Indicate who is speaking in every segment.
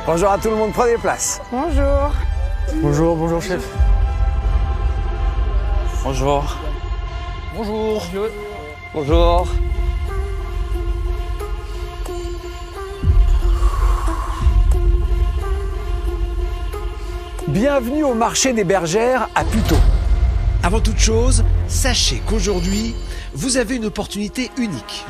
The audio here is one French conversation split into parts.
Speaker 1: Bonjour à tout le monde, prenez place.
Speaker 2: Bonjour.
Speaker 3: Bonjour, bonjour chef.
Speaker 4: Bonjour. Bonjour. Bonjour.
Speaker 1: Bienvenue au marché des bergères à Puteaux.
Speaker 5: Avant toute chose, sachez qu'aujourd'hui, vous avez une opportunité unique.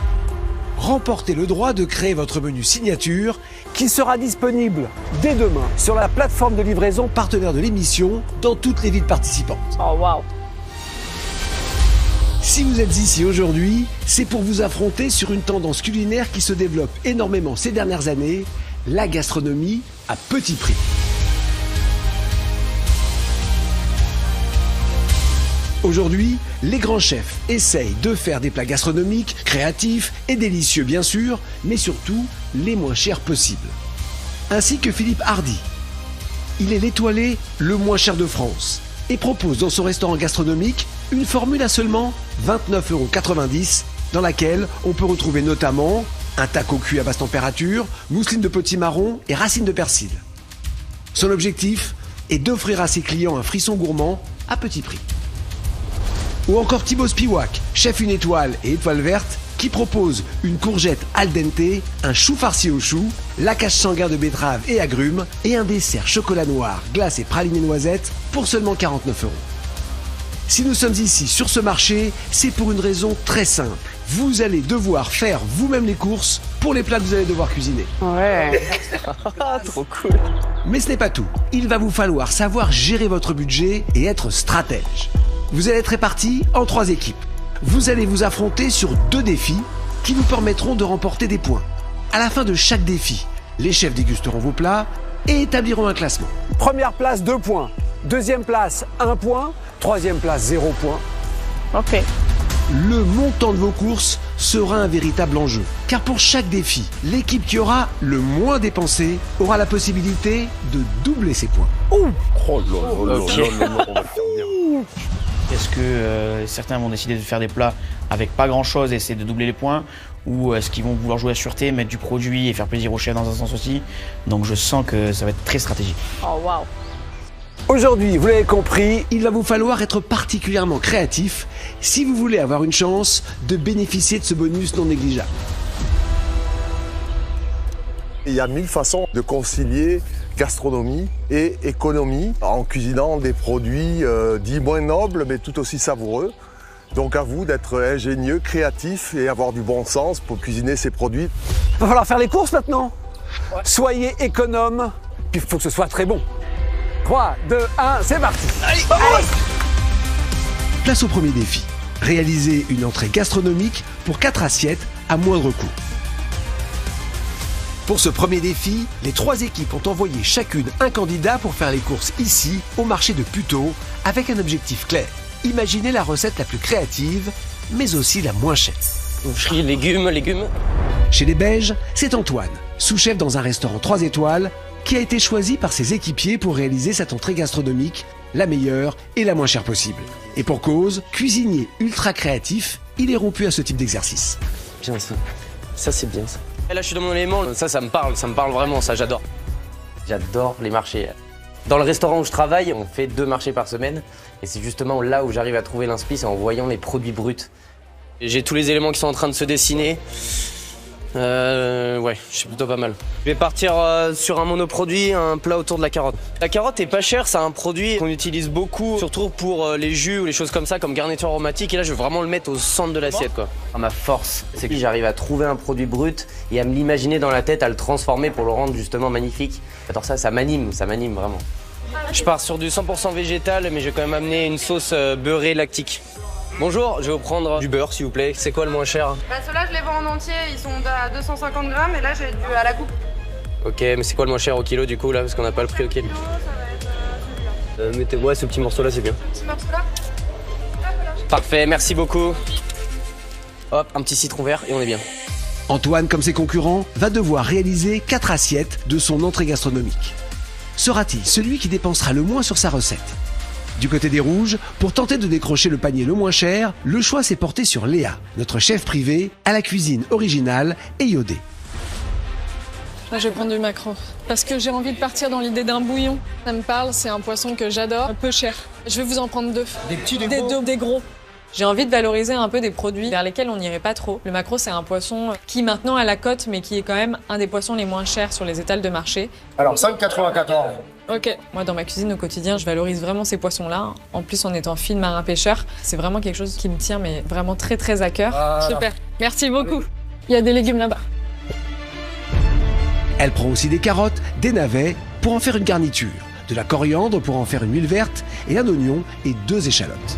Speaker 5: Remportez le droit de créer votre menu signature
Speaker 1: Qui sera disponible dès demain sur la plateforme de livraison.
Speaker 5: partenaire de l'émission dans toutes les villes participantes.
Speaker 2: Oh waouh.
Speaker 5: Si vous êtes ici aujourd'hui, c'est pour vous affronter sur une tendance culinaire qui se développe énormément ces dernières années, la gastronomie à petit prix. Aujourd'hui, les grands chefs essayent de faire des plats gastronomiques, créatifs et délicieux bien sûr, mais surtout les moins chers possibles. Ainsi que Philippe Hardy. Il est l'étoilé le moins cher de France et propose dans son restaurant gastronomique une formule à seulement 29,90 € dans laquelle on peut retrouver notamment un taco cuit à basse température, mousseline de potimarron et racines de persil. Son objectif est d'offrir à ses clients un frisson gourmand à petit prix. Ou encore Thibaut Spiwak, chef une étoile et étoile verte, qui propose une courgette al dente, un chou farci au chou, lacage sanguin de betterave et agrumes, et un dessert chocolat noir, glace et praliné noisettes pour seulement 49 €. Si nous sommes ici sur ce marché, c'est pour une raison très simple. Vous allez devoir faire vous-même les courses pour les plats que vous allez devoir cuisiner.
Speaker 2: Ouais.
Speaker 4: Trop cool.
Speaker 5: Mais ce n'est pas tout. Il va vous falloir savoir gérer votre budget et être stratège. Vous allez être répartis en 3 équipes. Vous allez vous affronter sur 2 défis qui vous permettront de remporter des points. À la fin de chaque défi, les chefs dégusteront vos plats et établiront un classement.
Speaker 1: Première place, 2 points. Deuxième place, 1 point. Troisième place, 0 point.
Speaker 2: Ok.
Speaker 5: Le montant de vos courses sera un véritable enjeu. Car pour chaque défi, l'équipe qui aura le moins dépensé aura la possibilité de doubler ses points.
Speaker 4: Est-ce que certains vont décider de faire des plats avec pas grand-chose et essayer de doubler les points, ou est-ce qu'ils vont vouloir jouer à sûreté, mettre du produit et faire plaisir au chef dans un sens aussi? Donc je sens que ça va être très stratégique.
Speaker 2: Oh waouh.
Speaker 1: Aujourd'hui, vous l'avez compris,
Speaker 5: Il va vous falloir être particulièrement créatif si vous voulez avoir une chance de bénéficier de ce bonus non négligeable.
Speaker 6: Il y a 1000 façons de concilier gastronomie et économie en cuisinant des produits dits moins nobles mais tout aussi savoureux. Donc à vous d'être ingénieux, créatif et avoir du bon sens pour cuisiner ces produits.
Speaker 1: il va falloir faire les courses maintenant. Soyez économe, puis il faut que ce soit très bon. 3, 2, 1, c'est parti.
Speaker 5: Allez. Place au premier défi. Réaliser une entrée gastronomique pour 4 assiettes à moindre coût. Pour ce premier défi, les 3 équipes ont envoyé chacune un candidat pour faire les courses ici, au marché de Puteaux, avec un objectif clair. Imaginez la recette la plus créative, mais aussi la moins chère.
Speaker 4: Boucherie, légumes.
Speaker 5: Chez les Belges, c'est Antoine, sous-chef dans un restaurant 3 étoiles, qui a été choisi par ses équipiers pour réaliser cette entrée gastronomique, la meilleure et la moins chère possible. Et pour cause, cuisinier ultra créatif, il est rompu à ce type d'exercice.
Speaker 7: Bien ça. Ça c'est bien ça.
Speaker 4: Et là je suis dans mon élément, ça me parle vraiment, ça j'adore.
Speaker 7: J'adore les marchés. Dans le restaurant où je travaille, on fait 2 marchés par semaine. Et c'est justement là où j'arrive à trouver l'inspi, c'est en voyant les produits bruts.
Speaker 4: J'ai tous les éléments qui sont en train de se dessiner. Ouais, je suis plutôt pas mal. Je vais partir sur un monoproduit, un plat autour de la carotte. La carotte est pas chère, c'est un produit qu'on utilise beaucoup, surtout pour les jus ou les choses comme ça, comme garniture aromatique. Et là, je veux vraiment le mettre au centre de l'assiette, quoi.
Speaker 7: Ma force, c'est que j'arrive à trouver un produit brut et à me l'imaginer dans la tête, à le transformer pour le rendre justement magnifique. J'adore ça, ça m'anime vraiment.
Speaker 4: Je pars sur du 100% végétal, mais je vais quand même amener une sauce beurrée lactique. Bonjour, je vais vous prendre du beurre s'il vous plaît. C'est quoi le moins cher?
Speaker 8: Bah ceux-là je les vends en entier, ils sont à 250 grammes et là j'ai du à la coupe.
Speaker 4: Ok, mais c'est quoi le moins cher au kilo du coup là, parce qu'on n'a pas le prix au kilo?
Speaker 8: Ça va être
Speaker 4: Mettez-moi ce petit morceau là, c'est bien.
Speaker 8: ce morceau là.
Speaker 4: Parfait, merci beaucoup. Hop, un petit citron vert et on est bien.
Speaker 5: Antoine, comme ses concurrents, va devoir réaliser 4 assiettes de son entrée gastronomique. Sera-t-il celui qui dépensera le moins sur sa recette? Du côté des rouges, pour tenter de décrocher le panier le moins cher, le choix s'est porté sur Léa, notre chef privé, à la cuisine originale et iodée.
Speaker 2: Moi, je vais prendre du maquereau. Parce que j'ai envie de partir dans l'idée d'un bouillon. Ça me parle, c'est un poisson que j'adore, un peu cher. Je vais vous en prendre 2.
Speaker 3: Des petits, des
Speaker 2: gros. Des gros. J'ai envie de valoriser un peu des produits vers lesquels on n'irait pas trop. Le maquereau, c'est un poisson qui maintenant a la cote, mais qui est quand même un des poissons les moins chers sur les étals de marché.
Speaker 3: Alors, 5,94.
Speaker 2: Ok. Moi, dans ma cuisine au quotidien, je valorise vraiment ces poissons-là. En plus, en étant fille de marin-pêcheur, c'est vraiment quelque chose qui me tient mais vraiment très très à cœur. Super. Merci beaucoup. Il y a des légumes là-bas.
Speaker 5: Elle prend aussi des carottes, des navets pour en faire une garniture, de la coriandre pour en faire une huile verte et un oignon et 2 échalotes.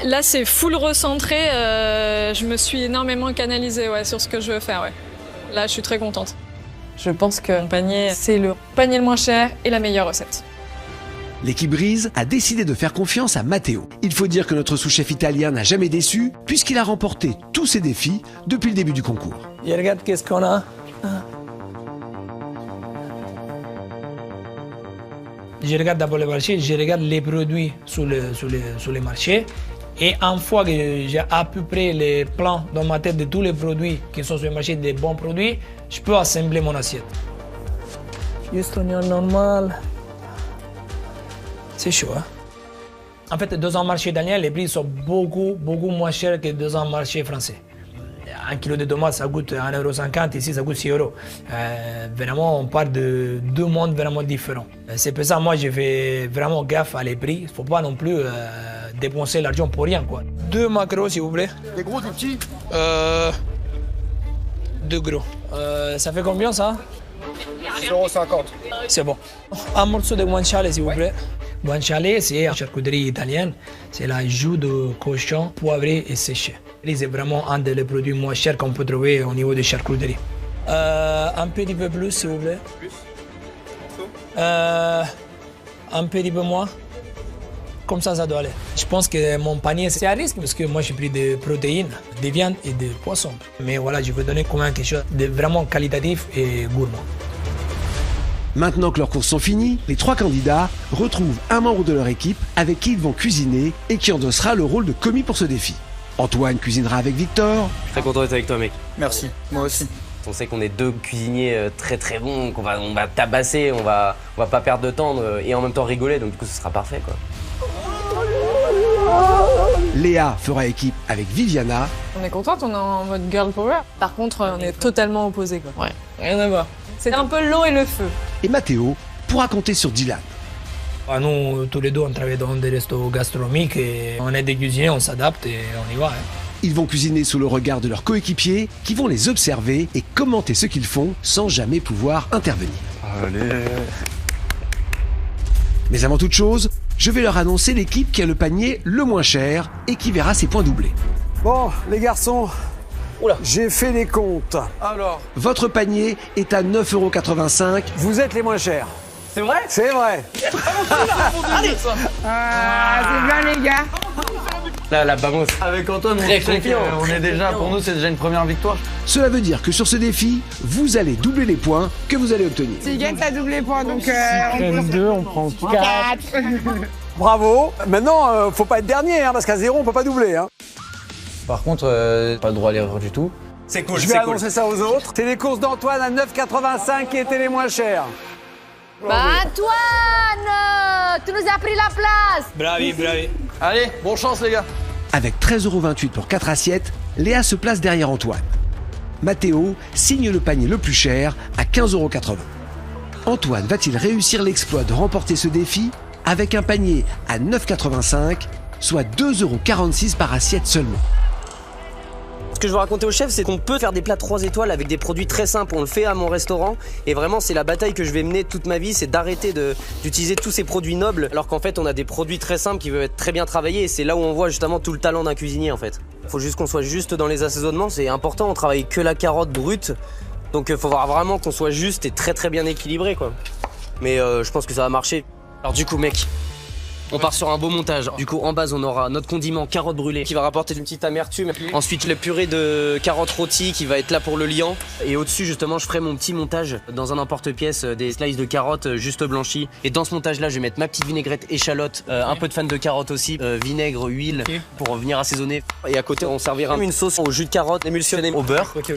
Speaker 2: Là, c'est full recentré. Je me suis énormément canalisée sur ce que je veux faire. Ouais. Là, je suis très contente. Je pense que mon panier, c'est le panier le moins cher et la meilleure recette.
Speaker 5: L'équipe Brise a décidé de faire confiance à Matteo. Il faut dire que notre sous-chef italien n'a jamais déçu puisqu'il a remporté tous ses défis depuis le début du concours.
Speaker 3: Et regarde qu'est-ce qu'on a. Je regarde d'abord le marché, je regarde les produits sur le marché. Et une fois que j'ai à peu près les plans dans ma tête de tous les produits qui sont sur le marché, des bons produits, je peux assembler mon assiette. Juste l'oignon normal. C'est chaud, hein? En fait, dans un marché italien, les prix sont beaucoup moins chers que dans un marché français. 1 kilo de tomates, ça coûte 1,50 €, ici ça coûte 6 €. Vraiment, on parle de 2 mondes vraiment différents. C'est pour ça, moi, je fais vraiment gaffe à les prix. Il ne faut pas non plus dépenser l'argent pour rien, quoi. 2 maquereaux, s'il vous plaît.
Speaker 6: Des gros, des petits
Speaker 3: 2 gros. Ça fait combien, ça?
Speaker 6: 6,50 €.
Speaker 3: C'est bon. Un morceau de guanciale, s'il vous plaît. Guanciale, c'est une charcuterie italienne. C'est la joue de cochon poivrée et séchée. C'est vraiment un des produits moins chers qu'on peut trouver au niveau des charcuteries. Un petit peu plus, s'il vous plaît. Un petit peu moins. Comme ça doit aller. Je pense que mon panier, c'est à risque parce que moi, j'ai pris des protéines, des viandes et des poissons. Mais voilà, je veux donner quand même quelque chose de vraiment qualitatif et gourmand.
Speaker 5: Maintenant que leurs courses sont finies, les 3 candidats retrouvent un membre de leur équipe avec qui ils vont cuisiner et qui endossera le rôle de commis pour ce défi. Antoine cuisinera avec Victor.
Speaker 7: Je suis très content d'être avec toi, mec.
Speaker 3: Merci, moi aussi.
Speaker 7: On sait qu'on est 2 cuisiniers très bons, qu'on va tabasser, on va pas perdre de temps et en même temps rigoler, donc du coup ce sera parfait, quoi.
Speaker 5: Léa fera équipe avec Viviana.
Speaker 2: On est contente, on est en mode girl power. Par contre, on est totalement opposés, quoi. Ouais, rien à voir. C'est un peu l'eau et le feu.
Speaker 5: Et Matteo pourra compter sur Dylan.
Speaker 3: Nous, tous les deux, on travaille dans des restos gastronomiques et on est des cuisiniers, on s'adapte et on y va.
Speaker 5: Ils vont cuisiner sous le regard de leurs coéquipiers qui vont les observer et commenter ce qu'ils font sans jamais pouvoir intervenir.
Speaker 6: Allez.
Speaker 5: Mais avant toute chose, je vais leur annoncer l'équipe qui a le panier le moins cher et qui verra ses points doublés.
Speaker 1: Bon, les garçons, j'ai fait les comptes.
Speaker 6: Alors,
Speaker 5: Votre panier est à 9,85 €.
Speaker 1: Vous êtes les moins chers.
Speaker 7: C'est vrai?
Speaker 1: C'est vrai.
Speaker 7: Allez.
Speaker 8: C'est bien les gars.
Speaker 7: Là, vamos.
Speaker 9: Avec Antoine,
Speaker 7: Très confiant.
Speaker 9: on est déjà, pour nous, c'est déjà une première victoire.
Speaker 5: Cela veut dire que sur ce défi, vous allez doubler les points que vous allez obtenir.
Speaker 8: Tu gagnes, t'as doublé points, donc
Speaker 3: On prend 2, on prend 4.
Speaker 1: Bravo. Maintenant, faut pas être dernier, hein, parce qu'à 0, on peut pas doubler. Hein.
Speaker 9: Par contre, pas le droit à l'erreur du tout.
Speaker 7: C'est cool,
Speaker 1: Je vais annoncer ça aux autres. C'est les courses d'Antoine à 9,85 qui étaient les moins chères.
Speaker 10: Bah Antoine, tu nous as pris la place.
Speaker 3: Bravi.
Speaker 9: Allez, bonne chance les gars.
Speaker 5: Avec 13,28 € pour 4 assiettes, Léa se place derrière Antoine. Matteo signe le panier le plus cher à 15,80 €. Antoine va-t-il réussir l'exploit de remporter ce défi avec un panier à 9,85 €, soit 2,46 € par assiette seulement?
Speaker 7: Ce que je veux raconter au chef, c'est qu'on peut faire des plats 3 étoiles avec des produits très simples. On le fait à mon restaurant et vraiment c'est la bataille que je vais mener toute ma vie, c'est d'arrêter d'utiliser tous ces produits nobles alors qu'en fait on a des produits très simples qui veulent être très bien travaillés et c'est là où on voit justement tout le talent d'un cuisinier en fait. Faut juste qu'on soit juste dans les assaisonnements, c'est important, on travaille que la carotte brute donc faut voir vraiment qu'on soit juste et très bien équilibré quoi. Mais je pense que ça va marcher. Alors du coup mec, on part sur un beau montage. Du coup, en base, on aura notre condiment carotte brûlée qui va rapporter une petite amertume. Ensuite, le purée de carottes rôties qui va être là pour le liant. Et au-dessus, justement, je ferai mon petit montage dans un emporte-pièce, des slices de carottes juste blanchies. Et dans ce montage-là, je vais mettre ma petite vinaigrette échalote, un peu de fan de carotte aussi, vinaigre, huile pour venir assaisonner. Et à côté, on servira une sauce au jus de carotte émulsionnée au beurre.
Speaker 3: Ok.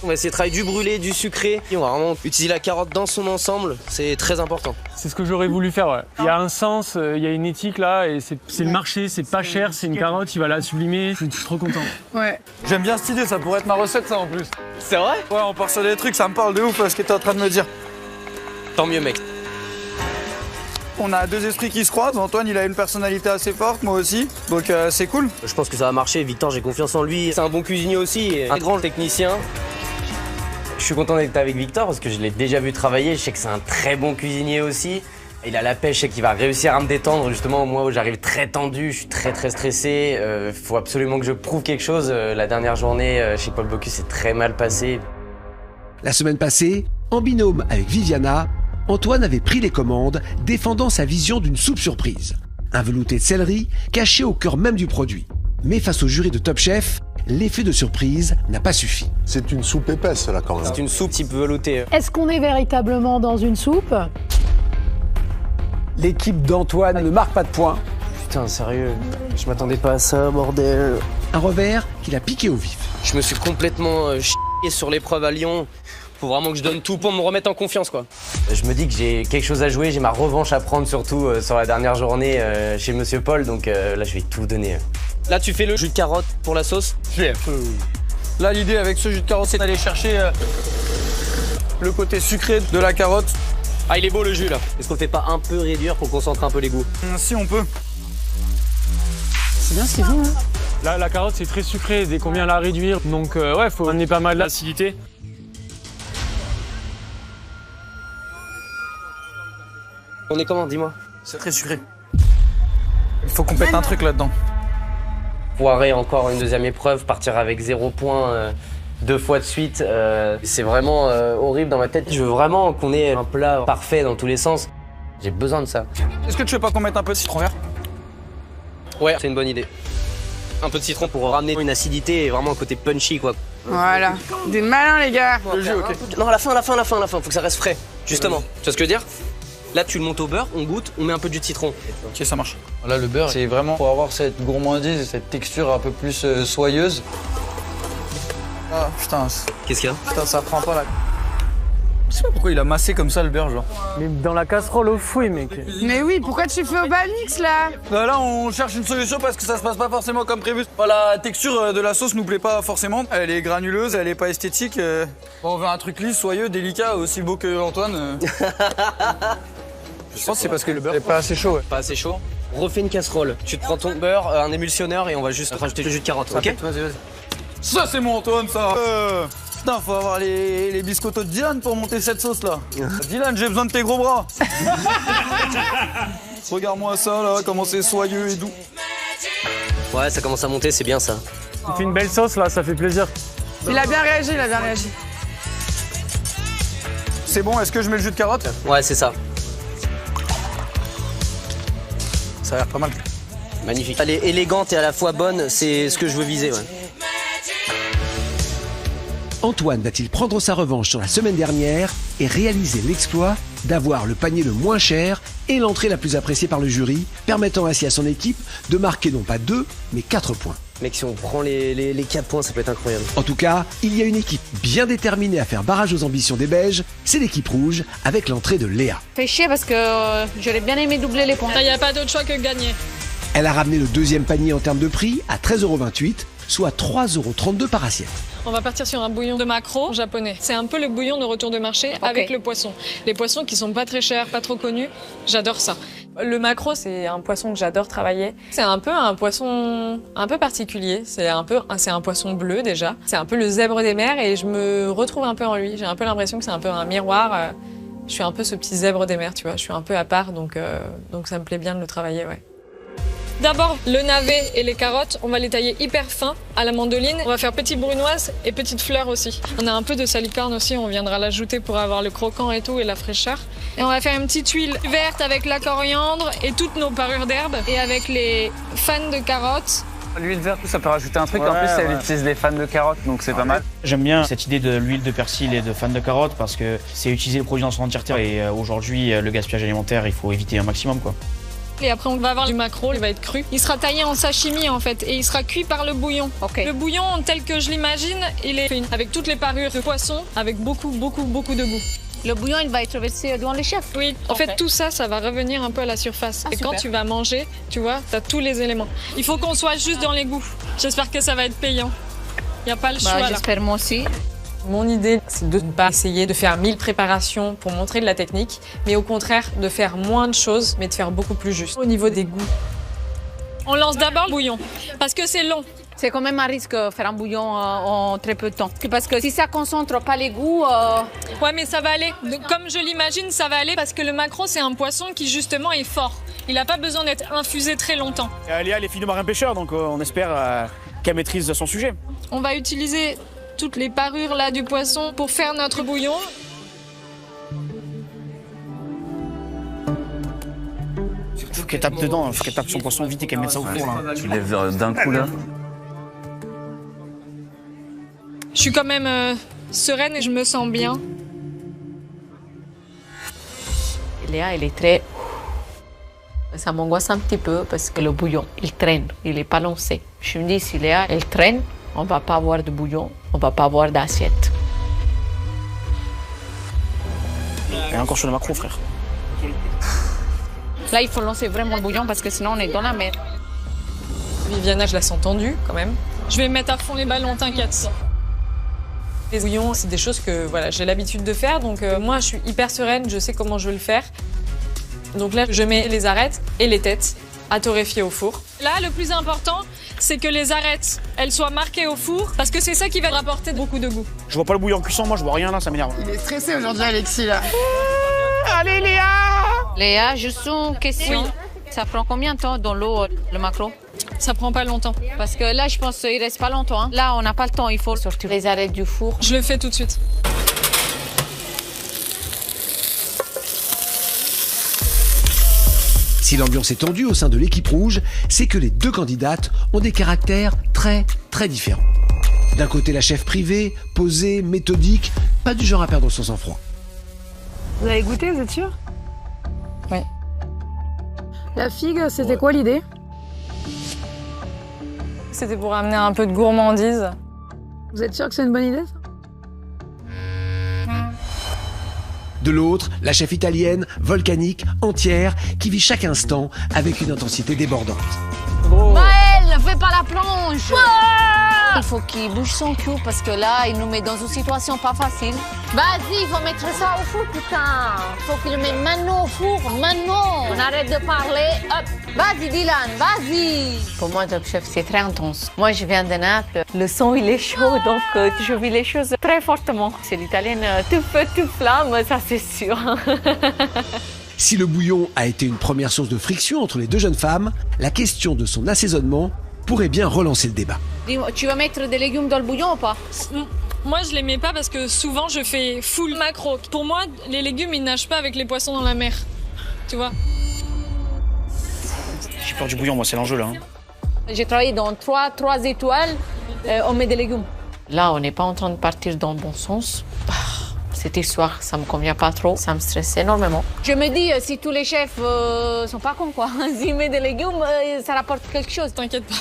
Speaker 7: On va essayer de travailler du brûlé, du sucré. Et on va vraiment utiliser la carotte dans son ensemble, c'est très important.
Speaker 11: C'est ce que j'aurais voulu faire, ouais. Il y a un sens, il y a une éthique là, et c'est le marché, c'est pas cher, c'est une carotte, il va la sublimer, je suis trop content.
Speaker 9: Ouais. J'aime bien cette idée, ça pourrait être ma recette ça en plus.
Speaker 7: C'est vrai?
Speaker 9: Ouais, on part sur des trucs, ça me parle de ouf ce que t'es en train de me dire.
Speaker 7: Tant mieux mec.
Speaker 9: On a deux esprits qui se croisent, Antoine il a une personnalité assez forte, moi aussi, donc c'est cool.
Speaker 7: Je pense que ça va marcher, Victor j'ai confiance en lui. C'est un bon cuisinier aussi, un grand technicien. Je suis content d'être avec Victor parce que je l'ai déjà vu travailler, je sais que c'est un très bon cuisinier aussi. Il a la pêche, je sais qu'il va réussir à me détendre justement, moi où j'arrive très tendu, je suis très stressé. Faut absolument que je prouve quelque chose. La dernière journée chez Paul Bocuse s'est très mal passée.
Speaker 5: La semaine passée, en binôme avec Viviana, Antoine avait pris les commandes, défendant sa vision d'une soupe surprise. Un velouté de céleri caché au cœur même du produit. Mais face au jury de Top Chef, l'effet de surprise n'a pas suffi.
Speaker 6: C'est une soupe épaisse là quand même.
Speaker 7: C'est une soupe type velouté.
Speaker 10: Est-ce qu'on est véritablement dans une soupe?
Speaker 1: L'équipe d'Antoine ne marque pas de points.
Speaker 7: Putain, sérieux, je m'attendais pas à ça, bordel.
Speaker 5: Un revers qu'il a piqué au vif.
Speaker 7: Je me suis complètement chié sur l'épreuve à Lyon. Faut vraiment que je donne tout pour me remettre en confiance, quoi. Je me dis que j'ai quelque chose à jouer, j'ai ma revanche à prendre, surtout sur la dernière journée chez Monsieur Paul, donc là, je vais tout donner. Là, tu fais le jus de carotte pour la sauce?
Speaker 9: Là, l'idée avec ce jus de carotte, c'est d'aller chercher le côté sucré de la carotte.
Speaker 7: Ah, il est beau le jus, là. Est-ce qu'on le fait pas un peu réduire pour concentrer un peu les goûts?
Speaker 9: Si, on peut.
Speaker 10: C'est bien ce qu'ils font, hein.
Speaker 11: Là, la carotte, c'est très sucré dès qu'on vient la réduire, donc ouais, faut amener pas mal d'acidité.
Speaker 7: On est comment, dis-moi?
Speaker 9: C'est très sucré. Il faut qu'on pète un truc là-dedans.
Speaker 7: Foirer encore une deuxième épreuve, partir avec 0 points 2 fois de suite, c'est vraiment horrible dans ma tête. Je veux vraiment qu'on ait un plat parfait dans tous les sens. J'ai besoin de ça.
Speaker 9: Est-ce que tu veux pas qu'on mette un peu de citron vert?
Speaker 7: Ouais, c'est une bonne idée. Un peu de citron pour ramener une acidité et vraiment un côté punchy, quoi.
Speaker 8: Voilà, des malins les gars.
Speaker 9: Le jus, ok.
Speaker 7: Non, à la fin, faut que ça reste frais, justement. Tu vois ce que je veux dire? Là, tu le montes au beurre, on goûte, on met un peu de jus de citron.
Speaker 9: Ok, ça marche.
Speaker 12: Là, le beurre, c'est vraiment pour avoir cette gourmandise et cette texture un peu plus soyeuse.
Speaker 9: Ah, putain.
Speaker 7: Qu'est-ce qu'il y a?
Speaker 9: Putain, ça prend pas là. Je sais pas pourquoi il a massé comme ça le beurre, genre.
Speaker 11: Mais dans la casserole au fouet, mec.
Speaker 8: Mais oui, pourquoi tu fais au bas-mix là?
Speaker 9: Là, on cherche une solution parce que ça se passe pas forcément comme prévu. La texture de la sauce nous plaît pas forcément. Elle est granuleuse, elle est pas esthétique. On veut un truc lisse, soyeux, délicat, aussi beau que Antoine. Je pense que c'est parce que le beurre est pas assez chaud. Ouais.
Speaker 7: Pas assez chaud. Refais une casserole. Tu te prends ton beurre, un émulsionneur et on va juste rajouter le jus de carotte, ok?
Speaker 9: Vas-y. Ça, c'est mon Antoine, ça. Putain, faut avoir les biscottos de Dylan pour monter cette sauce là. Dylan, j'ai besoin de tes gros bras. Regarde-moi ça là, comment c'est soyeux et doux.
Speaker 7: Ouais, ça commence à monter, c'est bien ça.
Speaker 11: Tu fais une belle sauce là, ça fait plaisir.
Speaker 8: Il a bien réagi, il a bien réagi.
Speaker 9: C'est bon, est-ce que je mets le jus de carotte?
Speaker 7: Ouais, c'est ça.
Speaker 9: Ça a l'air pas mal.
Speaker 7: Magnifique. Elle est élégante et à la fois bonne, c'est ce que je veux viser, ouais.
Speaker 5: Antoine va-t-il prendre sa revanche sur la semaine dernière et réaliser l'exploit d'avoir le panier le moins cher et l'entrée la plus appréciée par le jury, permettant ainsi à son équipe de marquer non pas 2, mais 4 points.
Speaker 7: Mec, si on prend les 4 points, ça peut être incroyable.
Speaker 5: En tout cas, il y a une équipe bien déterminée à faire barrage aux ambitions des Belges, c'est l'équipe rouge avec l'entrée de Léa.
Speaker 10: Fait chier parce que j'aurais bien aimé doubler les points.
Speaker 2: Il n'y a pas d'autre choix que de gagner.
Speaker 5: Elle a ramené le deuxième panier en termes de prix à 13,28 €, soit 3,32 € par assiette.
Speaker 2: On va partir sur un bouillon de maquereau japonais. C'est un peu le bouillon de retour de marché avec le poisson. Les poissons qui sont pas très chers, pas trop connus, j'adore ça. Le maquereau, c'est un poisson que j'adore travailler. C'est un peu un poisson un peu particulier. C'est un poisson bleu déjà. C'est un peu le zèbre des mers et je me retrouve un peu en lui. J'ai un peu l'impression que c'est un peu un miroir. Je suis un peu ce petit zèbre des mers, tu vois. Je suis un peu à part, donc ça me plaît bien de le travailler, ouais. D'abord, le navet et les carottes, on va les tailler hyper fins à la mandoline. On va faire petites brunoises et petites fleurs aussi. On a un peu de salicorne aussi, on viendra l'ajouter pour avoir le croquant et tout et la fraîcheur. Et on va faire une petite huile verte avec la coriandre et toutes nos parures d'herbes. Et avec les fans de carottes.
Speaker 9: L'huile verte, ça peut rajouter un truc. En plus, elle utilise les fans de carottes, donc c'est pas mal.
Speaker 4: J'aime bien cette idée de l'huile de persil et de fans de carottes parce que c'est utiliser le produit dans son entièreté. Et aujourd'hui, le gaspillage alimentaire, il faut éviter un maximum, quoi.
Speaker 2: Et après, on va avoir du maquereau, il va être cru. Il sera taillé en sashimi en fait et il sera cuit par le bouillon. Le bouillon, tel que je l'imagine, il est fait avec toutes les parures de poisson, avec beaucoup de goût.
Speaker 10: Le bouillon, il va être versé devant les chefs.
Speaker 2: Oui, en fait, tout ça, ça va revenir un peu à la surface. Et
Speaker 10: super.
Speaker 2: quand tu vas manger, tu vois, tu as tous les éléments. Il faut qu'on soit juste dans les goûts. J'espère que ça va être payant. Il n'y a pas le choix là.
Speaker 10: J'espère moi aussi.
Speaker 2: Mon idée, c'est de ne pas essayer de faire 1000 préparations pour montrer de la technique, mais au contraire, de faire moins de choses, mais de faire beaucoup plus juste. Au niveau des goûts, on lance d'abord le bouillon, parce que c'est long.
Speaker 10: C'est quand même un risque de faire un bouillon en très peu de temps. Parce que si ça concentre pas les goûts...
Speaker 2: Ouais, mais ça va aller. Comme je l'imagine, ça va aller parce que le maquereau, c'est un poisson qui justement est fort. Il n'a pas besoin d'être infusé très longtemps.
Speaker 4: Léa, elle est fille de marin-pêcheur, donc on espère qu'elle maîtrise son sujet.
Speaker 2: On va utiliser toutes les parures là du poisson pour faire notre bouillon.
Speaker 4: Faut qu'elle tape dedans, faut qu'elle tape son poisson vite et qu'elle mette ça au four là.
Speaker 13: Tu lèves d'un coup là.
Speaker 2: Je suis quand même sereine et je me sens bien.
Speaker 10: Léa, elle est très... Ça m'angoisse un petit peu parce que le bouillon, il traîne, il n'est pas lancé. Je me dis, si Léa, elle traîne, on ne va pas avoir de bouillon, on ne va pas avoir d'assiette.
Speaker 4: Et encore sur le maquereau, frère.
Speaker 10: Là, il faut lancer vraiment le bouillon parce que sinon, on est dans la mer.
Speaker 2: Viviana, je la sens tendue quand même. Je vais mettre à fond les ballons, t'inquiète. Les bouillons, c'est des choses que voilà, j'ai l'habitude de faire, donc moi, je suis hyper sereine, je sais comment je veux le faire. Donc là, je mets les arêtes et les têtes à torréfier au four. Là, le plus important, c'est que les arêtes, elles soient marquées au four, parce que c'est ça qui va rapporter beaucoup de goût.
Speaker 4: Je vois pas le bouillon en cuisson, moi je vois rien là, ça m'énerve.
Speaker 8: Il est stressé aujourd'hui, Alexis, là.
Speaker 4: Allez Léa!
Speaker 10: Léa, juste une question.
Speaker 2: Oui.
Speaker 10: Ça prend combien de temps dans l'eau, le maquereau?
Speaker 2: Ça prend pas longtemps.
Speaker 10: Parce que là, je pense qu'il reste pas longtemps. Hein. Là, on n'a pas le temps, il faut sortir les arêtes du four.
Speaker 2: Je le fais tout de suite.
Speaker 5: Si l'ambiance est tendue au sein de l'équipe rouge, c'est que les deux candidates ont des caractères très différents. D'un côté, la chef privée, posée, méthodique, pas du genre à perdre son sang-froid.
Speaker 8: Vous avez goûté, vous êtes sûr?
Speaker 2: Oui.
Speaker 8: La figue, c'était quoi l'idée?
Speaker 2: C'était pour amener un peu de gourmandise.
Speaker 8: Vous êtes sûr que c'est une bonne idée, ça?
Speaker 5: De l'autre, la chef italienne, volcanique, entière, qui vit chaque instant avec une intensité débordante.
Speaker 10: Maëlle, fais pas la plonge! Il faut qu'il bouge son cul parce que là, il nous met dans une situation pas facile. Vas-y, il faut mettre ça au four, putain! Il faut qu'il le mette maintenant au four, maintenant! On arrête de parler, hop! Vas-y, Dylan, vas-y! Pour moi, Top Chef, c'est très intense. Moi, je viens de Naples. Le son, il est chaud, donc je vis les choses très fortement. C'est l'italienne, tout feu, tout flamme, ça c'est sûr.
Speaker 5: Si le bouillon a été une première source de friction entre les deux jeunes femmes, la question de son assaisonnement pourrait bien relancer le débat.
Speaker 10: Dis-moi, tu vas mettre des légumes dans le bouillon ou pas?
Speaker 2: Moi, je les mets pas parce que souvent, je fais full maquereau. Pour moi, les légumes, ils nagent pas avec les poissons dans la mer. Tu vois?
Speaker 4: J'ai peur du bouillon, moi, c'est l'enjeu là. Hein.
Speaker 10: J'ai travaillé dans 3 étoiles, on met des légumes. Là, on n'est pas en train de partir dans le bon sens. Cette histoire, ça me convient pas trop, ça me stresse énormément. Je me dis, si tous les chefs sont pas cons, quoi, s'ils mettent des légumes, ça rapporte quelque chose.
Speaker 2: T'inquiète pas.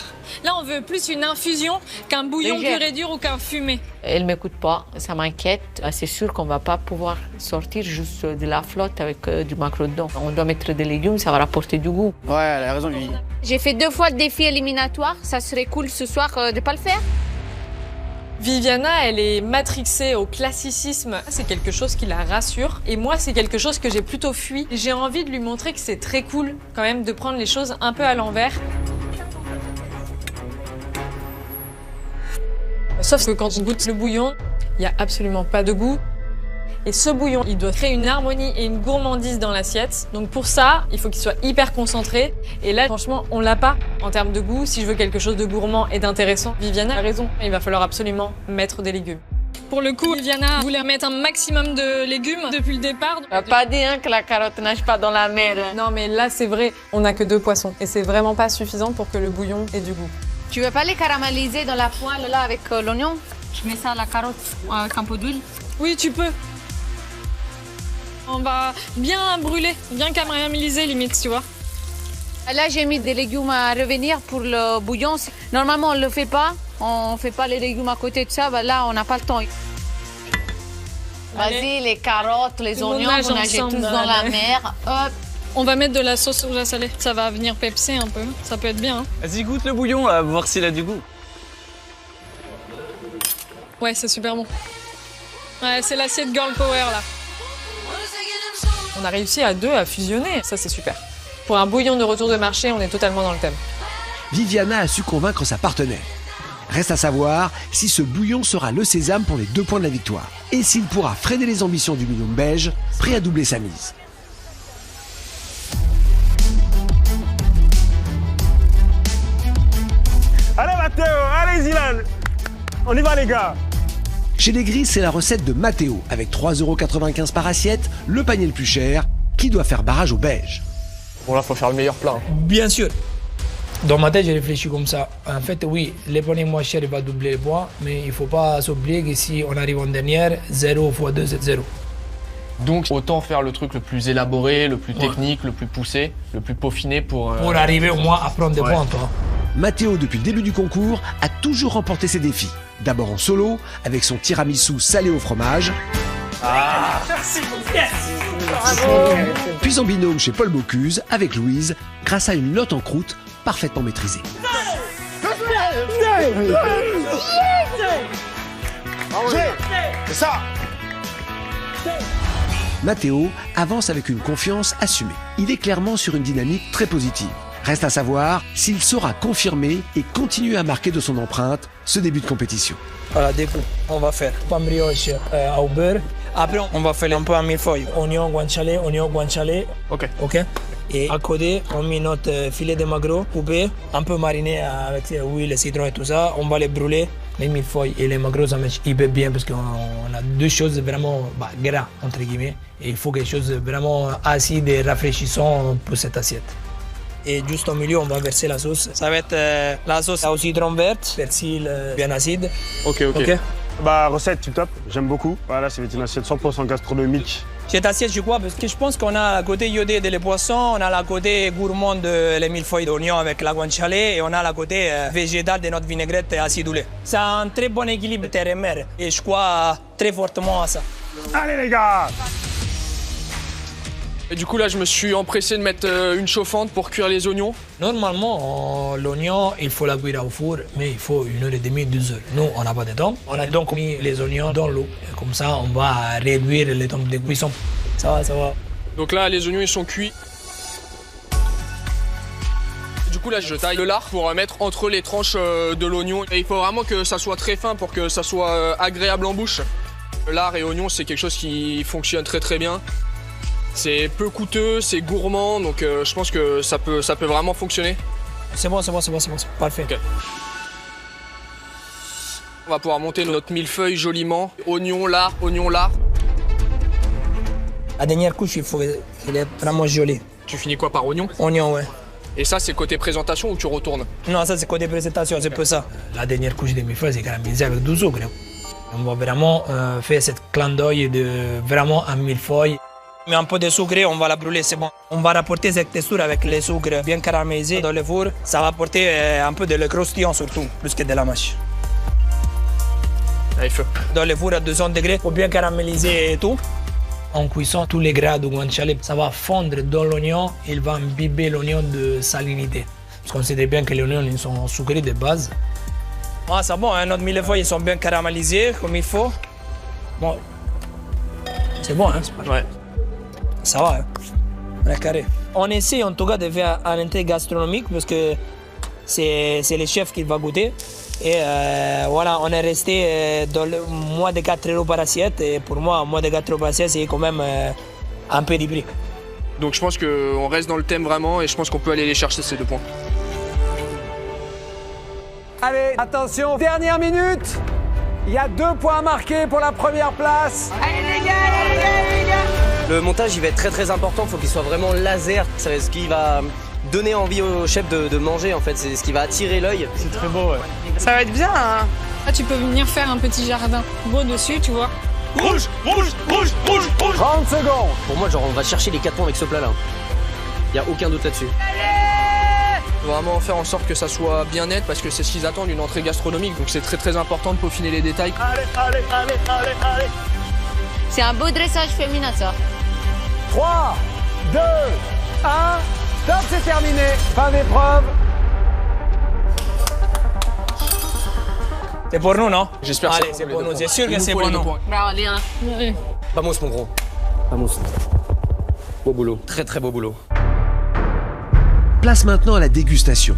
Speaker 2: Là, on veut plus une infusion qu'un bouillon pur et dur ou qu'un fumé.
Speaker 10: Elle m'écoute pas, ça m'inquiète. C'est sûr qu'on va pas pouvoir sortir juste de la flotte avec du maquereau dedans. On doit mettre des légumes, ça va rapporter du goût.
Speaker 4: Ouais, elle a raison, lui.
Speaker 10: J'ai fait 2 fois le défi éliminatoire, ça serait cool ce soir de pas le faire.
Speaker 2: Viviana, elle est matrixée au classicisme. C'est quelque chose qui la rassure. Et moi, c'est quelque chose que j'ai plutôt fui. J'ai envie de lui montrer que c'est très cool, quand même, de prendre les choses un peu à l'envers. Sauf que quand on goûte le bouillon, il n'y a absolument pas de goût. Et ce bouillon, il doit créer une harmonie et une gourmandise dans l'assiette. Donc pour ça, il faut qu'il soit hyper concentré. Et là, franchement, on l'a pas en termes de goût. Si je veux quelque chose de gourmand et d'intéressant, Viviana a raison. Il va falloir absolument mettre des légumes. Pour le coup, Viviana voulait mettre un maximum de légumes depuis le départ.
Speaker 10: On va pas dire que la carotte nage pas dans la mer.
Speaker 2: Non, mais là, c'est vrai, on n'a que 2 poissons. Et c'est vraiment pas suffisant pour que le bouillon ait du goût.
Speaker 10: Tu veux pas les caraméliser dans la poêle là avec l'oignon? Je mets ça à la carotte avec un peu d'huile.
Speaker 2: Oui, tu peux. On va bien brûler, bien caraméliser limite, tu vois.
Speaker 10: Là, j'ai mis des légumes à revenir pour le bouillon. Normalement, on ne le fait pas. On ne fait pas les légumes à côté de ça. Là, on n'a pas le temps. Vas-y, les carottes, les oignons, vous nagez tous dans la mer. Hop.
Speaker 2: On va mettre de la sauce rouge à salé. Ça va venir pepser un peu. Ça peut être bien. Hein.
Speaker 11: Vas-y, goûte le bouillon, là, voir s'il a du goût.
Speaker 2: Ouais, c'est super bon. Ouais, c'est l'assiette Girl Power, là. On a réussi à deux à fusionner. Ça, c'est super. Pour un bouillon de retour de marché, on est totalement dans le thème.
Speaker 5: Viviana a su convaincre sa partenaire. Reste à savoir si ce bouillon sera le sésame pour les 2 points de la victoire. Et s'il pourra freiner les ambitions du binôme belge, prêt à doubler sa mise.
Speaker 11: Allez Mathéo, allez Zilan. On y va les gars.
Speaker 5: Chez les Gris, c'est la recette de Mathéo, avec 3,95 € par assiette, le panier le plus cher, qui doit faire barrage aux Belges.
Speaker 13: Bon là, faut faire le meilleur plat. Hein.
Speaker 3: Bien sûr. Dans ma tête, j'ai réfléchi comme ça. En fait, oui, les paniers moins chers, il va doubler les points, mais il ne faut pas s'oublier que si on arrive en dernière, 0 x 2, c'est 0.
Speaker 13: Donc autant faire le truc le plus élaboré, le plus technique, le plus poussé, le plus peaufiné pour
Speaker 3: arriver au moins à prendre des points, toi.
Speaker 5: Mathéo, depuis le début du concours, a toujours remporté ses défis. D'abord en solo, avec son tiramisu salé au fromage.
Speaker 3: Ah, merci, yes.
Speaker 5: Bravo. Puis en binôme chez Paul Bocuse, avec Louise, grâce à une lotte en croûte parfaitement maîtrisée.
Speaker 6: C'est ça.
Speaker 5: Mathéo avance avec une confiance assumée. Il est clairement sur une dynamique très positive. Reste à savoir s'il saura confirmer et continuer à marquer de son empreinte ce début de compétition.
Speaker 3: Voilà, découpe. On va faire pain brioche au beurre. Après, on va faire un peu en millefeuille. Oignon guanciale.
Speaker 13: Ok.
Speaker 3: Et à côté, on met notre filet de maquereau coupé, un peu mariné avec huile, citron et tout ça. On va les brûler. Les millefeuilles et les maquereaux, ça marche hyper bien parce qu'on a 2 choses vraiment gras, entre guillemets. Et il faut quelque chose de vraiment acide et rafraîchissant pour cette assiette. Et juste au milieu, on va verser la sauce. Ça va être la sauce au citron vert, persil bien acide.
Speaker 13: Ok.
Speaker 11: Bah, recette tip top, j'aime beaucoup. Voilà, c'est une assiette 100% gastronomique.
Speaker 3: Cette assiette, je crois, parce que je pense qu'on a la côté iodé des poissons, on a la côté gourmand de les millefeuilles d'oignon avec la guanciale et on a la côté végétal de notre vinaigrette acidulée. C'est un très bon équilibre terre et mer et je crois très fortement à ça.
Speaker 11: Allez les gars!
Speaker 13: Et du coup là, je me suis empressé de mettre une chauffante pour cuire les oignons.
Speaker 3: Normalement, l'oignon, il faut la cuire au four, mais il faut 1h30, 2 heures. Nous, on n'a pas de temps. On a donc mis les oignons dans l'eau. Comme ça, on va réduire le temps de cuisson. Ça va.
Speaker 13: Donc là, les oignons, ils sont cuits. Du coup là, je taille le lard pour mettre entre les tranches de l'oignon. Et il faut vraiment que ça soit très fin pour que ça soit agréable en bouche. Le lard et oignon, c'est quelque chose qui fonctionne très bien. C'est peu coûteux, c'est gourmand, donc je pense que ça peut vraiment fonctionner.
Speaker 3: C'est bon, parfait. Okay.
Speaker 13: On va pouvoir monter notre millefeuille joliment. Oignon, lard.
Speaker 3: La dernière couche, il faut qu'elle est vraiment jolie.
Speaker 13: Tu finis quoi par oignon?
Speaker 3: Oignon, ouais.
Speaker 13: Et ça, c'est côté présentation ou tu retournes?
Speaker 3: Non, ça, c'est côté présentation, c'est peu ça. La dernière couche de millefeuille, c'est caramélisé avec du sucre. On va vraiment faire cette clin d'œil de vraiment un millefeuille. Mais un peu de sucre, on va la brûler, c'est bon. On va rapporter cette texture avec le sucre bien caramélisé dans le four. Ça va apporter un peu de le croustillant surtout, plus que de la mâche.
Speaker 13: Allez, feu.
Speaker 3: Dans le four à 200 degrés pour bien caraméliser et tout. En cuisson, tous les gras de guanciale, ça va fondre dans l'oignon. Il va imbiber l'oignon de salinité. Parce qu'on sait très bien que les oignons ils sont sucrés de base. Ah, c'est bon, hein, notre millefeuille, ils sont bien caramélisés comme il faut. Bon, c'est bon, hein, c'est pas...
Speaker 13: Ouais.
Speaker 3: Ça va, hein? On est carré. On essaie en tout cas de faire un entrée gastronomique parce que c'est le chef qui va goûter. Et voilà, on est resté dans le moins de 4 € par assiette. Et pour moi, moins de 4 € par assiette, c'est quand même un peu du prix.
Speaker 13: Donc je pense qu'on reste dans le thème vraiment et je pense qu'on peut aller les chercher ces 2 points.
Speaker 1: Allez, attention, dernière minute. Il y a 2 points marqués pour la première place.
Speaker 8: Allez les gars.
Speaker 7: Le montage, il va être très important, il faut qu'il soit vraiment laser. C'est ce qui va donner envie au chef de manger, en fait. C'est ce qui va attirer l'œil.
Speaker 11: C'est très beau, ouais.
Speaker 8: Ça va être bien, hein.
Speaker 2: Là, tu peux venir faire un petit jardin beau dessus, tu vois.
Speaker 11: Rouge.
Speaker 1: 30 secondes.
Speaker 7: Pour moi, genre, on va chercher les 4 points avec ce plat-là. Il n'y a aucun doute là-dessus.
Speaker 8: Allez
Speaker 13: Vraiment faire en sorte que ça soit bien net parce que c'est ce qu'ils attendent d'une entrée gastronomique. Donc c'est très important de peaufiner les détails.
Speaker 1: Allez.
Speaker 10: C'est un beau dressage féminin, ça.
Speaker 1: 3, 2, 1, stop, c'est terminé. Fin d'épreuve.
Speaker 3: C'est pour nous, non?
Speaker 13: J'espère que
Speaker 3: Allez, c'est pour nous. C'est sûr que c'est pour nous.
Speaker 10: Bravo, Léa.
Speaker 7: Vamos, mon gros. Vamos. Beau boulot. Très, très beau boulot.
Speaker 5: Place maintenant à la dégustation.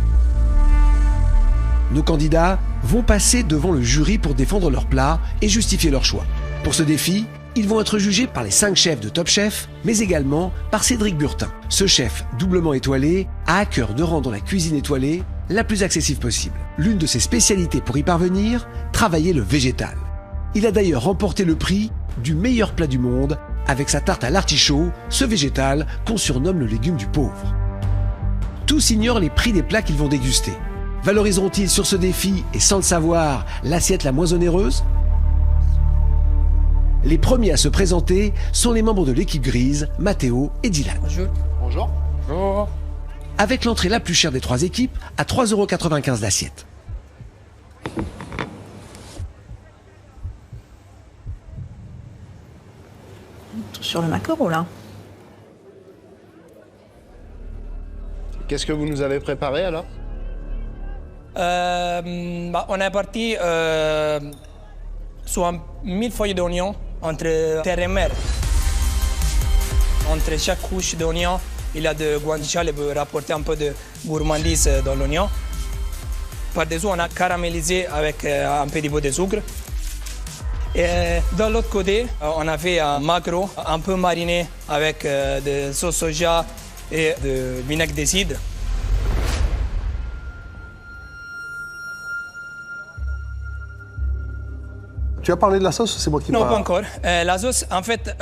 Speaker 5: Nos candidats vont passer devant le jury pour défendre leur plat et justifier leur choix. Pour ce défi, ils vont être jugés par les 5 chefs de Top Chef, mais également par Cédric Burtin. Ce chef doublement étoilé a à cœur de rendre la cuisine étoilée la plus accessible possible. L'une de ses spécialités pour y parvenir, travailler le végétal. Il a d'ailleurs remporté le prix du meilleur plat du monde avec sa tarte à l'artichaut, ce végétal qu'on surnomme le légume du pauvre. Tous ignorent les prix des plats qu'ils vont déguster. Valoriseront-ils sur ce défi, et sans le savoir, l'assiette la moins onéreuse? Les premiers à se présenter sont les membres de l'équipe grise, Mathéo et Dylan.
Speaker 9: Bonjour.
Speaker 5: Avec l'entrée la plus chère des 3 équipes, à 3,95 € l'assiette.
Speaker 14: Sur le maquereau, là.
Speaker 15: Qu'est-ce que vous nous avez préparé alors?
Speaker 3: On est parti sur 1000 feuilles d'oignon entre terre et mer. Entre chaque couche d'oignon, il y a de guanciale pour rapporter un peu de gourmandise dans l'oignon. Par-dessous, on a caramélisé avec un petit peu de sucre. Et de l'autre côté, on a fait un maquereau un peu mariné avec de sauce soja et de vinaigre de cidre.
Speaker 6: Tu as parlé de la sauce ou c'est moi qui parle?
Speaker 3: Non, pas encore. La sauce, en fait,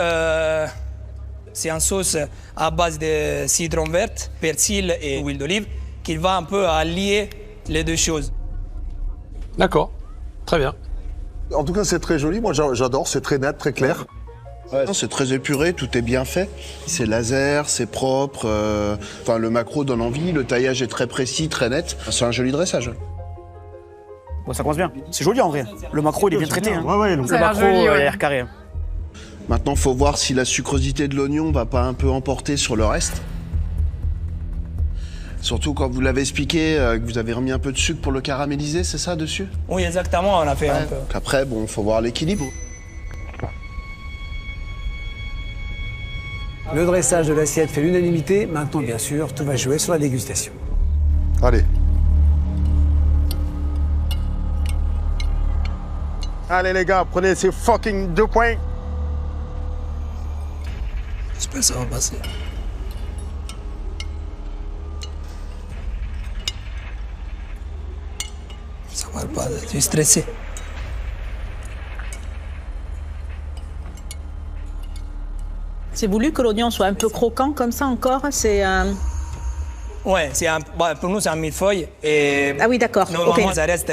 Speaker 3: c'est une sauce à base de citron vert, persil et huile d'olive qui va un peu allier les deux choses.
Speaker 1: D'accord, très bien.
Speaker 6: En tout cas, c'est très joli. Moi, j'adore. C'est très net, très clair.
Speaker 15: Ouais, c'est très épuré, tout est bien fait. C'est laser, c'est propre. Enfin, le maquereau donne envie. Le taillage est très précis, très net. C'est un joli dressage.
Speaker 4: Bon, ça commence bien. C'est joli en vrai. Le maquereau, il est bien traité. Hein.
Speaker 6: Ouais,
Speaker 4: le maquereau, il a l'air carré.
Speaker 15: Maintenant, faut voir si la sucrosité de l'oignon va pas un peu emporter sur le reste. Surtout quand vous l'avez expliqué, que vous avez remis un peu de sucre pour le caraméliser, c'est ça, dessus?
Speaker 3: Oui, exactement, on a fait un peu.
Speaker 15: Après, bon, faut voir l'équilibre.
Speaker 1: Le dressage de l'assiette fait l'unanimité. Maintenant, bien sûr, tout va jouer sur la dégustation.
Speaker 6: Allez. Allez les gars, prenez ces fucking 2 points.
Speaker 3: J'espère que ça va passer. Ça va pas, je suis stressé.
Speaker 14: C'est voulu que l'oignon soit un peu croquant comme ça encore. C'est
Speaker 3: Ouais, pour nous c'est un millefeuille et.
Speaker 14: Ah oui, d'accord.
Speaker 3: Normalement
Speaker 14: Ok.
Speaker 3: ça reste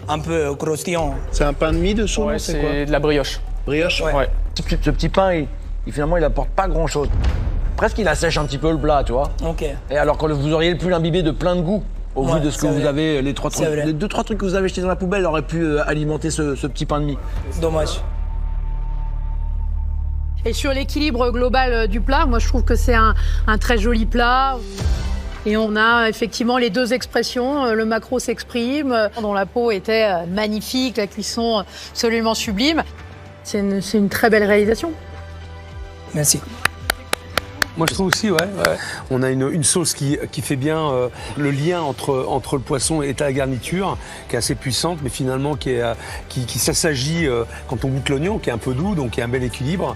Speaker 3: un peu croustillant.
Speaker 15: C'est un pain de mie dessous,
Speaker 13: Ouais,
Speaker 15: c'est quoi?
Speaker 13: c'est de la brioche.
Speaker 15: Brioche?
Speaker 13: Ouais.
Speaker 16: Ce petit pain, finalement, il apporte pas grand-chose. Presque, il assèche un petit peu le plat, tu vois.
Speaker 3: Ok.
Speaker 16: Et alors que vous auriez pu l'imbiber de plein de goût, au vu de ce que
Speaker 3: c'est
Speaker 16: vous
Speaker 3: vrai.
Speaker 16: avez, les
Speaker 3: C'est vrai.
Speaker 16: 2-3 trucs que vous avez jetés dans la poubelle auraient pu alimenter ce petit pain de mie.
Speaker 3: Dommage.
Speaker 17: Et sur l'équilibre global du plat, moi je trouve que c'est un très joli plat. Et on a effectivement les deux expressions. Le maquereau s'exprime, dont la peau était magnifique, la cuisson absolument sublime. C'est une très belle réalisation.
Speaker 3: Merci.
Speaker 1: Moi, je trouve aussi, ouais. On a une sauce qui fait bien le lien entre le poisson et la garniture, qui est assez puissante, mais finalement qui s'assagit quand on goûte l'oignon, qui est un peu doux, donc il y a un bel équilibre.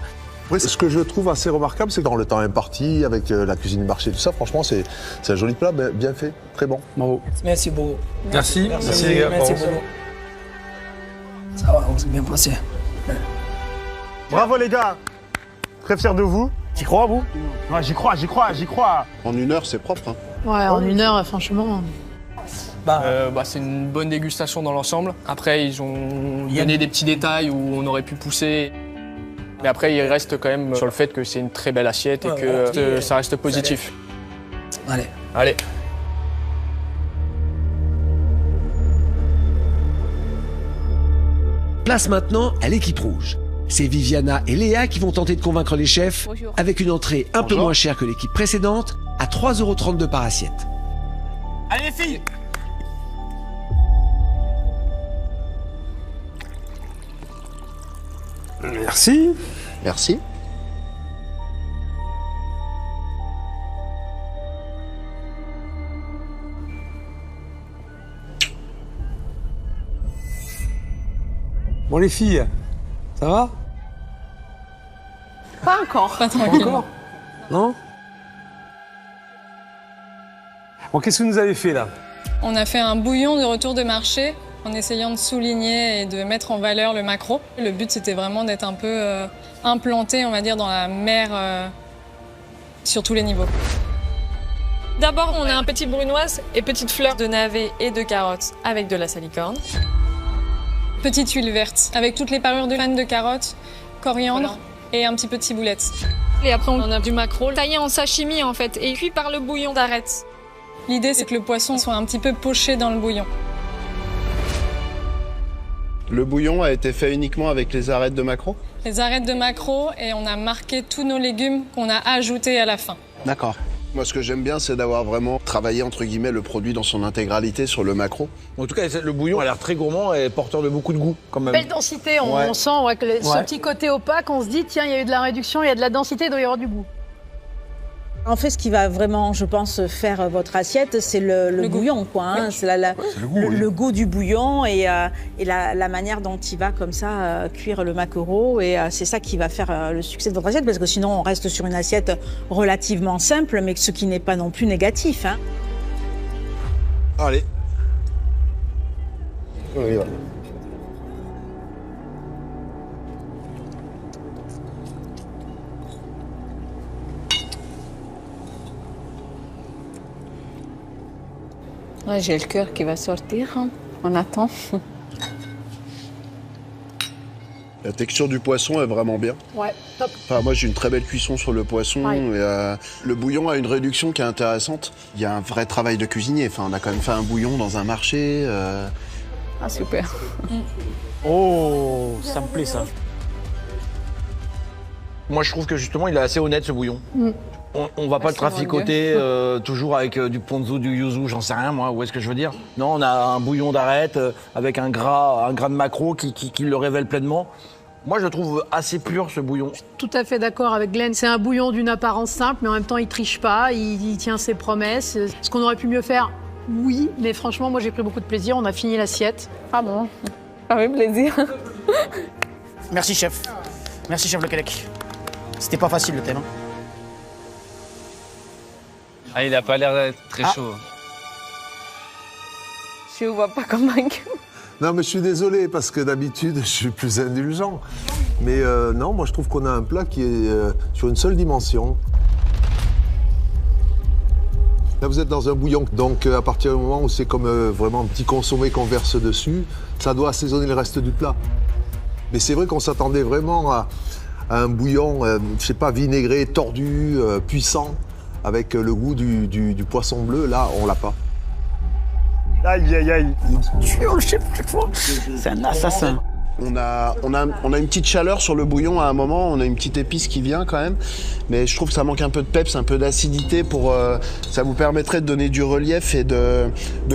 Speaker 6: Oui, ce que je trouve assez remarquable, c'est que dans le temps imparti, avec la cuisine du marché et tout ça, franchement, c'est un joli plat, bien fait, très bon.
Speaker 1: Bravo.
Speaker 3: Merci beaucoup.
Speaker 1: Merci.
Speaker 3: Merci les gars. Merci beaucoup. Ça va, on s'est bien passé.
Speaker 6: Bravo les gars. Très fier de vous.
Speaker 16: T'y crois, vous?
Speaker 6: Ouais, j'y crois.
Speaker 15: En 1 heure, c'est propre. Hein.
Speaker 17: Ouais, en 1 heure, franchement.
Speaker 13: C'est une bonne dégustation dans l'ensemble. Après, ils ont donné des petits détails où on aurait pu pousser. Mais après, il reste quand même sur le fait que c'est une très belle assiette et que ça reste positif.
Speaker 3: Allez.
Speaker 13: Allez.
Speaker 5: Place maintenant à l'équipe rouge. C'est Viviana et Léa qui vont tenter de convaincre les chefs avec une entrée un peu moins chère que l'équipe précédente, à 3,32 € par assiette.
Speaker 4: Allez les filles!
Speaker 1: Merci.
Speaker 15: Merci.
Speaker 1: Bon les filles, ça va?
Speaker 2: Pas encore. Pas
Speaker 1: Pas
Speaker 2: tranquille.
Speaker 1: encore? Non? Bon, qu'est-ce que vous nous avez fait là?
Speaker 2: On a fait un bouillon de retour de marché en essayant de souligner et de mettre en valeur le maquereau. Le but, c'était vraiment d'être un peu implanté, on va dire, dans la mer sur tous les niveaux. D'abord, on a un petit brunoise et petite fleur de navet et de carottes avec de la salicorne. Petite huile verte avec toutes les parures de graines de carottes, coriandre et un petit peu de ciboulette. Et après, on a du maquereau taillé en sashimi en fait et cuit par le bouillon d'arête. L'idée, c'est que le poisson soit un petit peu poché dans le bouillon.
Speaker 15: Le bouillon a été fait uniquement avec les arêtes de maquereau?
Speaker 2: Les arêtes de maquereau et on a marqué tous nos légumes qu'on a ajoutés à la fin.
Speaker 15: D'accord. Moi, ce que j'aime bien, c'est d'avoir vraiment travaillé, entre guillemets, le produit dans son intégralité sur le maquereau.
Speaker 16: En tout cas, le bouillon a l'air très gourmand et porteur de beaucoup de goût, quand même.
Speaker 17: Belle densité, on sent que ce petit côté opaque, on se dit, tiens, il y a eu de la réduction, il y a de la densité, il doit y avoir du goût.
Speaker 14: En fait, ce qui va vraiment, je pense, faire votre assiette, c'est le bouillon, quoi. Hein. C'est le goût du bouillon et la manière dont il va comme ça cuire le maquereau. Et c'est ça qui va faire le succès de votre assiette, parce que sinon, on reste sur une assiette relativement simple, mais ce qui n'est pas non plus négatif. Hein.
Speaker 16: Allez.
Speaker 6: On y va.
Speaker 10: Ouais, j'ai le cœur qui va sortir. Hein. On attend.
Speaker 15: La texture du poisson est vraiment bien.
Speaker 17: Ouais, top.
Speaker 15: Enfin, moi, j'ai une très belle cuisson sur le poisson.
Speaker 17: Ouais.
Speaker 15: Et, le bouillon a une réduction qui est intéressante. Il y a un vrai travail de cuisinier. Enfin, on a quand même fait un bouillon dans un marché.
Speaker 10: Ah, super.
Speaker 16: Oh, ça me plaît, ça. Moi, je trouve que justement, il est assez honnête, ce bouillon. On va pas le traficoter toujours avec du ponzu, du yuzu, j'en sais rien, moi, où est-ce que je veux dire. Non, on a un bouillon d'arête avec un gras de maquereau qui le révèle pleinement. Moi, je le trouve assez pur, ce bouillon.
Speaker 17: Tout à fait d'accord avec Glenn. C'est un bouillon d'une apparence simple, mais en même temps, il triche pas, il tient ses promesses. Est-ce qu'on aurait pu mieux faire? Oui, mais franchement, moi, j'ai pris beaucoup de plaisir. On a fini l'assiette.
Speaker 10: Ah bon? Avec plaisir.
Speaker 4: Merci, chef. Merci, chef Le Québec. C'était pas facile, le thème. Hein.
Speaker 18: Ah, il a pas l'air d'être très chaud.
Speaker 10: Je ne vois pas convaincu.
Speaker 6: Non, mais je suis désolé parce que d'habitude, je suis plus indulgent. Mais non, moi, je trouve qu'on a un plat qui est sur une seule dimension. Là, vous êtes dans un bouillon, donc à partir du moment où c'est comme vraiment un petit consommé qu'on verse dessus, ça doit assaisonner le reste du plat. Mais c'est vrai qu'on s'attendait vraiment à un bouillon, je sais pas, vinaigré, tordu, puissant, avec le goût du poisson bleu. Là, on l'a pas.
Speaker 16: Aïe, aïe, aïe.
Speaker 4: Il tue le chef chaque fois. C'est un assassin.
Speaker 15: On a une petite chaleur sur le bouillon à un moment, on a une petite épice qui vient quand même, mais je trouve que ça manque un peu de peps, un peu d'acidité pour... ça vous permettrait de donner du relief et de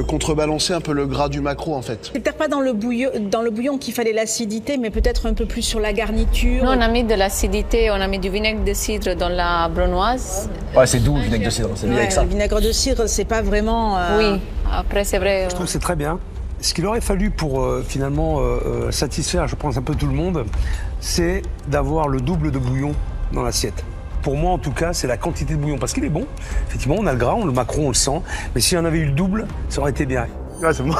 Speaker 15: contrebalancer un peu le gras du maquereau en fait.
Speaker 14: C'est peut-être pas dans le bouillon qu'il fallait l'acidité, mais peut-être un peu plus sur la garniture.
Speaker 10: Nous, on a mis de l'acidité, on a mis du vinaigre de cidre dans la brunoise.
Speaker 16: Ouais, c'est doux le vinaigre de cidre, c'est bien avec ça.
Speaker 14: Le vinaigre de cidre, c'est pas vraiment...
Speaker 10: Oui, après c'est vrai...
Speaker 1: Je trouve que c'est très bien. Ce qu'il aurait fallu pour finalement satisfaire, je pense, un peu tout le monde, c'est d'avoir le double de bouillon dans l'assiette. Pour moi, en tout cas, c'est la quantité de bouillon. Parce qu'il est bon. Effectivement, on a le gras, le maquereau, on le sent. Mais si on avait eu le double, ça aurait été bien.
Speaker 16: Ouais, c'est bon.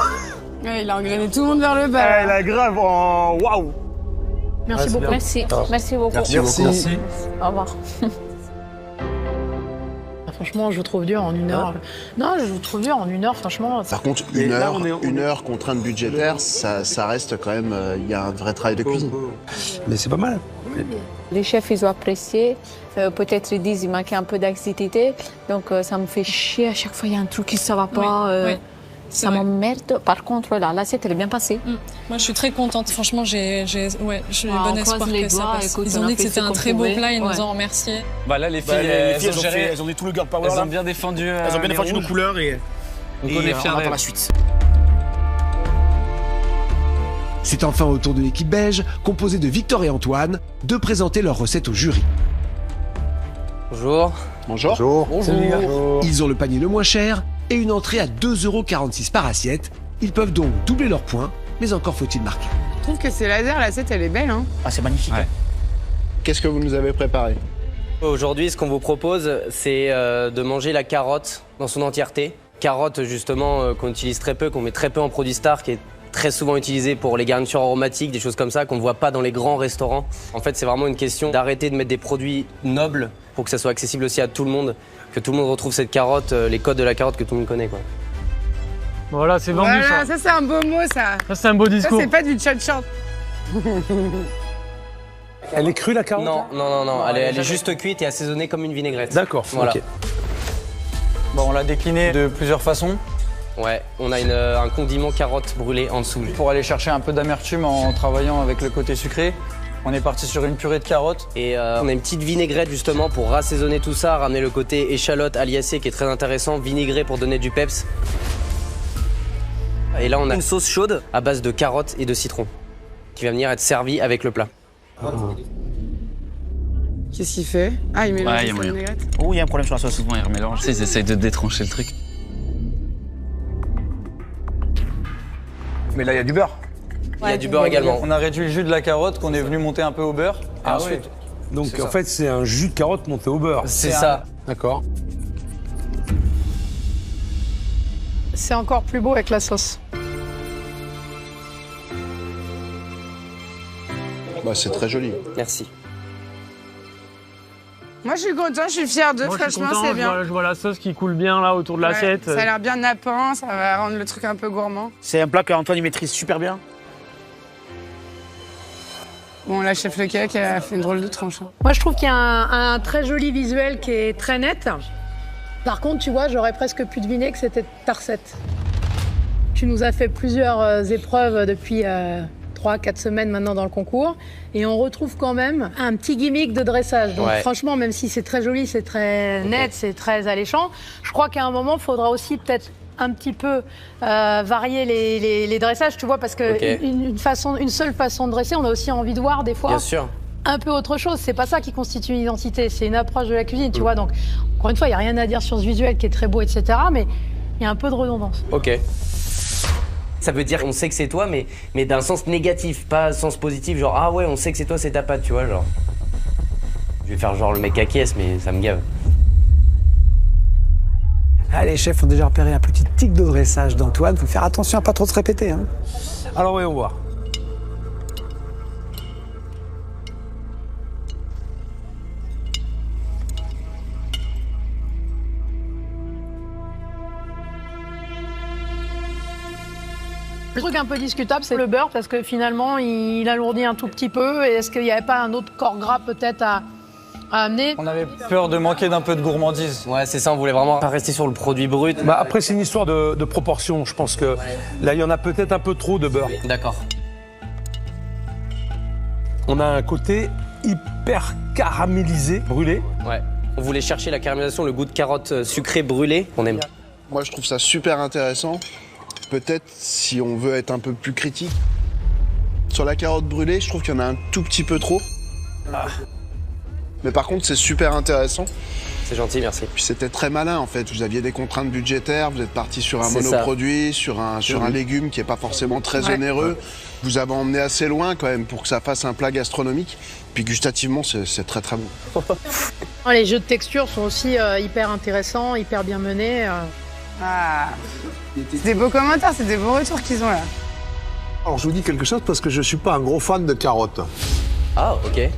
Speaker 2: Ouais, il a engrainé tout le monde vers le bas.
Speaker 16: Il a grave en... Waouh.
Speaker 17: Merci beaucoup.
Speaker 10: Merci. Merci beaucoup.
Speaker 1: Merci.
Speaker 10: Au revoir.
Speaker 17: Franchement, je vous trouve dur en 1 heure. Non, je vous trouve dur en 1 heure, franchement.
Speaker 15: Par contre, une heure contrainte budgétaire, ça reste quand même... Il y a un vrai travail de cuisine.
Speaker 1: Mais c'est pas mal.
Speaker 10: Les chefs, ils ont apprécié. Peut-être ils disent qu'il manquait un peu d'acidité. Donc ça me fait chier. À chaque fois, il y a un truc qui ne va pas.
Speaker 2: Oui.
Speaker 10: Ça m'emmerde. Par contre, là, l'assiette, elle est bien passée.
Speaker 2: Moi, je suis très contente. Franchement, j'ai bon espoir que ça passe.
Speaker 10: Écoute,
Speaker 2: ils ont dit que c'était un très beau plat, ils nous ont remercié.
Speaker 18: Bah là, les filles,
Speaker 16: elles ont dit tout le girl power.
Speaker 18: Elles ont bien défendu.
Speaker 16: Elles ont bien défendu nos couleurs et
Speaker 18: on est fiers
Speaker 16: attend la suite.
Speaker 5: C'est enfin au tour de l'équipe belge, composée de Victor et Antoine, de présenter leur recette au jury.
Speaker 7: Bonjour.
Speaker 15: Bonjour.
Speaker 5: Bonjour. Ils ont le panier le moins cher et une entrée à 2,46 € par assiette. Ils peuvent donc doubler leurs points, mais encore faut-il marquer.
Speaker 8: Je trouve que c'est laser, l'assiette, elle est belle. Hein.
Speaker 4: Ah, c'est magnifique.
Speaker 15: Ouais. Qu'est-ce que vous nous avez préparé?
Speaker 7: Aujourd'hui, ce qu'on vous propose, c'est de manger la carotte dans son entièreté. Carotte, justement, qu'on utilise très peu, qu'on met très peu en produit star, qui est très souvent utilisé pour les garnitures aromatiques, des choses comme ça qu'on ne voit pas dans les grands restaurants. En fait, c'est vraiment une question d'arrêter de mettre des produits nobles pour que ça soit accessible aussi à tout le monde, que tout le monde retrouve cette carotte, les codes de la carotte que tout le monde connaît, quoi.
Speaker 11: Voilà, c'est vendu
Speaker 8: ça. Ça, c'est un beau mot, ça.
Speaker 11: Ça, c'est un beau discours.
Speaker 8: Ça, c'est pas du chat-chat.
Speaker 1: Elle est crue, la carotte?
Speaker 7: Non. Elle est juste cuite et assaisonnée comme une vinaigrette.
Speaker 1: D'accord,
Speaker 7: voilà.
Speaker 1: ok.
Speaker 9: Bon, on l'a décliné de plusieurs façons.
Speaker 7: Ouais, on a un condiment carotte brûlée en dessous.
Speaker 9: Pour aller chercher un peu d'amertume en travaillant avec le côté sucré, on est parti sur une purée de carottes.
Speaker 7: Et on a une petite vinaigrette justement pour rassaisonner tout ça, ramener le côté échalote aliacée qui est très intéressant, vinaigré pour donner du peps. Et là on a une sauce chaude à base de carottes et de citron qui va venir être servie avec le plat.
Speaker 8: Qu'est-ce qu'il fait? Ah, il mélange la vinaigrette.
Speaker 4: Oh, il y a un problème sur la sauce.
Speaker 18: Souvent, ils remélangent. Ils essayent de détrancher le truc.
Speaker 9: Mais là, il y a du beurre.
Speaker 7: Il y a du beurre également.
Speaker 9: On a réduit le jus de la carotte qu'on est venu monter un peu au beurre. Et ensuite,
Speaker 1: Donc en fait, c'est un jus de carotte monté au beurre.
Speaker 7: C'est ça.
Speaker 1: D'accord.
Speaker 17: C'est encore plus beau avec la sauce.
Speaker 15: Bah, c'est très joli.
Speaker 7: Merci.
Speaker 8: Moi, je suis content, je suis fière d'eux. Franchement, c'est bien.
Speaker 11: Je vois la sauce qui coule bien là autour de l'assiette.
Speaker 8: Ça a l'air bien nappant, ça va rendre le truc un peu gourmand.
Speaker 4: C'est un plat qu'Antoine maîtrise super bien.
Speaker 8: Bon, la chef Le Cake, elle a fait une drôle de tranche. Hein.
Speaker 17: Moi, je trouve qu'il y a un très joli visuel qui est très net. Par contre, tu vois, j'aurais presque pu deviner que c'était ta recette. Tu nous as fait plusieurs épreuves depuis 3-4 semaines maintenant dans le concours. Et on retrouve quand même un petit gimmick de dressage. Donc franchement, même si c'est très joli, c'est très net, c'est très alléchant, je crois qu'à un moment, il faudra aussi peut-être un petit peu varier les dressages, tu vois, parce que une seule façon de dresser, on a aussi envie de voir des fois.
Speaker 7: Bien sûr.
Speaker 17: Un peu autre chose, c'est pas ça qui constitue une identité, c'est une approche de la cuisine, tu vois. Donc, encore une fois, il n'y a rien à dire sur ce visuel qui est très beau, etc. Mais il y a un peu de redondance.
Speaker 7: Ok. Ça veut dire qu'on sait que c'est toi, mais d'un sens négatif, pas sens positif, genre ah ouais, on sait que c'est toi, c'est ta patte, tu vois, genre. Je vais faire genre le mec à caisse, mais ça me gave.
Speaker 19: Ah, les chefs ont déjà repéré un petit tic de dressage d'Antoine. Faut faire attention à pas trop se répéter. Hein.
Speaker 1: Alors oui, on voit.
Speaker 17: Le truc un peu discutable, c'est le beurre, parce que finalement, il alourdit un tout petit peu. Et est-ce qu'il n'y avait pas un autre corps gras peut-être à amener?
Speaker 9: On avait peur de manquer d'un peu de gourmandise.
Speaker 7: Ouais, c'est ça, on voulait vraiment pas rester sur le produit brut.
Speaker 1: Bah après, c'est une histoire de proportion. Je pense que là, il y en a peut-être un peu trop de beurre.
Speaker 7: D'accord.
Speaker 1: On a un côté hyper caramélisé, brûlé.
Speaker 7: Ouais. On voulait chercher la caramélisation, le goût de carotte sucrée brûlée qu'on aime.
Speaker 15: Moi, je trouve ça super intéressant. Peut-être si on veut être un peu plus critique. Sur la carotte brûlée, je trouve qu'il y en a un tout petit peu trop. Mais par contre, c'est super intéressant.
Speaker 7: C'est gentil, merci.
Speaker 15: Puis c'était très malin en fait. Vous aviez des contraintes budgétaires, vous êtes parti sur un monoproduit, sur un légume qui n'est pas forcément très onéreux. Vous avez emmené assez loin quand même pour que ça fasse un plat gastronomique. Puis gustativement, c'est très très bon.
Speaker 17: Les jeux de texture sont aussi hyper intéressants, hyper bien menés.
Speaker 8: Ah, c'est des beaux commentaires, c'est des beaux retours qu'ils ont là.
Speaker 6: Alors je vous dis quelque chose parce que je suis pas un gros fan de carottes.
Speaker 7: Ah, ok.
Speaker 6: Et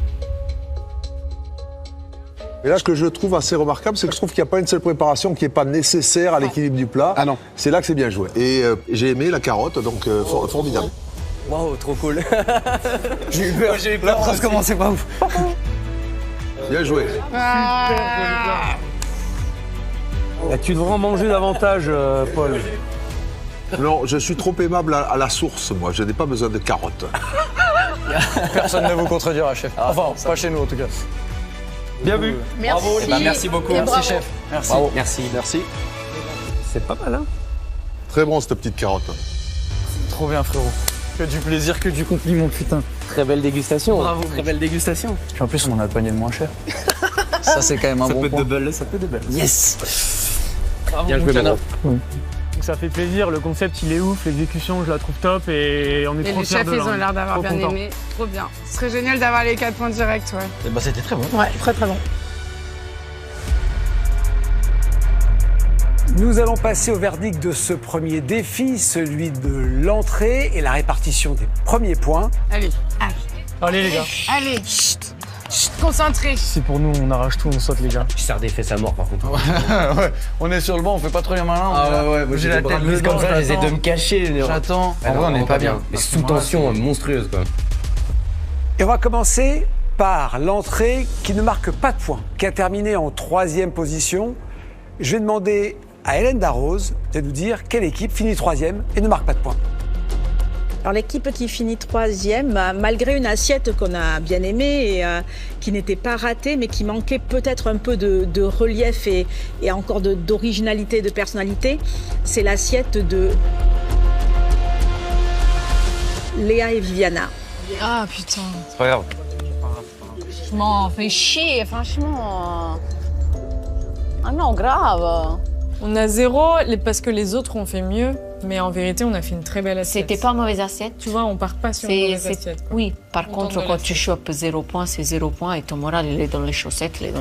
Speaker 6: là, ce que je trouve assez remarquable, c'est que je trouve qu'il n'y a pas une seule préparation qui n'est pas nécessaire à l'équilibre du plat.
Speaker 15: Ah non.
Speaker 6: C'est là que c'est bien joué. Et j'ai aimé la carotte, donc formidable.
Speaker 7: Waouh, trop cool.
Speaker 9: J'ai eu peur. La phrase commençait pas ouf.
Speaker 6: Bien joué.
Speaker 1: Là, tu devrais en manger davantage, Paul.
Speaker 6: Non, je suis trop aimable à la source, moi. Je n'ai pas besoin de carottes.
Speaker 12: Personne ne vous contredira, chef. Enfin, pas chez nous en tout cas.
Speaker 1: Bien vu.
Speaker 17: Merci.
Speaker 12: Bravo, les gars. Merci beaucoup. Merci, chef. Merci.
Speaker 6: Bravo.
Speaker 7: Merci.
Speaker 1: C'est pas mal, hein?
Speaker 6: Très bon, cette petite carotte.
Speaker 12: Trop bien, frérot. Que du plaisir, que du compliment, putain.
Speaker 7: Très belle dégustation.
Speaker 12: Bravo.
Speaker 7: Très belle dégustation.
Speaker 12: Puis en plus, on a le panier le moins cher. Ça, c'est quand même un bon point.
Speaker 7: Ça peut double. Yes.
Speaker 12: Bien joué, Bernard.
Speaker 11: Donc ça fait plaisir, le concept il est ouf, l'exécution je la trouve top et on est trop
Speaker 8: Et les
Speaker 11: fiers
Speaker 8: chefs,
Speaker 11: de
Speaker 8: ils ont l'air d'avoir bien aimé. Trop bien. Ce serait génial d'avoir les 4 points directs, ouais.
Speaker 12: Et bah, c'était très bon.
Speaker 17: Ouais, très très bon.
Speaker 19: Nous allons passer au verdict de ce premier défi, celui de l'entrée et la répartition des premiers points.
Speaker 8: Allez.
Speaker 11: Allez les gars.
Speaker 8: Allez. Chut. Chut, concentré.
Speaker 11: C'est pour nous, on arrache tout, on saute les gars.
Speaker 7: Sardé fait sa mort par contre.
Speaker 12: Ouais, on est sur le banc, on fait pas trop les malins.
Speaker 7: Ouais, moi j'ai la tête mise comme ça, j'essaie de me cacher.
Speaker 12: J'attends. En vrai, on n'est pas bien.
Speaker 7: Mais sous tension monstrueuse quoi.
Speaker 19: Et on va commencer par l'entrée qui ne marque pas de points, qui a terminé en 3e position. Je vais demander à Hélène Darroze de nous dire quelle équipe finit 3e et ne marque pas de points.
Speaker 14: Alors l'équipe qui finit 3e, malgré une assiette qu'on a bien aimée et qui n'était pas ratée, mais qui manquait peut-être un peu de relief et encore d'originalité, de personnalité, c'est l'assiette de Léa et Viviana.
Speaker 8: Ah putain.
Speaker 12: C'est pas grave.
Speaker 10: Je m'en fais chier, franchement. Ah non, grave.
Speaker 2: On a 0 parce que les autres ont fait mieux, mais en vérité, on a fait une très belle assiette.
Speaker 10: C'était pas une mauvaise assiette.
Speaker 2: Tu vois, on part pas sur une mauvaise assiette.
Speaker 10: Oui, par contre, quand tu chopes 0 points, c'est 0 points et ton moral, il est dans les chaussettes, Il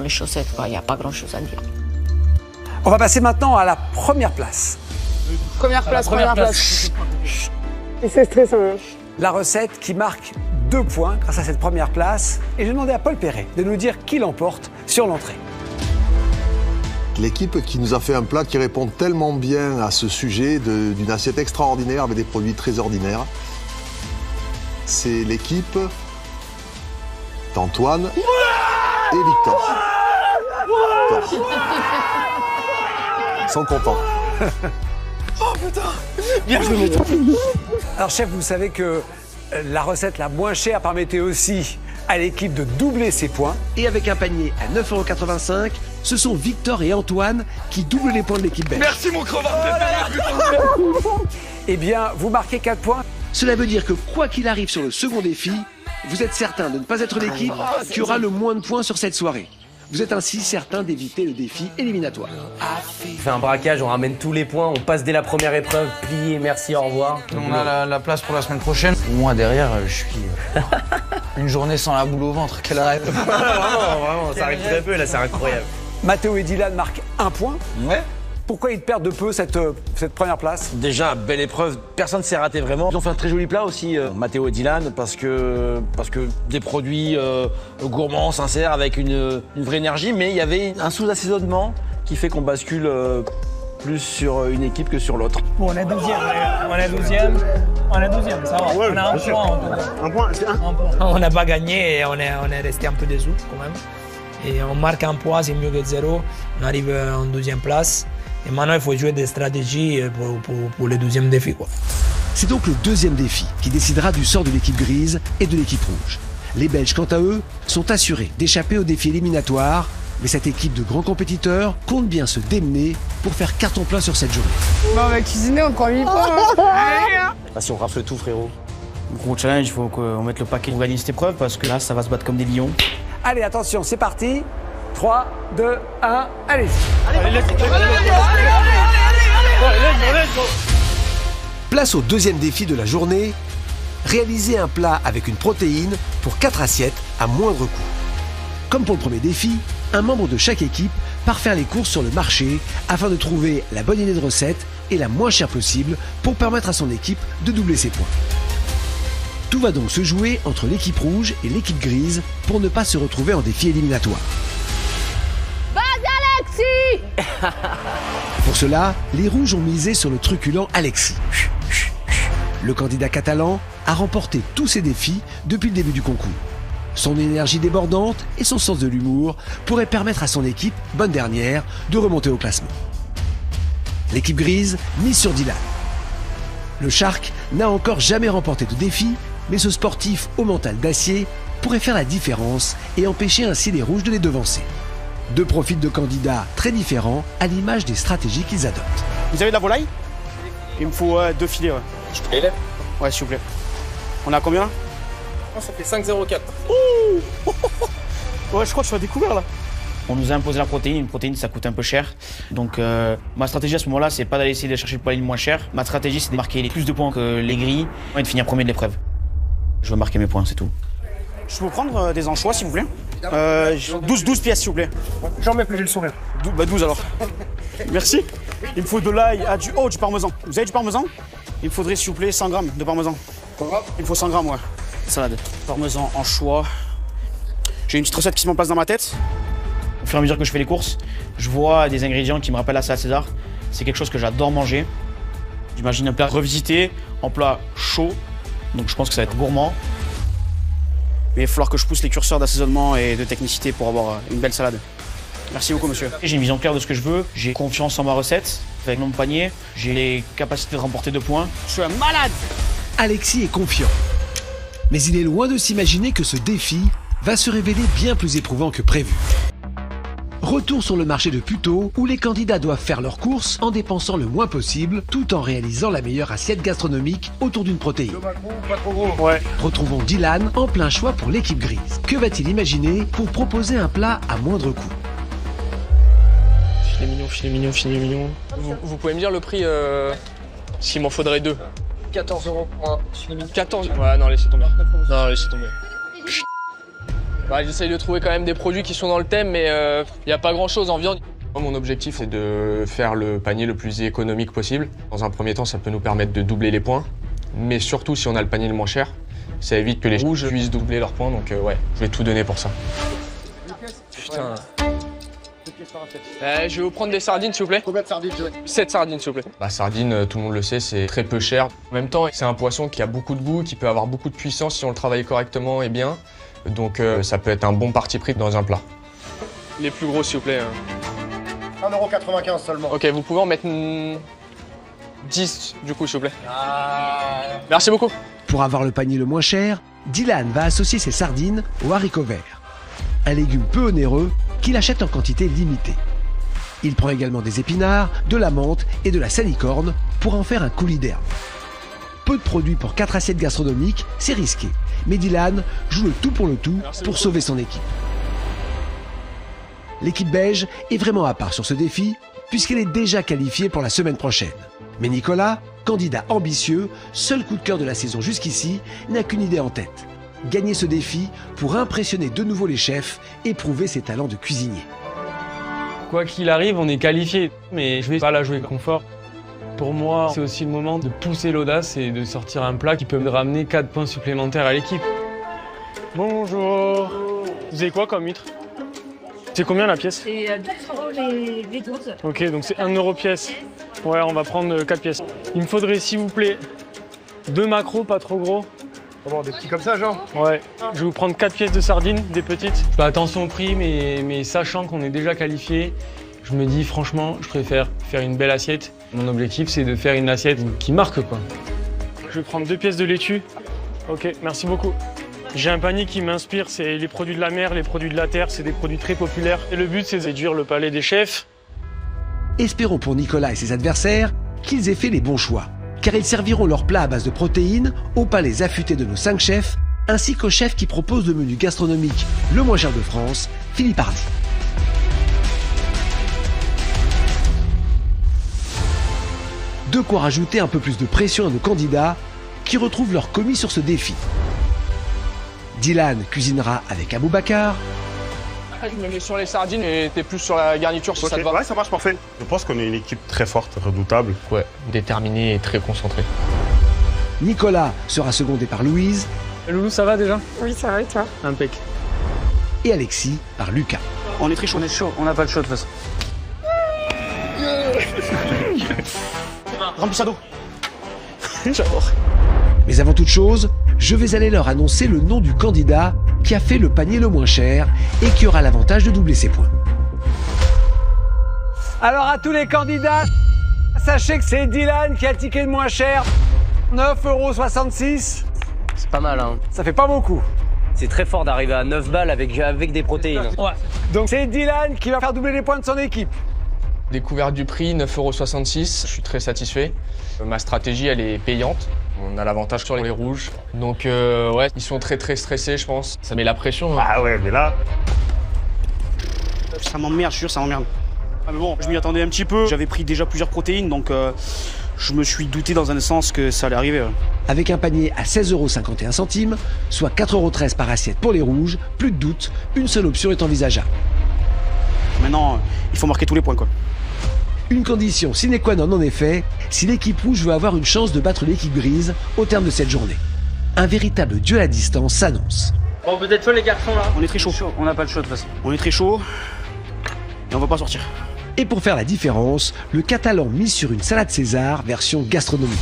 Speaker 10: n'y a pas grand-chose à dire.
Speaker 19: On va passer maintenant à la première place.
Speaker 8: Première place.
Speaker 17: Et c'est stressant. Hein.
Speaker 19: La recette qui marque 2 points grâce à cette première place. Et je vais demander à Paul Perret de nous dire qui l'emporte sur l'entrée.
Speaker 6: L'équipe qui nous a fait un plat qui répond tellement bien à ce sujet d'une assiette extraordinaire avec des produits très ordinaires, c'est l'équipe d'Antoine et Victor. Ils sont contents.
Speaker 19: Oh putain, bien joué. Alors chef, vous savez que la recette la moins chère permettait aussi à l'équipe de doubler ses points.
Speaker 5: Et avec un panier à 9,85 €, ce sont Victor et Antoine qui doublent les points de l'équipe belge.
Speaker 12: Merci mon crevard.
Speaker 19: Eh bien, vous marquez 4 points.
Speaker 5: Cela veut dire que quoi qu'il arrive sur le second défi, vous êtes certain de ne pas être l'équipe qui aura le moins de points sur cette soirée. Vous êtes ainsi certain d'éviter le défi éliminatoire.
Speaker 7: On fait un braquage, on ramène tous les points, on passe dès la première épreuve, plié, merci, au revoir.
Speaker 12: On a la place pour la semaine prochaine. Moi derrière, je suis une journée sans la boule au ventre. Quelle arrête.
Speaker 7: Vraiment, ça arrive très peu là, c'est incroyable.
Speaker 19: Mathéo et Dylan marquent 1 point.
Speaker 16: Ouais.
Speaker 19: Pourquoi ils perdent de peu cette première place?
Speaker 16: Déjà, belle épreuve, personne ne s'est raté vraiment. Ils ont fait un très joli plat aussi, Mathéo et Dylan, parce que des produits gourmands, sincères, avec une vraie énergie, mais il y avait un sous-assaisonnement qui fait qu'on bascule plus sur une équipe que sur l'autre.
Speaker 3: Bon, on est 12e, ça va.
Speaker 16: Ouais,
Speaker 3: on a un
Speaker 16: bien
Speaker 3: point en
Speaker 16: sûr.
Speaker 3: tout cas.
Speaker 16: Un point, c'est un.
Speaker 3: On n'a pas gagné et on est resté un peu déçus quand même. Et on marque un point, c'est mieux que 0. On arrive en 12e place. Et maintenant, il faut jouer des stratégies pour le 12e défi, quoi.
Speaker 5: C'est donc le 2e défi qui décidera du sort de l'équipe grise et de l'équipe rouge. Les Belges, quant à eux, sont assurés d'échapper au défi éliminatoire, mais cette équipe de grands compétiteurs compte bien se démener pour faire carton plein sur cette journée.
Speaker 8: Bon, on va cuisiner, on prend 8 points.
Speaker 7: Si on rafle tout, frérot.
Speaker 4: Gros challenge, il faut qu'on mette le paquet pour gagner cette épreuve parce que là, ça va se battre comme des lions.
Speaker 19: Allez, attention, c'est parti. 3, 2, 1, allez-y.
Speaker 5: Place au 2e défi de la journée, réaliser un plat avec une protéine pour 4 assiettes à moindre coût. Comme pour le premier défi, un membre de chaque équipe part faire les courses sur le marché afin de trouver la bonne idée de recette et la moins chère possible pour permettre à son équipe de doubler ses points. Tout va donc se jouer entre l'équipe rouge et l'équipe grise pour ne pas se retrouver en défi éliminatoire.
Speaker 10: Vas-y, Alexis.
Speaker 5: Pour cela, les rouges ont misé sur le truculent Alexis. Le candidat catalan a remporté tous ses défis depuis le début du concours. Son énergie débordante et son sens de l'humour pourraient permettre à son équipe, bonne dernière, de remonter au classement. L'équipe grise mise sur Dylan. Le Shark n'a encore jamais remporté de défi, mais ce sportif au mental d'acier pourrait faire la différence et empêcher ainsi les Rouges de les devancer. Deux profils de candidats très différents à l'image des stratégies qu'ils adoptent.
Speaker 20: Vous avez de la volaille? Il me faut 2 filets. Ouais.
Speaker 13: Je peux les lèvres?
Speaker 20: Ouais, s'il vous plaît. On a combien?
Speaker 13: Ça fait 5,04.
Speaker 20: Ouais, je crois que je suis à découvert là.
Speaker 4: On nous a imposé la protéine. Une protéine, ça coûte un peu cher. Donc, ma stratégie à ce moment-là, c'est pas d'aller essayer de chercher le poids le moins cher. Ma stratégie, c'est de marquer les plus de points que les grilles et de finir premier de l'épreuve. Je veux marquer mes points, c'est tout.
Speaker 20: Je peux prendre des anchois, s'il vous plaît? 12 pièces, s'il vous plaît.
Speaker 19: J'en mets plus, j'ai le sourire.
Speaker 20: 12 alors. Merci. Il me faut de l'ail, du parmesan. Vous avez du parmesan? Il me faudrait, s'il vous plaît, 100 grammes de parmesan. Il me faut 100 grammes, ouais. Salade. Parmesan, anchois. J'ai une petite recette qui se met en place dans ma tête.
Speaker 4: Au fur et à mesure que je fais les courses, je vois des ingrédients qui me rappellent la salade César. C'est quelque chose que j'adore manger. J'imagine un plat revisité, en plat chaud. Donc je pense que ça va être gourmand.
Speaker 20: Mais il va falloir que je pousse les curseurs d'assaisonnement et de technicité pour avoir une belle salade. Merci beaucoup, monsieur.
Speaker 4: J'ai une vision claire de ce que je veux. J'ai confiance en ma recette. Avec mon panier, j'ai les capacités de remporter 2 points.
Speaker 20: Je suis un malade!
Speaker 5: Alexis est confiant. Mais il est loin de s'imaginer que ce défi va se révéler bien plus éprouvant que prévu. Retour sur le marché de Puteaux, où les candidats doivent faire leurs courses en dépensant le moins possible, tout en réalisant la meilleure assiette gastronomique autour d'une protéine.
Speaker 11: Pas trop gros. Ouais.
Speaker 5: Retrouvons Dylan en plein choix pour l'équipe grise. Que va-t-il imaginer pour proposer un plat à moindre coût?
Speaker 13: Filet mignon. Vous pouvez me dire le prix s'il m'en faudrait 2? 14 € pour un filet mignon. 14? Ouais, non, laissez tomber. Non, laissez tomber. Bah, j'essaye de trouver quand même des produits qui sont dans le thème, mais il n'y a pas grand-chose en viande. Mon objectif est de faire le panier le plus économique possible. Dans un premier temps, ça peut nous permettre de doubler les points, mais surtout si on a le panier le moins cher, ça évite que les rouges puissent doubler leurs points, donc ouais, je vais tout donner pour ça. Putain. Je vais vous prendre des sardines, s'il vous plaît.
Speaker 15: Combien de sardines?
Speaker 13: 7 sardines, s'il vous plaît. La sardine, tout le monde le sait, c'est très peu cher. En même temps, c'est un poisson qui a beaucoup de goût, qui peut avoir beaucoup de puissance si on le travaille correctement et bien. Donc ça peut être un bon parti pris dans un plat. Les plus gros, s'il vous plaît.
Speaker 15: 1,95 € seulement.
Speaker 13: Ok, vous pouvez en mettre 10 du coup, s'il vous plaît. Merci beaucoup.
Speaker 5: Pour avoir le panier le moins cher, Dylan va associer ses sardines aux haricots verts. Un légume peu onéreux qu'il achète en quantité limitée. Il prend également des épinards, de la menthe et de la salicorne pour en faire un coulis d'herbe. Peu de produits pour 4 assiettes gastronomiques, c'est risqué. Mais Dylan joue le tout pour sauver son équipe. L'équipe beige est vraiment à part sur ce défi, puisqu'elle est déjà qualifiée pour la semaine prochaine. Mais Nicolas, candidat ambitieux, seul coup de cœur de la saison jusqu'ici, n'a qu'une idée en tête. Gagner ce défi pour impressionner de nouveau les chefs et prouver ses talents de cuisinier.
Speaker 11: Quoi qu'il arrive, on est qualifié, mais je vais pas la jouer confort. Pour moi, c'est aussi le moment de pousser l'audace et de sortir un plat qui peut me ramener 4 points supplémentaires à l'équipe. Bonjour. Vous avez quoi comme huître? C'est combien la pièce?
Speaker 21: C'est 12 € les 12.
Speaker 11: Ok, donc c'est 1 € pièce. Ouais, on va prendre 4 pièces. Il me faudrait, s'il vous plaît, 2 maquereaux, pas trop gros.
Speaker 15: Bon, des petits comme ça, genre?
Speaker 11: Ouais. Je vais vous prendre 4 pièces de sardines, des petites. Je fais attention au prix, mais sachant qu'on est déjà qualifié, je me dis franchement, je préfère faire une belle assiette. Mon objectif, c'est de faire une assiette qui marque, quoi. Je vais prendre 2 pièces de laitue. Ok, merci beaucoup. J'ai un panier qui m'inspire, c'est les produits de la mer, les produits de la terre, c'est des produits très populaires. Et le but, c'est de séduire le palais des chefs.
Speaker 5: Espérons pour Nicolas et ses adversaires qu'ils aient fait les bons choix, car ils serviront leur plat à base de protéines au palais affûté de nos 5 chefs, ainsi qu'au chef qui propose le menu gastronomique le moins cher de France, Philippe Hardy. De quoi rajouter un peu plus de pression à nos candidats qui retrouvent leur commis sur ce défi. Dylan cuisinera avec Aboubacar.
Speaker 13: Je me mets sur les sardines et t'es plus sur la garniture si ça te va.
Speaker 22: Ouais, ça marche parfait. Je pense qu'on est une équipe très forte, redoutable.
Speaker 13: Ouais, déterminée et très concentrée.
Speaker 5: Nicolas sera secondé par Louise.
Speaker 11: Loulou, ça va déjà?
Speaker 21: Oui, ça va et toi?
Speaker 11: Impec.
Speaker 5: Et Alexis par Lucas.
Speaker 20: On est très chaud. On est chaud, on n'a pas le chaud de toute façon. Remplis ça d'eau. J'adore.
Speaker 5: Mais avant toute chose, je vais aller leur annoncer le nom du candidat qui a fait le panier le moins cher et qui aura l'avantage de doubler ses points.
Speaker 19: Alors à tous les candidats, sachez que c'est Dylan qui a le ticket le moins cher. 9,66 €.
Speaker 7: C'est pas mal, hein.
Speaker 19: Ça fait pas beaucoup.
Speaker 7: C'est très fort d'arriver à 9 balles avec des protéines.
Speaker 3: Ouais.
Speaker 19: Donc c'est Dylan qui va faire doubler les points de son équipe.
Speaker 13: Découverte du prix, 9,66 €. Je suis très satisfait. Ma stratégie, elle est payante. On a l'avantage sur les rouges. Donc ouais, ils sont très stressés, je pense. Ça met la pression.
Speaker 22: Ah ouais, mais là...
Speaker 20: Ça m'emmerde, je suis sûr, ça m'emmerde. Ah mais bon, je m'y attendais un petit peu. J'avais pris déjà plusieurs protéines, donc je me suis douté dans un sens que ça allait arriver.
Speaker 5: Avec un panier à 16,51 €, soit 4,13 € par assiette pour les rouges, plus de doute, une seule option est envisageable.
Speaker 20: Maintenant, il faut marquer tous les points, quoi.
Speaker 5: Une condition sine qua non en effet, si l'équipe rouge veut avoir une chance de battre l'équipe grise au terme de cette journée. Un véritable duel à distance s'annonce.
Speaker 7: Bon, vous êtes chauds les garçons là?
Speaker 20: On est très chaud.
Speaker 7: On n'a pas le choix de toute façon.
Speaker 20: On est très chaud et on va pas sortir.
Speaker 5: Et pour faire la différence, le Catalan mise sur une salade César version gastronomique.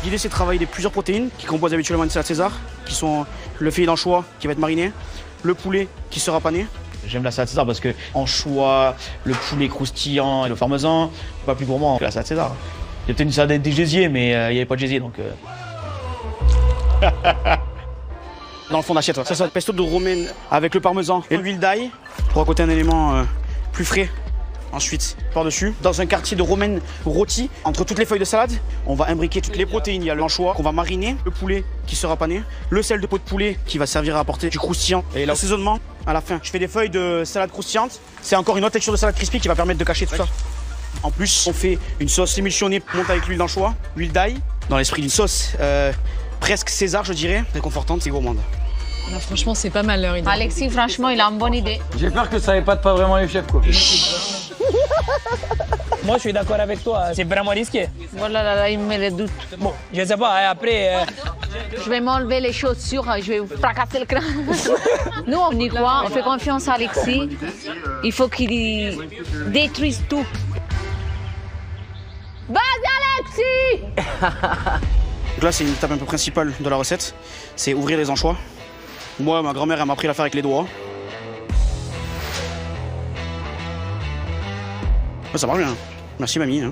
Speaker 20: L'idée c'est de travailler plusieurs protéines qui composent habituellement une salade César, qui sont le filet d'anchois qui va être mariné, le poulet qui sera pané.
Speaker 4: J'aime la salade César parce que anchois, le poulet croustillant et le parmesan, pas plus gourmand que la salade César. Il y a peut-être une salade des gésiers, mais il n'y avait pas de gésier donc.
Speaker 20: Dans le fond d'assiette, ça c'est le pesto de romaine avec le parmesan et l'huile d'ail pour accoter un élément plus frais. Ensuite, par-dessus, dans un quartier de romaine rôti, entre toutes les feuilles de salade, on va imbriquer toutes les protéines. Il y a l'anchois qu'on va mariner, le poulet qui sera pané, le sel de peau de poulet qui va servir à apporter du croustillant et l'assaisonnement à la fin. Je fais des feuilles de salade croustillante. C'est encore une autre texture de salade crispy qui va permettre de cacher tout ça. En plus, on fait une sauce émulsionnée montée avec l'huile d'anchois, l'huile d'ail, dans l'esprit d'une sauce presque César, je dirais, réconfortante et gourmande.
Speaker 2: Là, franchement, c'est pas mal leur idée.
Speaker 10: Alexis, franchement, il a une bonne idée.
Speaker 12: J'ai peur que ça épate pas vraiment les chefs, quoi.
Speaker 3: Moi, je suis d'accord avec toi. C'est vraiment risqué.
Speaker 10: Voilà, là, il me le doute.
Speaker 3: Bon, je sais pas, après...
Speaker 10: Je vais m'enlever les chaussures, je vais vous fracasser le crâne. Nous, on y croit, on fait confiance à Alexis. Il faut qu'il détruise tout. Vas-y, Alexis!
Speaker 20: Donc là, c'est une étape un peu principale de la recette. C'est ouvrir les anchois. Moi, ma grand-mère, elle m'a appris à la faire avec les doigts. Ça marche bien. Merci, mamie.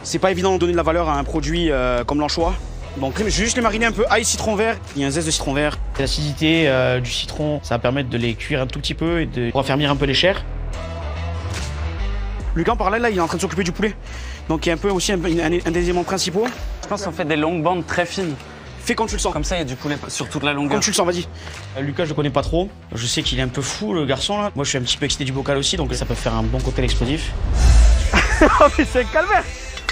Speaker 20: C'est pas évident de donner de la valeur à un produit comme l'anchois. Donc, je vais juste les mariner un peu. Ail, citron vert. Il y a un zeste de citron vert.
Speaker 4: L'acidité du citron, ça va permettre de les cuire un tout petit peu et de raffermir un peu les chairs.
Speaker 20: Lucas, en parallèle, là, il est en train de s'occuper du poulet. Donc, il y a un peu aussi un des éléments principaux.
Speaker 7: Je pense qu'on fait des longues bandes très fines.
Speaker 20: Fais comme tu le sens.
Speaker 7: Comme ça, il y a du poulet sur toute la longueur.
Speaker 20: Comme tu le sens, vas-y.
Speaker 4: Lucas, je le connais pas trop. Je sais qu'il est un peu fou, le garçon, là. Moi, je suis un petit peu excité du bocal aussi, donc ça peut faire un bon cocktail explosif.
Speaker 20: Oh, mais c'est un calvaire!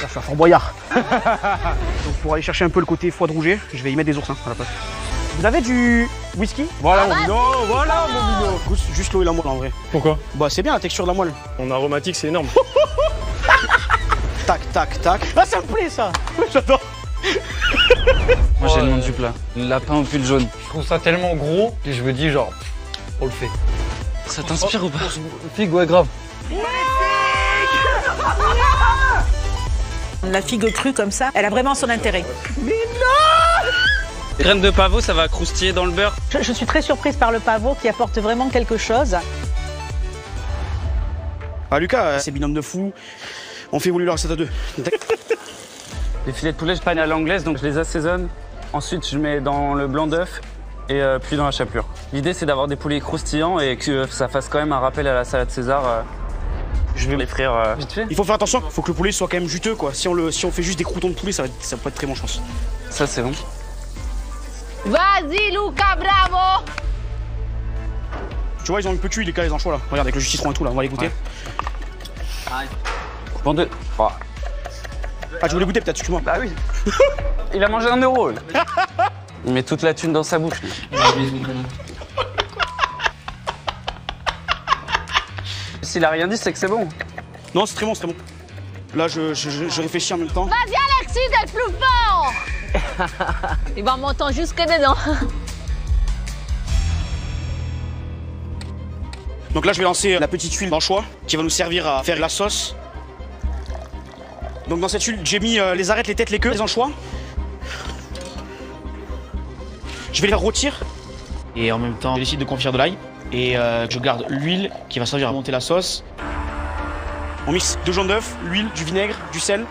Speaker 20: Là, je suis à Fort Boyard. Donc, pour aller chercher un peu le côté foie de rouget, je vais y mettre des oursins à la place. Vous avez du whisky?
Speaker 11: Voilà mon minot, voilà mon minot.
Speaker 20: Juste l'eau et la moelle en vrai.
Speaker 11: Pourquoi?
Speaker 20: Bah c'est bien la texture de la moelle.
Speaker 11: Mon aromatique c'est énorme.
Speaker 20: Tac, tac, tac. Ah ça me plaît ça. J'adore.
Speaker 12: Moi j'ai le nom du plat. Lapin au pull jaune. Je trouve ça tellement gros que je me dis genre, on le fait.
Speaker 7: Ça t'inspire ou pas?
Speaker 12: Figue, ouais grave.
Speaker 14: La figue crue comme ça, elle a vraiment son intérêt.
Speaker 20: Mais non!
Speaker 7: Graines de pavot, ça va croustiller dans le beurre.
Speaker 14: Je suis très surprise par le pavot qui apporte vraiment quelque chose.
Speaker 20: Ah Lucas, c'est binôme de fou. On fait évoluer la recette à deux.
Speaker 12: Les filets de poulet, je panne à l'anglaise, donc je les assaisonne. Ensuite, je mets dans le blanc d'œuf et puis dans la chapelure. L'idée, c'est d'avoir des poulets croustillants et que ça fasse quand même un rappel à la salade César. Je vais les frire vite fait.
Speaker 20: Il faut faire attention, il faut que le poulet soit quand même juteux quoi. Si on fait juste des croutons de poulet, ça peut être très bon je pense.
Speaker 12: Ça c'est bon.
Speaker 10: Vas-y, Lucas, bravo!
Speaker 20: Tu vois, ils ont un peu cuit les cas les anchois là. Regarde avec le jus de citron et tout là, on va les goûter.
Speaker 12: Ouais. Coupe en deux. Oh.
Speaker 20: Ah tu voulais goûter peut-être, excuse-moi.
Speaker 12: Bah oui. Il a mangé 1 €. Il met toute la thune dans sa bouche. S'il a rien dit, c'est que c'est bon.
Speaker 20: Non, c'est très bon, c'est très bon. Là, je réfléchis en même temps.
Speaker 10: Vas-y, Alexis, d'être plus fort! Il va monter jusque dedans.
Speaker 20: Donc là, je vais lancer la petite huile d'anchois qui va nous servir à faire la sauce. Donc dans cette huile, j'ai mis les arêtes, les têtes, les queues, les anchois. Je vais les faire rôtir.
Speaker 4: Et en même temps, je décide de confire de l'ail. Et je garde l'huile qui va servir à monter la sauce.
Speaker 20: On mixe 2 jaunes d'œufs, l'huile, du vinaigre, du sel.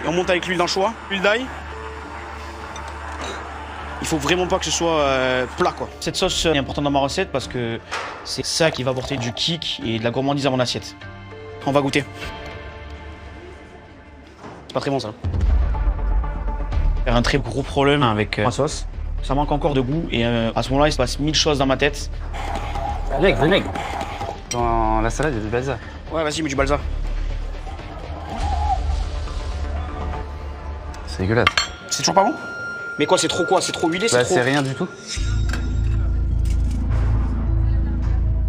Speaker 20: Et on monte avec l'huile d'anchois, l'huile d'ail. Il faut vraiment pas que ce soit plat, quoi.
Speaker 4: Cette sauce est importante dans ma recette parce que c'est ça qui va apporter du kick et de la gourmandise à mon assiette.
Speaker 20: On va goûter. C'est pas très bon, ça.
Speaker 4: J'ai un très gros problème avec ma sauce. Ça manque encore de goût et à ce moment-là, il se passe 1000 choses dans ma tête.
Speaker 12: Vinaigre. Dans la salade, il y a du balsa.
Speaker 20: Ouais, vas-y, mets du balsa.
Speaker 12: C'est dégueulasse.
Speaker 20: C'est toujours pas bon? Mais quoi, c'est trop quoi? C'est trop huilé?
Speaker 12: Bah,
Speaker 20: trop...
Speaker 12: c'est rien du tout.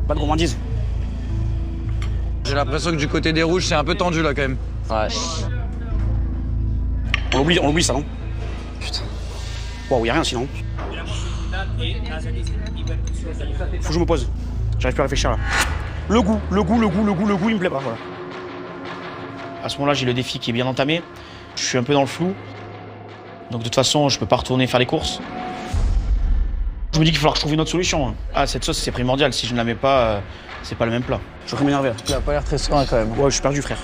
Speaker 20: Pas de gourmandise.
Speaker 9: J'ai l'impression que du côté des rouges, c'est un peu tendu là quand même.
Speaker 12: Ouais.
Speaker 20: On l'oublie ça, non? Putain. Waouh, y'a rien sinon. Faut que je me pose. J'arrive plus à réfléchir là. Le goût, il me plaît pas. Voilà.
Speaker 4: À ce moment-là, j'ai le défi qui est bien entamé. Je suis un peu dans le flou. Donc de toute façon, je peux pas retourner faire les courses. Je me dis qu'il va falloir que je trouve une autre solution. Ah, cette sauce, c'est primordial. Si je ne la mets pas, c'est pas le même plat.
Speaker 20: Je suis en train de m'énerver.
Speaker 9: Tu as pas l'air très serein quand même.
Speaker 20: Ouais, je suis perdu, frère.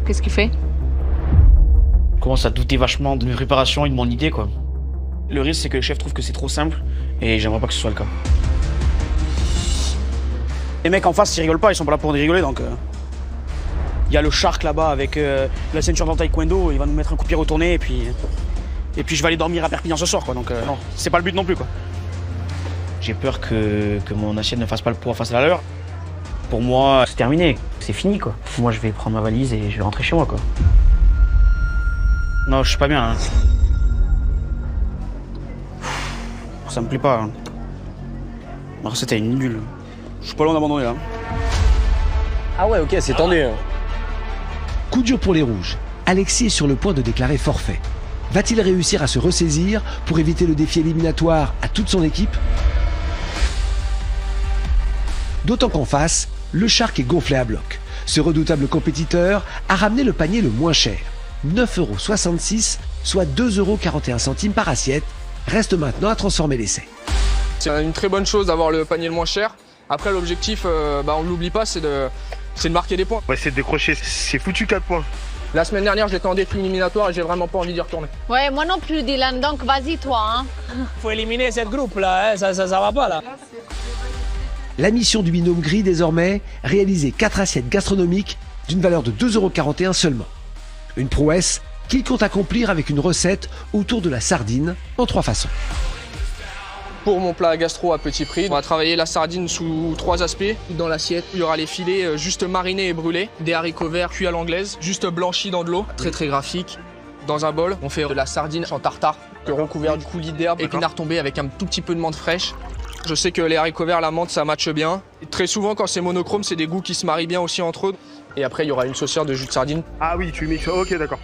Speaker 10: Qu'est-ce qu'il fait?
Speaker 4: Je commence à douter vachement de mes préparations et de mon idée, quoi. Le risque, c'est que le chef trouve que c'est trop simple et j'aimerais pas que ce soit le cas.
Speaker 20: Les mecs en face, ils rigolent pas, ils sont pas là pour rigoler, donc... Il y a le Shark là-bas avec la ceinture dans taekwondo, il va nous mettre un coup de pied retourné et puis je vais aller dormir à Perpignan ce soir, quoi. Donc non, c'est pas le but non plus, quoi.
Speaker 4: J'ai peur que mon assiette ne fasse pas le poids face à la leur. Pour moi, c'est terminé, c'est fini, quoi. Moi, je vais prendre ma valise et je vais rentrer chez moi, quoi. Non, je suis pas bien, hein.
Speaker 20: Ça me plaît pas, hein. Ma recette est nulle. Je suis pas loin d'abandonner, là.
Speaker 7: Ah ouais, ok, c'est tendu.
Speaker 5: Coup dur pour les rouges. Alexis est sur le point de déclarer forfait. Va-t-il réussir à se ressaisir pour éviter le défi éliminatoire à toute son équipe? D'autant qu'en face, le Shark est gonflé à bloc. Ce redoutable compétiteur a ramené le panier le moins cher. 9,66 €, soit 2,41 € par assiette. Reste maintenant à transformer l'essai.
Speaker 13: C'est une très bonne chose d'avoir le panier le moins cher. Après, l'objectif, on ne l'oublie pas, c'est de marquer des points.
Speaker 22: Ouais, c'est de décrocher, c'est foutu 4 points.
Speaker 13: La semaine dernière, j'étais en défi éliminatoire et j'ai vraiment pas envie d'y retourner.
Speaker 10: Ouais, moi non plus, Dylan, donc vas-y toi. Hein.
Speaker 3: Faut éliminer cette groupe là, hein. Ça va pas là.
Speaker 5: La mission du binôme gris désormais, réaliser 4 assiettes gastronomiques d'une valeur de 2,41 € seulement. Une prouesse qu'il compte accomplir avec une recette autour de la sardine en 3 façons.
Speaker 13: Pour mon plat gastro à petit prix, on va travailler la sardine sous 3 aspects. Dans l'assiette, il y aura les filets juste marinés et brûlés, des haricots verts cuits à l'anglaise, juste blanchis dans de l'eau, très graphique. Dans un bol, on fait de la sardine en tartare, recouvert du coulis d'herbe, épinards tombés avec un tout petit peu de menthe fraîche. Je sais que les haricots verts, la menthe, ça matche bien. Et très souvent, quand c'est monochrome, c'est des goûts qui se marient bien aussi entre eux. Et après, il y aura une saucière de jus de sardine.
Speaker 22: Ah oui, tu mixes, ok, d'accord.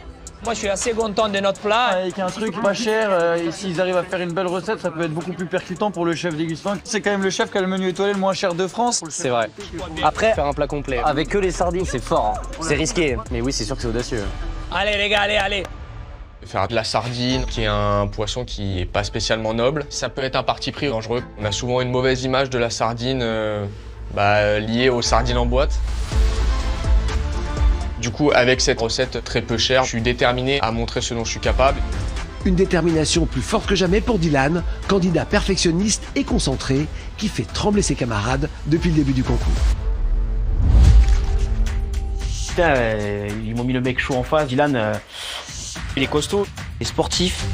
Speaker 3: Moi, je suis assez content de notre plat.
Speaker 9: Avec un truc pas cher, et s'ils arrivent à faire une belle recette, ça peut être beaucoup plus percutant pour le chef dégustant. C'est quand même le chef qui a le menu étoilé le moins cher de France.
Speaker 7: C'est vrai. Après, faire un plat complet avec que les sardines, c'est fort. Hein. C'est risqué, mais oui, c'est sûr que c'est audacieux.
Speaker 3: Allez les gars, allez.
Speaker 13: Faire de la sardine, qui est un poisson qui n'est pas spécialement noble, ça peut être un parti pris dangereux. On a souvent une mauvaise image de la sardine liée aux sardines en boîte. Du coup, avec cette recette très peu chère, je suis déterminé à montrer ce dont je suis capable.
Speaker 5: Une détermination plus forte que jamais pour Dylan, candidat perfectionniste et concentré, qui fait trembler ses camarades depuis le début du concours.
Speaker 4: Putain, ils m'ont mis le mec chaud en face. Dylan, il est costaud, il est sportif.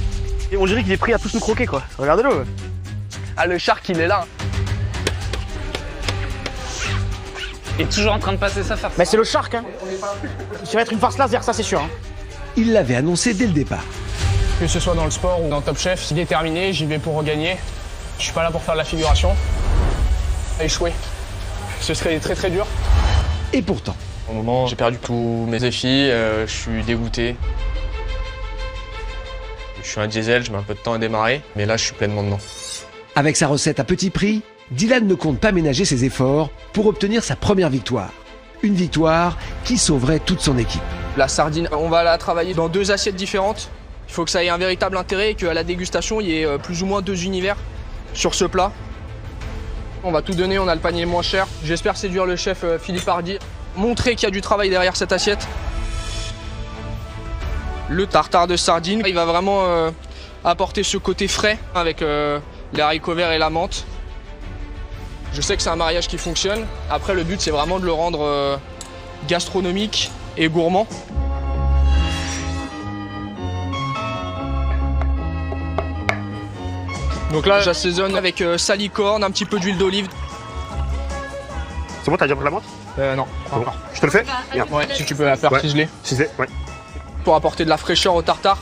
Speaker 20: Et on dirait qu'il est prêt à tous nous croquer, quoi. Regardez-le.
Speaker 13: Ah, le Shark, il est là.
Speaker 12: Il est toujours en train de passer sa farce.
Speaker 20: Mais c'est le Shark, hein. Ça va être une farce laser, ça c'est sûr. Hein.
Speaker 5: Il l'avait annoncé dès le départ.
Speaker 13: Que ce soit dans le sport ou dans Top Chef, je suis déterminé, j'y vais pour regagner. Je suis pas là pour faire de la figuration. Échouer, ce serait très dur.
Speaker 5: Et pourtant.
Speaker 13: Au moment, j'ai perdu tous mes défis, je suis dégoûté. Je suis un diesel, je mets un peu de temps à démarrer, mais là je suis pleinement dedans.
Speaker 5: Avec sa recette à petit prix, Dylan ne compte pas ménager ses efforts pour obtenir sa première victoire. Une victoire qui sauverait toute son équipe.
Speaker 13: La sardine, on va la travailler dans 2 assiettes différentes. Il faut que ça ait un véritable intérêt et qu'à la dégustation, il y ait plus ou moins 2 univers sur ce plat. On va tout donner, on a le panier moins cher. J'espère séduire le chef Philippe Hardy, montrer qu'il y a du travail derrière cette assiette. Le tartare de sardines, il va vraiment apporter ce côté frais avec les haricots verts et la menthe. Je sais que c'est un mariage qui fonctionne. Après, le but, c'est vraiment de le rendre gastronomique et gourmand. Donc là, j'assaisonne avec salicorne, un petit peu d'huile d'olive.
Speaker 22: C'est bon, t'as déjà pris la menthe?
Speaker 13: Non, pas encore.
Speaker 22: Je te le fais?
Speaker 13: Ouais, si tu peux la faire ciseler.
Speaker 22: Ciseler, ouais.
Speaker 13: Pour apporter de la fraîcheur au tartare.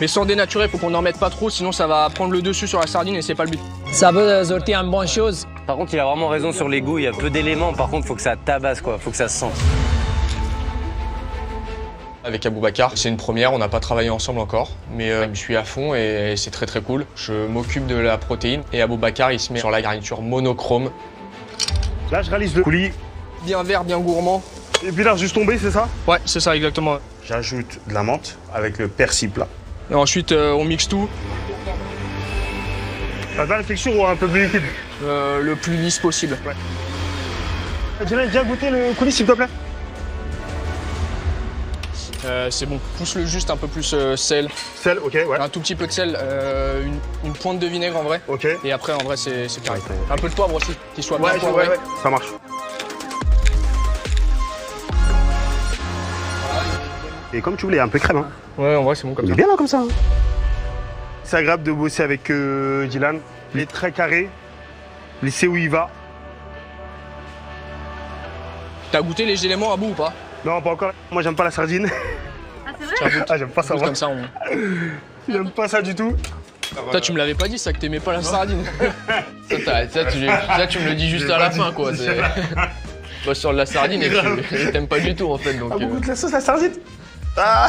Speaker 13: Mais sans dénaturer, il faut qu'on n'en mette pas trop, sinon ça va prendre le dessus sur la sardine et c'est pas le but.
Speaker 3: Ça peut sortir une bonne chose.
Speaker 7: Par contre, il a vraiment raison sur les goûts, il y a peu d'éléments, par contre, il faut que ça tabasse, quoi, faut que ça se sente.
Speaker 13: Avec Aboubacar, c'est une première, on n'a pas travaillé ensemble encore, mais je suis à fond et c'est très très cool. Je m'occupe de la protéine et Aboubacar, il se met sur la garniture monochrome.
Speaker 22: Là, je réalise le coulis.
Speaker 13: Bien vert, bien gourmand.
Speaker 22: Et puis là, juste tombé, c'est ça?
Speaker 13: Ouais, c'est ça, exactement.
Speaker 22: J'ajoute de la menthe avec le persil plat.
Speaker 13: Et ensuite, on mixe tout.
Speaker 22: Ça te va la texture ou un peu plus liquide?
Speaker 13: Le plus lisse possible. Ouais.
Speaker 22: Déjà goûté le coulis, s'il te plaît?
Speaker 13: C'est bon, pousse-le juste un peu plus sel.
Speaker 22: Sel, ok, ouais.
Speaker 13: Un tout petit peu de sel, une pointe de vinaigre en vrai.
Speaker 22: Ok.
Speaker 13: Et après, en vrai, c'est carré. Un peu de poivre aussi, qu'il soit bien poivré.
Speaker 22: Ouais, ça marche. Et comme tu voulais, un peu crème. Hein.
Speaker 13: Ouais, en vrai, c'est bon comme ça.
Speaker 22: Il est bien là, comme ça. Hein. C'est agréable de bosser avec Dylan. Il est très carré. Il sait où il va.
Speaker 13: T'as goûté les éléments à bout ou pas?
Speaker 22: Non, pas encore. Moi, j'aime pas la sardine.
Speaker 8: Ah, c'est vrai?
Speaker 22: Ah, j'aime pas ça, moi.
Speaker 13: Comme ça,
Speaker 22: J'aime pas ça du tout.
Speaker 13: Toi, tu me l'avais pas dit, ça, que t'aimais pas la sardine. ça, tu me le dis juste à la fin, quoi. Bah, sur la sardine, et tu t'aimes pas du tout, en fait. Donc,
Speaker 22: beaucoup de la sauce, la sardine. Ah,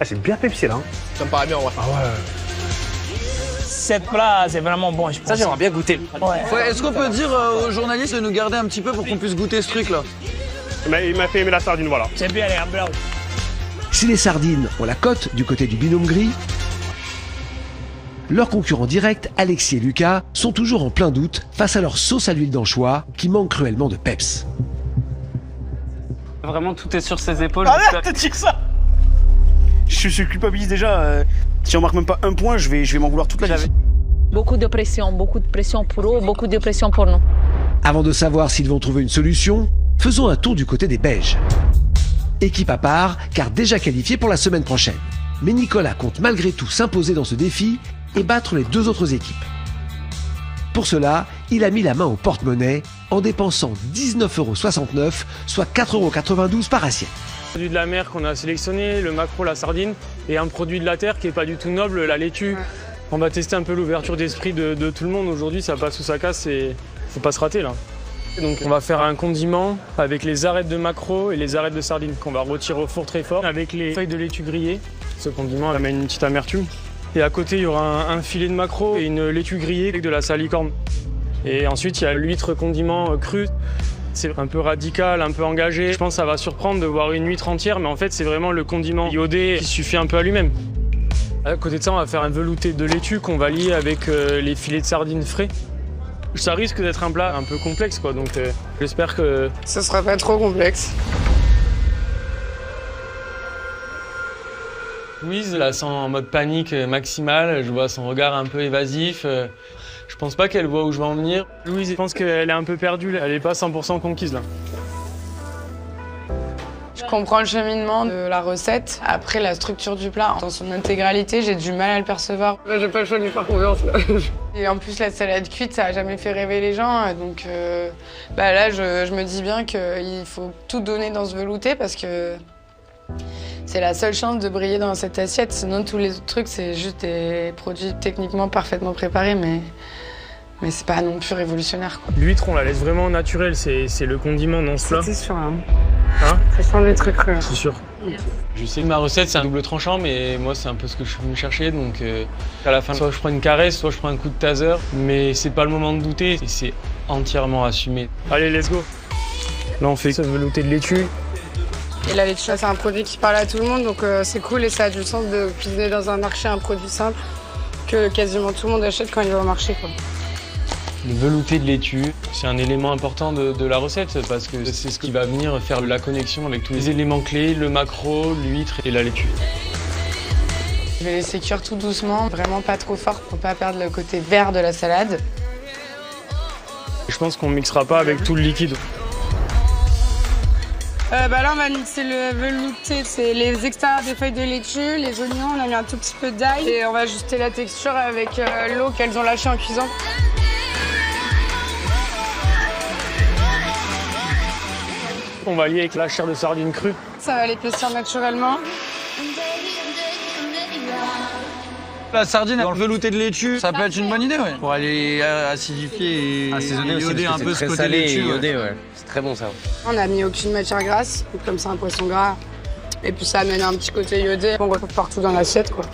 Speaker 22: c'est bien pépicé, là. Hein.
Speaker 13: Ça me paraît bien, ouais.
Speaker 22: Ah ouais.
Speaker 3: Cette plat, c'est vraiment bon, je pense.
Speaker 7: Ça, j'aimerais bien goûter.
Speaker 9: Ouais, est-ce qu'on peut dire aux journalistes de nous garder un petit peu pour qu'on puisse goûter ce truc-là?
Speaker 22: Il m'a fait aimer la sardine, voilà.
Speaker 3: C'est bien, les blanc.
Speaker 5: Si les sardines ont la cote du côté du binôme gris, leurs concurrents directs, Alexis et Lucas, sont toujours en plein doute face à leur sauce à l'huile d'anchois qui manque cruellement de peps.
Speaker 12: Vraiment, tout est sur ses épaules.
Speaker 22: Arrête de dire ça! Je suis culpabilise déjà. Si on marque même pas un point, je vais m'en vouloir toute la vie.
Speaker 10: Beaucoup de pression pour eux, beaucoup de pression pour nous.
Speaker 5: Avant de savoir s'ils vont trouver une solution, faisons un tour du côté des Beiges. Équipe à part, car déjà qualifiée pour la semaine prochaine. Mais Nicolas compte malgré tout s'imposer dans ce défi et battre les deux autres équipes. Pour cela, il a mis la main au porte-monnaie en dépensant 19,69 €, soit 4,92 € par assiette.
Speaker 11: Le produit de la mer qu'on a sélectionné, le maquereau, la sardine, et un produit de la terre qui n'est pas du tout noble, la laitue. On va tester un peu l'ouverture d'esprit de tout le monde aujourd'hui, ça passe ou ça casse et faut pas se rater là. Donc on va faire un condiment avec les arêtes de maquereau et les arêtes de sardine qu'on va retirer au four très fort avec les feuilles de laitue grillée. Ce condiment amène une petite amertume. Et à côté il y aura un filet de maquereau et une laitue grillée avec de la salicorne. Et ensuite il y a l'huître condiment cru. C'est un peu radical, un peu engagé. Je pense que ça va surprendre de voir une huître entière, mais en fait c'est vraiment le condiment iodé qui suffit un peu à lui-même. À côté de ça, on va faire un velouté de laitue qu'on va lier avec les filets de sardines frais. Ça risque d'être un plat un peu complexe, quoi, donc j'espère que...
Speaker 8: Ça sera pas trop complexe.
Speaker 11: Louise la sent en mode panique maximale, je vois son regard un peu évasif. Je pense pas qu'elle voit où je vais en venir. Louise, je pense qu'elle est un peu perdue, elle est pas 100% conquise là.
Speaker 8: Je comprends le cheminement de la recette. Après, la structure du plat, dans son intégralité, j'ai du mal à le percevoir. Là, j'ai pas le choix de lui faire confiance. Là. Et en plus, la salade cuite, ça a jamais fait rêver les gens. Donc là, je me dis bien qu'il faut tout donner dans ce velouté parce que c'est la seule chance de briller dans cette assiette. Sinon, tous les autres trucs, c'est juste des produits techniquement parfaitement préparés, mais c'est pas non plus révolutionnaire.
Speaker 11: L'huître, on la laisse vraiment naturelle, c'est le condiment dans ce plat.
Speaker 8: C'est sûr, hein.
Speaker 11: Hein?
Speaker 8: Ça sent le truc cru.
Speaker 11: C'est sûr. Je sais que ma recette, c'est un double tranchant, mais moi, c'est un peu ce que je suis venu chercher. Donc, à la fin, soit je prends une caresse, soit je prends un coup de taser. Mais c'est pas le moment de douter, et c'est entièrement assumé. Allez, let's go. Là, on fait ce velouté de laitue.
Speaker 8: Et la laitue, c'est un produit qui parle à tout le monde, donc c'est cool et ça a du sens de cuisiner dans un marché un produit simple que quasiment tout le monde achète quand il va au marché, quoi.
Speaker 11: Le velouté de laitue, c'est un élément important de la recette parce que c'est ce qui va venir faire la connexion avec tous les éléments clés, le maquereau, l'huître et la laitue.
Speaker 8: Je vais laisser cuire tout doucement, vraiment pas trop fort pour pas perdre le côté vert de la salade.
Speaker 11: Je pense qu'on ne mixera pas avec tout le liquide.
Speaker 8: Là, on va mixer le velouté, c'est les extérieurs des feuilles de laitue, les oignons, on a mis un tout petit peu d'ail et on va ajuster la texture avec l'eau qu'elles ont lâchée en cuisant.
Speaker 11: On va lier avec la chair de sardine crue.
Speaker 8: Ça va l'épaissir naturellement.
Speaker 9: La sardine dans le velouté de laitue, ça peut être une bonne idée, ouais. Pour aller acidifier et
Speaker 7: assaisonner aussi,
Speaker 9: ioder un peu ce côté
Speaker 7: salé
Speaker 9: laitue.
Speaker 7: et iodé, ouais. C'est très bon ça.
Speaker 8: On n'a mis aucune matière grasse, donc comme c'est un poisson gras. Et puis ça amène un petit côté iodé qu'on retrouve partout dans l'assiette, quoi.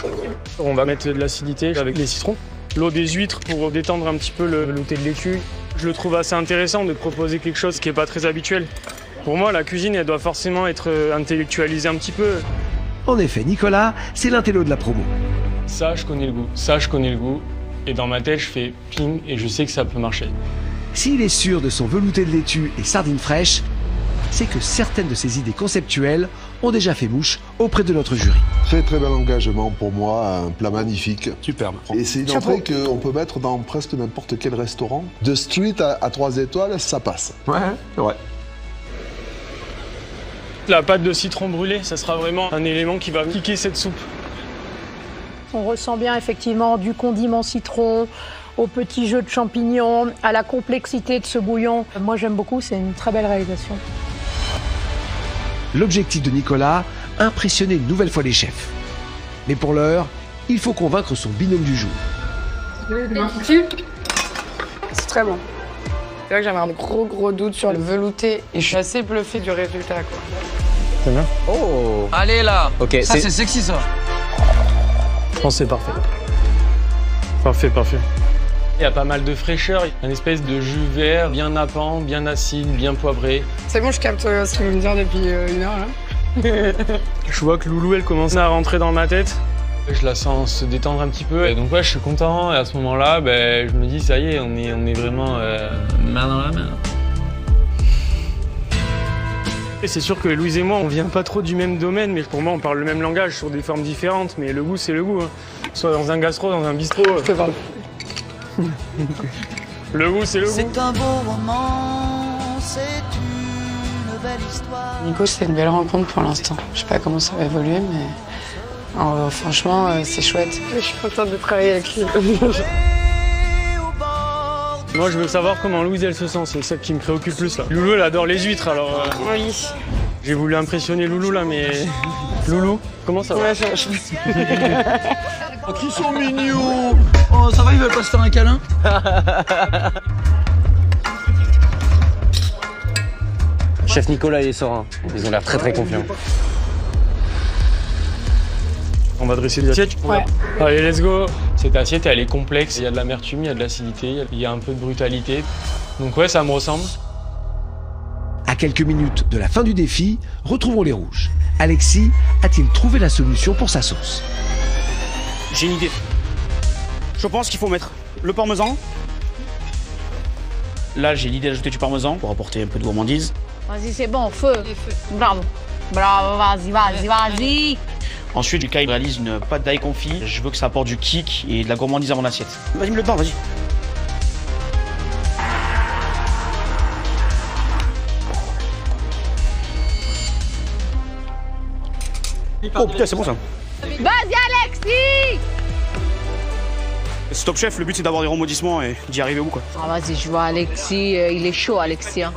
Speaker 11: On va mettre de l'acidité avec les citrons. L'eau des huîtres pour détendre un petit peu le velouté de laitue. Je le trouve assez intéressant de proposer quelque chose qui n'est pas très habituel. Pour moi, la cuisine, elle doit forcément être intellectualisée un petit peu.
Speaker 5: En effet, Nicolas, c'est l'intello de la promo.
Speaker 11: Ça, je connais le goût. Ça, je connais le goût. Et dans ma tête, je fais ping et je sais que ça peut marcher.
Speaker 5: S'il est sûr de son velouté de laitue et sardines fraîches, c'est que certaines de ses idées conceptuelles ont déjà fait mouche auprès de notre jury.
Speaker 6: Très très bel engagement pour moi, un plat magnifique.
Speaker 19: Superbe.
Speaker 6: Et c'est une entrée qu'on peut mettre dans presque n'importe quel restaurant. De street à 3 étoiles, ça passe.
Speaker 19: Ouais.
Speaker 11: La pâte de citron brûlé, ça sera vraiment un élément qui va kicker cette soupe.
Speaker 17: On ressent bien effectivement du condiment citron, au petit jeu de champignons, à la complexité de ce bouillon. Moi j'aime beaucoup, c'est une très belle réalisation.
Speaker 5: L'objectif de Nicolas, impressionner une nouvelle fois les chefs. Mais pour l'heure, il faut convaincre son binôme du jour.
Speaker 8: C'est très bon. C'est vrai que j'avais un gros doute sur le velouté et je suis assez bluffée du résultat, quoi.
Speaker 11: C'est bien.
Speaker 7: Oh.
Speaker 9: Allez là.
Speaker 7: Ok.
Speaker 9: Ça c'est sexy ça.
Speaker 11: Je pense que c'est parfait. Parfait. Il y a pas mal de fraîcheur, une espèce de jus vert, bien nappant, bien acide, bien poivré.
Speaker 8: C'est bon, je capte ce que vous me dire depuis une heure, là.
Speaker 11: Je vois que Loulou, elle commence à rentrer dans ma tête. Je la sens se détendre un petit peu. Et donc ouais, je suis content. Et à ce moment-là, je me dis, ça y est, on est vraiment main dans la main. Et c'est sûr que Louise et moi, on vient pas trop du même domaine, mais pour moi, on parle le même langage sur des formes différentes. Mais le goût, c'est le goût. Hein. Soit dans un gastro, dans un bistrot.
Speaker 8: Je te parle.
Speaker 11: Le goût, c'est le goût.
Speaker 1: C'est un beau roman, c'est une belle histoire.
Speaker 8: Nico, c'est une belle rencontre pour l'instant. Je sais pas comment ça va évoluer, mais franchement, c'est chouette. Je suis contente de travailler avec lui.
Speaker 11: Moi, je veux savoir comment Louise, elle se sent. C'est ça qui me préoccupe plus, là. Loulou, elle adore les huîtres, alors...
Speaker 8: Oui.
Speaker 11: J'ai voulu impressionner Loulou, là, mais... Loulou, comment ça va?
Speaker 8: Ouais,
Speaker 9: Oh, qu'ils sont mignons. Oh, ça va, ils veulent pas se faire un câlin?
Speaker 7: Chef Nicolas et les Sorins, ils ont l'air très confiants.
Speaker 11: On va dresser les assiettes.
Speaker 8: Ouais.
Speaker 11: Allez, let's go. Cette assiette, elle est complexe. Il y a de l'amertume, il y a de l'acidité, il y a un peu de brutalité. Donc ouais, ça me ressemble.
Speaker 5: À quelques minutes de la fin du défi, retrouvons les rouges. Alexis a-t-il trouvé la solution pour sa sauce?
Speaker 20: J'ai une idée. Je pense qu'il faut mettre le parmesan.
Speaker 4: Là, j'ai l'idée d'ajouter du parmesan pour apporter un peu de gourmandise.
Speaker 10: Vas-y, c'est bon, feu. Bravo. Vas-y.
Speaker 4: Ensuite, Lucas réalise une pâte d'ail confit. Je veux que ça apporte du kick et de la gourmandise à mon assiette.
Speaker 20: Vas-y, mets-le dedans, vas-y. Oh putain, c'est bon ça.
Speaker 10: Vas-y, Alexis.
Speaker 20: Stop chef, le but c'est d'avoir des rebondissements et d'y arriver où quoi.
Speaker 10: Ah, vas-y, je vois Alexis, il est chaud, Alexis. Hein.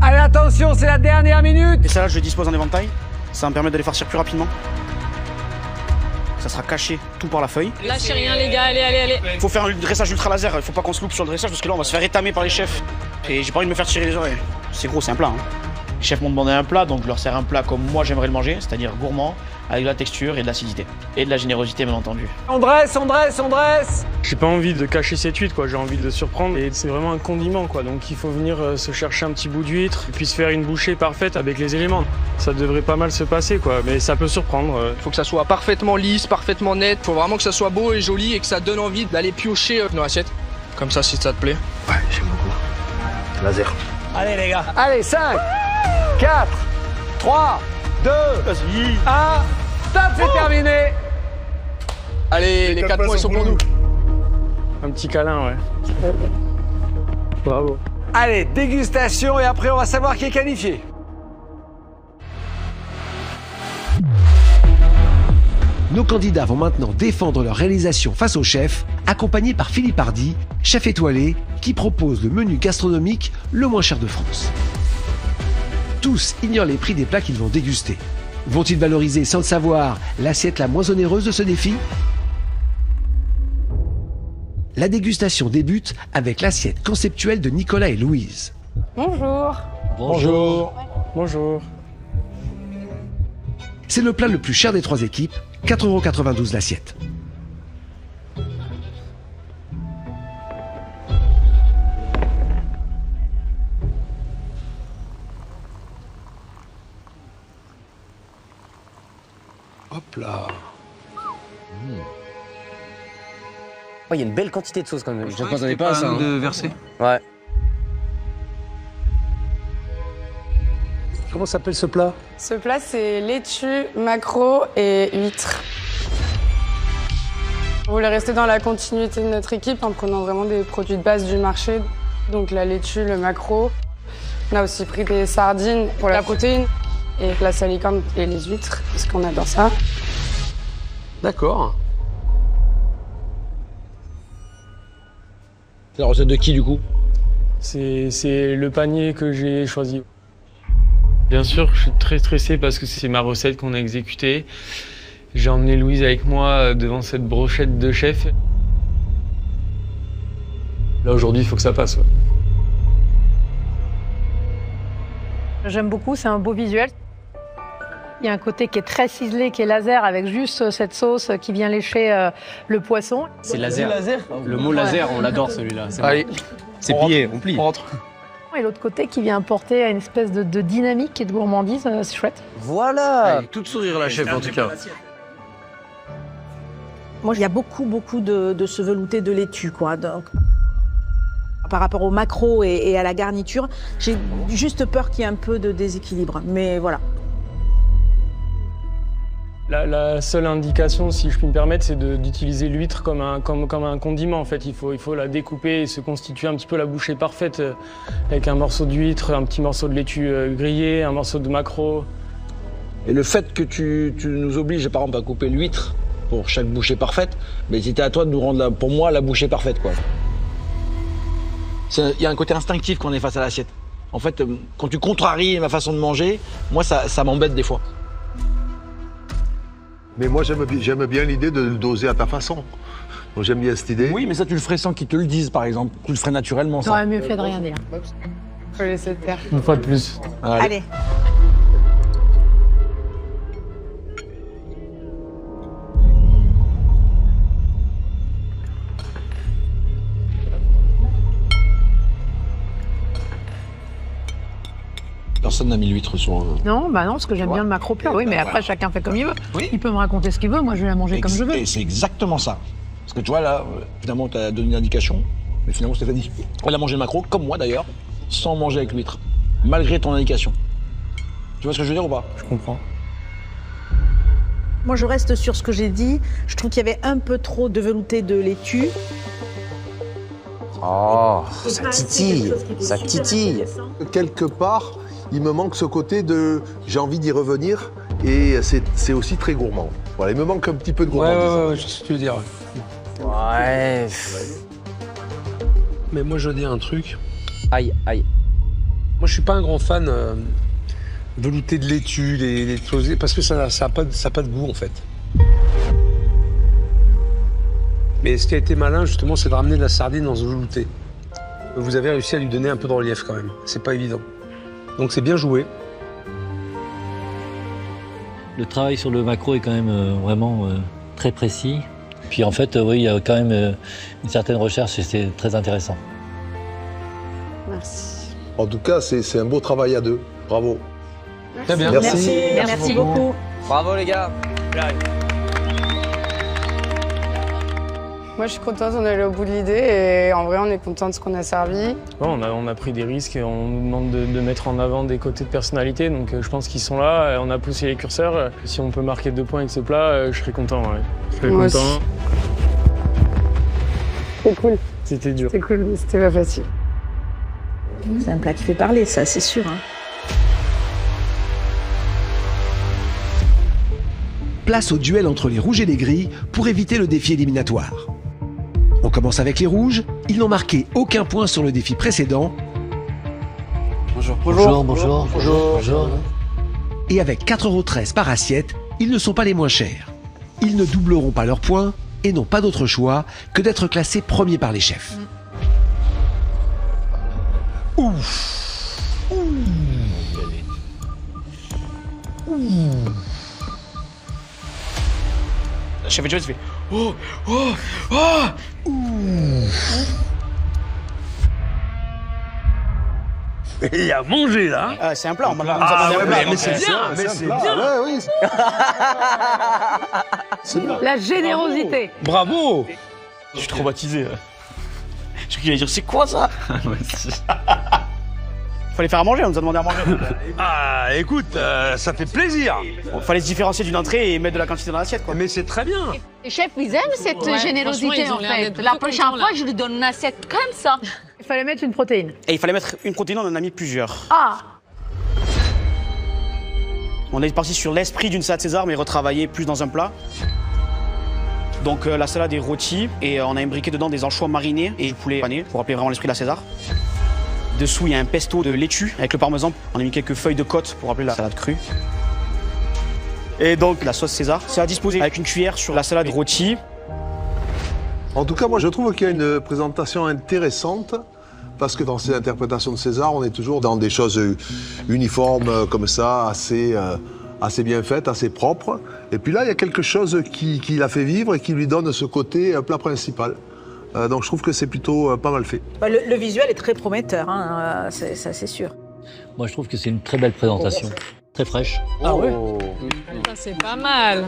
Speaker 19: Allez, attention, c'est la dernière minute.
Speaker 20: Et ça là, je dispose en éventail. Ça va me permettre de les farcir plus rapidement. Ça sera caché tout par la feuille.
Speaker 2: Lâchez rien, les gars, allez.
Speaker 20: Il faut faire un dressage ultra laser, il faut pas qu'on se loupe sur le dressage parce que là on va se faire étamer par les chefs. Et j'ai pas envie de me faire tirer les oreilles. C'est gros, c'est un plat. Hein.
Speaker 4: Les chefs m'ont demandé un plat, donc je leur sers un plat comme moi j'aimerais le manger, c'est-à-dire gourmand, avec de la texture et de l'acidité. Et de la générosité, bien entendu.
Speaker 19: On dresse, on dresse, on dresse.
Speaker 11: J'ai pas envie de cacher cette huître, quoi. J'ai envie de surprendre. Et c'est vraiment un condiment, quoi. Donc il faut venir se chercher un petit bout d'huître et puis se faire une bouchée parfaite avec les éléments. Ça devrait pas mal se passer, quoi. Mais ça peut surprendre.
Speaker 13: Il faut que ça soit parfaitement lisse, parfaitement net. Il faut vraiment que ça soit beau et joli et que ça donne envie d'aller piocher dans l'assiette. Comme ça, si ça te plaît.
Speaker 6: Ouais, j'aime beaucoup. Laser.
Speaker 3: Allez les gars.
Speaker 19: Allez, 5, 4, 3, 2, 1. Stop, c'est terminé.
Speaker 13: Allez, les 4 points, ils sont pour nous.
Speaker 11: Un petit câlin, ouais. Bravo.
Speaker 19: Allez, dégustation et après on va savoir qui est qualifié.
Speaker 5: Nos candidats vont maintenant défendre leur réalisation face au chef, accompagné par Philippe Hardy, chef étoilé, qui propose le menu gastronomique le moins cher de France. Tous ignorent les prix des plats qu'ils vont déguster. Vont-ils valoriser sans le savoir l'assiette la moins onéreuse de ce défi? La dégustation débute avec l'assiette conceptuelle de Nicolas et Louise.
Speaker 8: Bonjour.
Speaker 11: Bonjour. Bonjour.
Speaker 5: C'est le plat le plus cher des 3 équipes, 4,92 € l'assiette.
Speaker 19: Hop là.
Speaker 7: Il y a une belle quantité de sauce quand même.
Speaker 9: Je ne m'attendais pas à ça. De verser.
Speaker 7: Ouais.
Speaker 19: Comment s'appelle ce plat?
Speaker 8: Ce plat, c'est laitue, maquereau et huître. On voulait rester dans la continuité de notre équipe en prenant vraiment des produits de base du marché. Donc la laitue, le maquereau. On a aussi pris des sardines pour la protéine et la salicorne et les huîtres, parce qu'on adore ça.
Speaker 19: D'accord.
Speaker 9: C'est la recette de qui du coup?
Speaker 11: C'est le panier que j'ai choisi. Bien sûr, je suis très stressé parce que c'est ma recette qu'on a exécutée. J'ai emmené Louise avec moi devant cette brochette de chef. Là, aujourd'hui, il faut que ça passe. Ouais.
Speaker 17: J'aime beaucoup, c'est un beau visuel. Il y a un côté qui est très ciselé, qui est laser, avec juste cette sauce qui vient lécher le poisson.
Speaker 7: C'est laser.
Speaker 9: Le mot laser, on l'adore celui-là.
Speaker 13: Allez,
Speaker 9: c'est plié, on plie.
Speaker 13: on rentre.
Speaker 17: Et l'autre côté qui vient apporter une espèce de dynamique et de gourmandise, c'est chouette.
Speaker 7: Voilà.
Speaker 9: Tout de sourire la chef en tout cas.
Speaker 14: Moi, il y a beaucoup de ce velouté de laitue, quoi. Donc, par rapport au maquereau et à la garniture, j'ai juste peur qu'il y ait un peu de déséquilibre. Mais voilà.
Speaker 11: La seule indication, si je puis me permettre, c'est d'utiliser l'huître comme un condiment. En fait, il faut la découper et se constituer un petit peu la bouchée parfaite avec un morceau d'huître, un petit morceau de laitue grillée, un morceau de maquereau.
Speaker 9: Et le fait que tu nous obliges, par exemple, à couper l'huître pour chaque bouchée parfaite, mais c'était à toi de nous rendre, pour moi, la bouchée parfaite, quoi. Il y a un côté instinctif quand on est face à l'assiette. En fait, quand tu contraries ma façon de manger, moi, ça m'embête des fois.
Speaker 6: Mais moi, j'aime bien l'idée de le doser à ta façon. Donc j'aime bien cette idée.
Speaker 9: Oui, mais ça, tu le ferais sans qu'ils te le disent, par exemple. Tu le ferais naturellement, ça.
Speaker 17: T'aurais mieux fait de rien dire.
Speaker 8: Faut laisser faire.
Speaker 11: Une fois de plus.
Speaker 14: Allez.
Speaker 9: Personne n'a mis l'huître sur un...
Speaker 17: Non, bah non, parce que j'aime bien le maquereau pur. Oui, mais après, chacun fait comme il veut.
Speaker 9: Oui.
Speaker 17: Il peut me raconter ce qu'il veut, moi je vais la manger comme je veux.
Speaker 9: Et c'est exactement ça. Parce que tu vois, là, finalement, tu as donné une indication, mais finalement, Stéphanie, elle a mangé le maquereau, comme moi d'ailleurs, sans manger avec l'huître, malgré ton indication. Tu vois ce que je veux dire ou pas?
Speaker 11: Je comprends.
Speaker 14: Moi, je reste sur ce que j'ai dit. Je trouve qu'il y avait un peu trop de velouté de laitue.
Speaker 7: Oh, ça titille, ça titille.
Speaker 6: Quelque part, il me manque ce côté de j'ai envie d'y revenir et c'est aussi très gourmand. Voilà, il me manque un petit peu de gourmandise.
Speaker 19: Ouais, je sais ce que tu veux dire.
Speaker 7: Ouais.
Speaker 19: Mais moi, je veux dire un truc.
Speaker 7: Aïe, aïe.
Speaker 19: Moi, je suis pas un grand fan velouté de laitue, les choses, parce que ça a pas de goût, en fait. Mais ce qui a été malin, justement, c'est de ramener de la sardine dans ce velouté. Vous avez réussi à lui donner un peu de relief, quand même. C'est pas évident. Donc, c'est bien joué.
Speaker 16: Le travail sur le macro est quand même vraiment très précis. Puis en fait, oui, il y a quand même une certaine recherche et c'est très intéressant.
Speaker 17: Merci.
Speaker 6: En tout cas, c'est un beau travail à deux. Bravo.
Speaker 3: Très bien.
Speaker 14: Merci beaucoup.
Speaker 7: Bravo les gars.
Speaker 8: Moi, je suis contente, on est allé au bout de l'idée et en vrai, on est content de ce qu'on a servi.
Speaker 11: Ouais, on a pris des risques et on nous demande de mettre en avant des côtés de personnalité, donc je pense qu'ils sont là, et on a poussé les curseurs. Si on peut marquer 2 points avec ce plat, je serais content. Ouais. Je serais
Speaker 8: Moi
Speaker 11: content.
Speaker 8: aussi. C'est cool.
Speaker 11: C'était dur.
Speaker 8: C'est cool, mais c'était pas facile.
Speaker 14: C'est un plat qui fait parler, ça, c'est sûr. Hein.
Speaker 5: Place au duel entre les rouges et les gris pour éviter le défi éliminatoire. On commence avec les rouges. Ils n'ont marqué aucun point sur le défi précédent.
Speaker 16: Bonjour.
Speaker 5: Et avec 4,13 € par assiette, ils ne sont pas les moins chers. Ils ne doubleront pas leurs points et n'ont pas d'autre choix que d'être classés premiers par les chefs. Ouf.
Speaker 20: Chef Jones fait oh.
Speaker 19: Il y a mangé là.
Speaker 20: C'est un plat, on m'a demandé
Speaker 19: mais c'est bien,
Speaker 6: Ouais, oui. C'est bien.
Speaker 17: La générosité.
Speaker 19: Bravo.
Speaker 20: Je suis traumatisé. Je crois qu'il allait dire c'est quoi ça? Fallait faire à manger, on nous a demandé à manger.
Speaker 19: Ah, écoute, ça fait plaisir.
Speaker 20: Fallait se différencier d'une entrée et mettre de la quantité dans l'assiette, quoi.
Speaker 19: Mais c'est très bien.
Speaker 10: Les chefs, ils aiment cette générosité en fait. La prochaine fois, je lui donne une assiette comme ça.
Speaker 17: Il fallait mettre une protéine.
Speaker 20: Et il fallait mettre une protéine, on en a mis plusieurs.
Speaker 17: Ah.
Speaker 20: On est parti sur l'esprit d'une salade César, mais retravaillé plus dans un plat. Donc la salade est rôtie et on a imbriqué dedans des anchois marinés et du poulet pané pour rappeler vraiment l'esprit de la César. Dessous, il y a un pesto de laitue avec le parmesan. On a mis quelques feuilles de côte pour rappeler la salade crue. Et donc la sauce César, c'est à disposer avec une cuillère sur la salade rôtie.
Speaker 6: En tout cas, moi, je trouve qu'il y a une présentation intéressante parce que dans ces interprétations de César, on est toujours dans des choses uniformes comme ça, assez bien faites, assez propres. Et puis là, il y a quelque chose qui l'a fait vivre et qui lui donne ce côté plat principal. Donc je trouve que c'est plutôt pas mal fait.
Speaker 14: Bah, le visuel est très prometteur, hein, ça c'est sûr.
Speaker 16: Moi, je trouve que c'est une très belle présentation. Très fraîche.
Speaker 2: Ah ouais. Ça, c'est pas mal.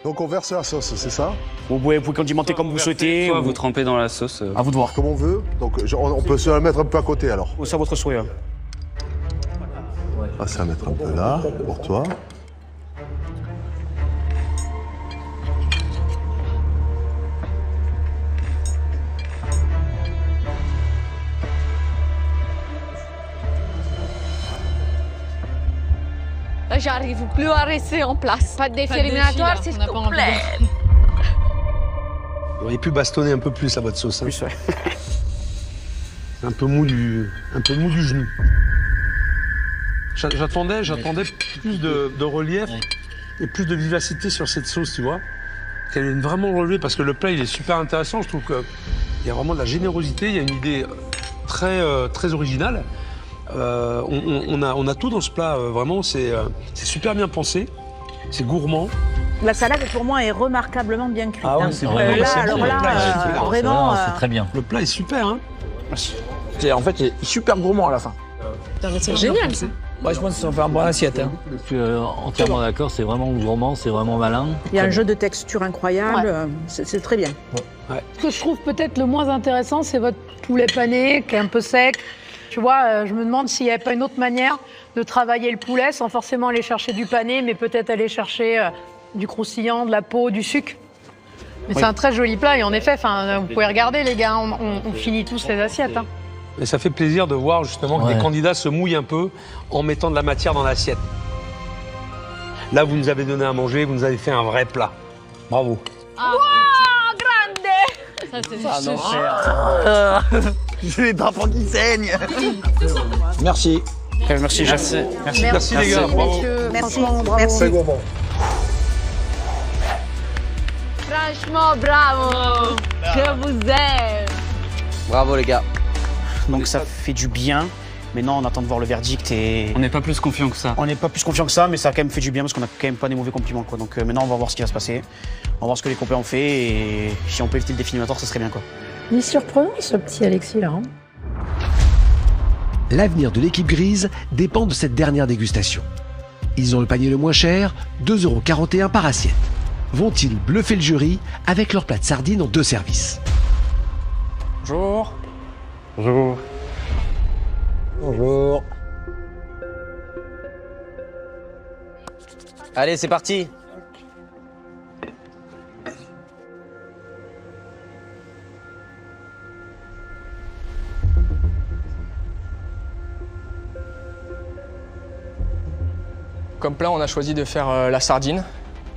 Speaker 6: Donc on verse la sauce, c'est ça?
Speaker 20: Vous pouvez condimenter comme vous souhaitez.
Speaker 12: Soit vous trempez dans la sauce.
Speaker 20: À vous de voir.
Speaker 6: Comme on veut. Donc on peut se la mettre un peu à côté alors.
Speaker 20: C'est à votre souhait.
Speaker 6: On va se la mettre un peu là, pour toi.
Speaker 10: Là, j'arrive plus à rester en place. Pas de défi éliminatoire, s'il te plaît.
Speaker 19: Vous auriez pu bastonner un peu plus à votre sauce. Hein.
Speaker 20: Plus, ouais.
Speaker 19: un peu mou du genou. J'attendais plus de relief et plus de vivacité sur cette sauce, tu vois. Qu'elle ait vraiment relevé parce que le plat il est super intéressant. Je trouve qu'il y a vraiment de la générosité, il y a une idée très originale. On a tout dans ce plat, vraiment, c'est super bien pensé, c'est gourmand.
Speaker 14: La salade, pour moi, est remarquablement bien cuite.
Speaker 16: Ah ouais, c'est vrai.
Speaker 14: Vraiment,
Speaker 16: c'est très bien.
Speaker 19: Le plat est super, hein.
Speaker 9: En fait, il est super gourmand à la fin.
Speaker 2: C'est génial, ça.
Speaker 3: Moi, je pense que ça fait un bon assiette. Hein.
Speaker 16: Je suis entièrement d'accord, c'est vraiment gourmand, c'est vraiment malin.
Speaker 14: Il y a un jeu de texture incroyable, c'est très bien.
Speaker 17: Ouais. Ce que je trouve peut-être le moins intéressant, c'est votre poulet pané, qui est un peu sec. Tu vois, je me demande s'il n'y avait pas une autre manière de travailler le poulet sans forcément aller chercher du pané, mais peut-être aller chercher du croustillant, de la peau, du sucre. Mais c'est un très joli plat et en effet, vous pouvez regarder les gars, on finit tous les assiettes. Hein.
Speaker 19: Et ça fait plaisir de voir justement que des candidats se mouillent un peu en mettant de la matière dans l'assiette. Là, vous nous avez donné à manger, vous nous avez fait un vrai plat. Bravo.
Speaker 10: Wow, grande!
Speaker 2: Ça, c'est
Speaker 9: J'ai les drapeaux qui saignent. Merci.
Speaker 20: Merci, Jeff.
Speaker 19: Merci les gars. Bravo.
Speaker 14: Merci.
Speaker 6: Très gourmand.
Speaker 10: Franchement, bravo! Je vous aime!
Speaker 7: Bravo les gars.
Speaker 20: Donc ça fait du bien.
Speaker 4: Maintenant, on attend de voir le verdict et...
Speaker 12: On n'est pas plus confiant que ça.
Speaker 4: On n'est pas plus confiant que ça, mais ça a quand même fait du bien parce qu'on a quand même pas des mauvais compliments, quoi. Donc maintenant, on va voir ce qui va se passer. On va voir ce que les compères ont fait et si on peut éviter le définimateur, ça serait bien, quoi.
Speaker 17: Il est surprenant, ce petit Alexis, là. Hein.
Speaker 5: L'avenir de l'équipe grise dépend de cette dernière dégustation. Ils ont le panier le moins cher, 2,41 € par assiette. Vont-ils bluffer le jury avec leur plat de sardines en 2 services?
Speaker 13: Bonjour.
Speaker 22: Bonjour.
Speaker 7: Bonjour. Allez, c'est parti.
Speaker 13: Comme plat, on a choisi de faire la sardine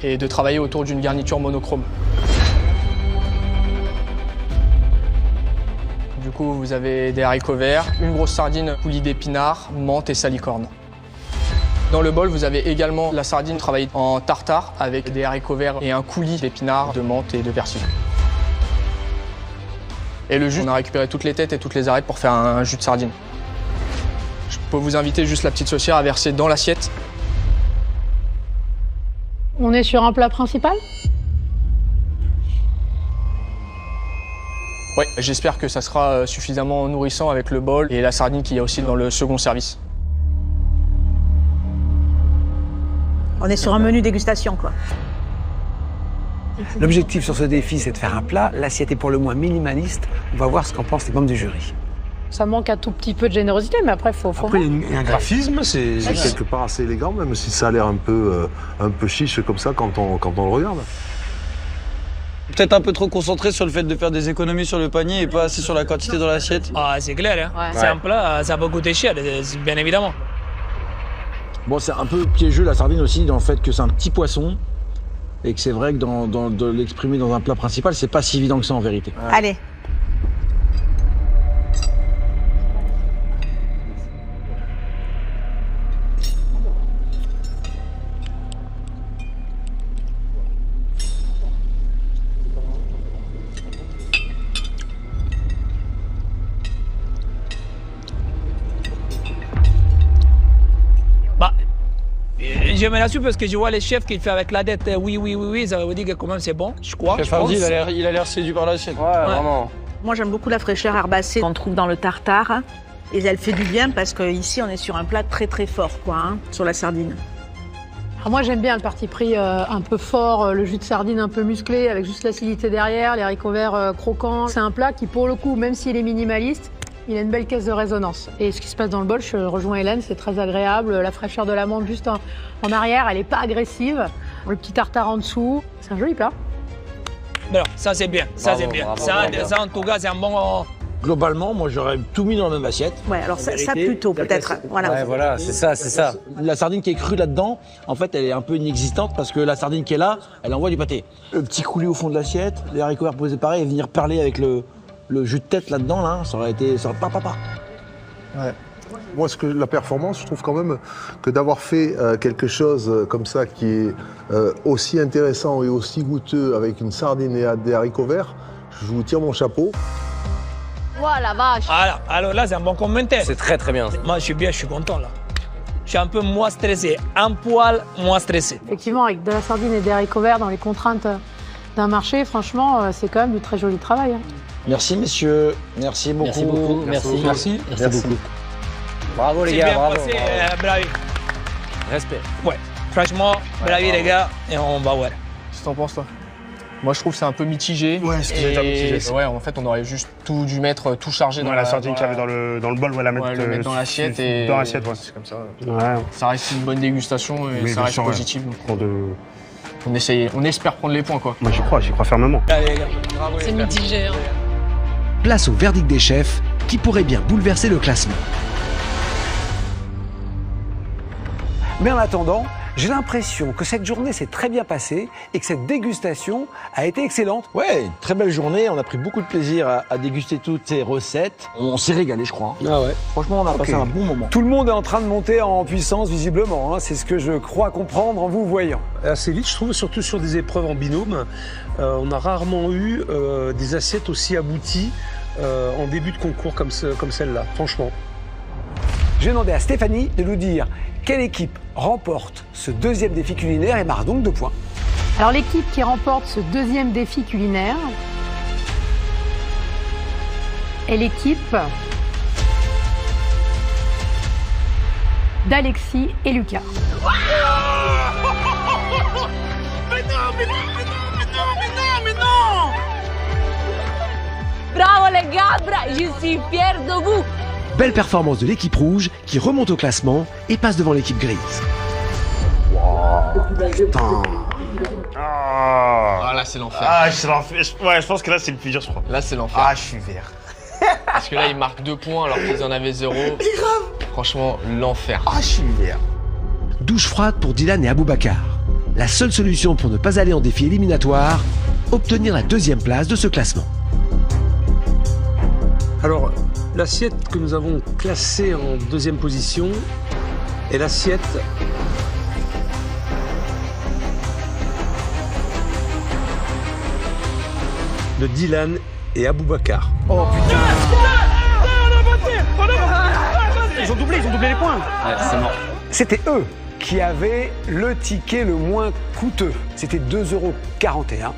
Speaker 13: et de travailler autour d'une garniture monochrome. Du coup, vous avez des haricots verts, une grosse sardine coulis d'épinards, menthe et salicorne. Dans le bol, vous avez également la sardine travaillée en tartare avec des haricots verts et un coulis d'épinards, de menthe et de persil. Et le jus, on a récupéré toutes les têtes et toutes les arêtes pour faire un jus de sardine. Je peux vous inviter juste la petite saucière à verser dans l'assiette.
Speaker 17: On est sur un plat principal?
Speaker 13: Oui, j'espère que ça sera suffisamment nourrissant avec le bol et la sardine qu'il y a aussi dans le second service.
Speaker 14: On est sur un menu dégustation, quoi.
Speaker 19: L'objectif sur ce défi, c'est de faire un plat. L'assiette est pour le moins minimaliste. On va voir ce qu'en pensent les membres du jury.
Speaker 17: Ça manque un tout petit peu de générosité, mais après, faut
Speaker 22: Après, il y a un graphisme, c'est
Speaker 6: quelque part assez élégant, même si ça a l'air un peu chiche comme ça quand on le regarde.
Speaker 15: Peut-être un peu trop concentré sur le fait de faire des économies sur le panier et pas assez sur la quantité dans l'assiette.
Speaker 3: Ah, c'est clair, hein. Ouais. C'est un plat, ça peut coûter cher, bien évidemment.
Speaker 9: Bon, c'est un peu piégeux la sardine aussi dans le fait que c'est un petit poisson et que c'est vrai que de l'exprimer dans un plat principal, c'est pas si évident que ça en vérité.
Speaker 14: Ouais. Allez.
Speaker 3: Je me la suis parce que je vois les chefs qui font avec la tête oui, ça veut dire que quand même c'est bon, je crois.
Speaker 15: Chef Hardy, il a l'air séduit par l'assiette.
Speaker 3: Ouais, vraiment.
Speaker 14: Moi j'aime beaucoup la fraîcheur herbacée qu'on trouve dans le tartare. Et elle fait du bien parce qu'ici on est sur un plat très très fort, quoi, hein, sur la sardine.
Speaker 17: Alors moi j'aime bien le parti pris un peu fort, le jus de sardine un peu musclé avec juste l'acidité derrière, les haricots verts croquants. C'est un plat qui pour le coup, même s'il est minimaliste, il a une belle caisse de résonance. Et ce qui se passe dans le bol, je rejoins Hélène, c'est très agréable. La fraîcheur de la menthe juste en arrière, elle n'est pas agressive. Le petit tartare en dessous, c'est un joli plat.
Speaker 3: Bon, ça c'est bien, ça c'est bien. Ça en tout cas c'est un bon...
Speaker 9: Globalement, moi j'aurais tout mis dans la même assiette.
Speaker 14: Ouais, alors ça plutôt peut-être. Voilà.
Speaker 15: Ouais, voilà, c'est ça, c'est ça.
Speaker 9: La sardine qui est crue là-dedans, en fait, elle est un peu inexistante parce que la sardine qui est là, elle envoie du pâté. Le petit coulis au fond de l'assiette, les haricots verts posés pareil et venir parler avec le jus de tête là-dedans, là, ça aurait pas.
Speaker 6: Ouais. Moi, la performance, je trouve quand même que d'avoir fait quelque chose comme ça qui est aussi intéressant et aussi goûteux avec une sardine et des haricots verts, je vous tire mon chapeau.
Speaker 10: Voilà, vache.
Speaker 3: Alors là, c'est un bon commentaire.
Speaker 7: C'est très très bien.
Speaker 3: Moi, je suis bien, je suis content là. Je suis un peu moins stressé, un poil moins stressé.
Speaker 17: Effectivement, avec de la sardine et des haricots verts dans les contraintes d'un marché, franchement, c'est quand même du très joli travail. Hein.
Speaker 9: Merci messieurs, merci beaucoup.
Speaker 16: Merci beaucoup, merci beaucoup.
Speaker 7: Bravo les gars, bravo.
Speaker 3: Passé, bravo.
Speaker 7: Respect.
Speaker 3: Ouais, franchement, bravo les gars, et on va voir.
Speaker 13: Qu'est-ce que t'en penses toi? Moi je trouve que c'est un peu mitigé.
Speaker 22: Ouais, c'est mitigé.
Speaker 13: Ouais, en fait on aurait juste tout dû mettre, tout chargé dans
Speaker 22: la sardine qu'il y avait dans le bol, la mettre
Speaker 13: dans l'assiette et...
Speaker 22: Dans l'assiette, ouais.
Speaker 13: C'est comme ça.
Speaker 22: Ouais.
Speaker 13: Ça reste une bonne dégustation et ça reste positif. Donc on espère prendre les points, quoi.
Speaker 22: Moi j'y crois fermement.
Speaker 3: Allez les gars, bravo.
Speaker 2: C'est mitigé. Hein.
Speaker 5: Place au verdict des chefs qui pourrait bien bouleverser le classement.
Speaker 19: Mais en attendant, j'ai l'impression que cette journée s'est très bien passée et que cette dégustation a été excellente.
Speaker 9: Ouais, très belle journée, on a pris beaucoup de plaisir à déguster toutes ces recettes. On s'est régalé, je crois.
Speaker 19: Ah ouais.
Speaker 9: Franchement, on a passé un bon moment.
Speaker 19: Tout le monde est en train de monter en puissance, visiblement. Hein. C'est ce que je crois comprendre en vous voyant.
Speaker 22: Assez vite, je trouve, surtout sur des épreuves en binôme. On a rarement eu des assiettes aussi abouties en début de concours comme celle-là, franchement.
Speaker 19: Je vais demander à Stéphanie de nous dire quelle équipe remporte ce deuxième défi culinaire et marque donc 2 points.
Speaker 17: Alors l'équipe qui remporte ce deuxième défi culinaire est l'équipe d'Alexis et Lucas.
Speaker 10: Bravo les gars, je suis fière de vous.
Speaker 5: Belle performance de l'équipe rouge qui remonte au classement et passe devant l'équipe grise.
Speaker 22: Putain.
Speaker 13: Ah là c'est l'enfer.
Speaker 22: Ah, c'est l'enfer. Ouais, je pense que là c'est le plus dur, je crois.
Speaker 13: Là c'est l'enfer.
Speaker 22: Ah, je suis vert.
Speaker 13: Parce que là ils marquent 2 points alors qu'ils en avaient 0.
Speaker 22: C'est grave.
Speaker 13: Franchement, l'enfer.
Speaker 22: Ah, je suis vert.
Speaker 5: Douche froide pour Dylan et Aboubacar. La seule solution pour ne pas aller en défi éliminatoire, obtenir la 2e place de ce classement.
Speaker 18: Alors, l'assiette que nous avons classée en 2e position est l'assiette de Dylan et Aboubacar.
Speaker 19: Oh putain.
Speaker 20: Ils ont doublé les points.
Speaker 12: Ouais, c'est mort.
Speaker 19: C'était eux qui avaient le ticket le moins coûteux. C'était 2,41 €.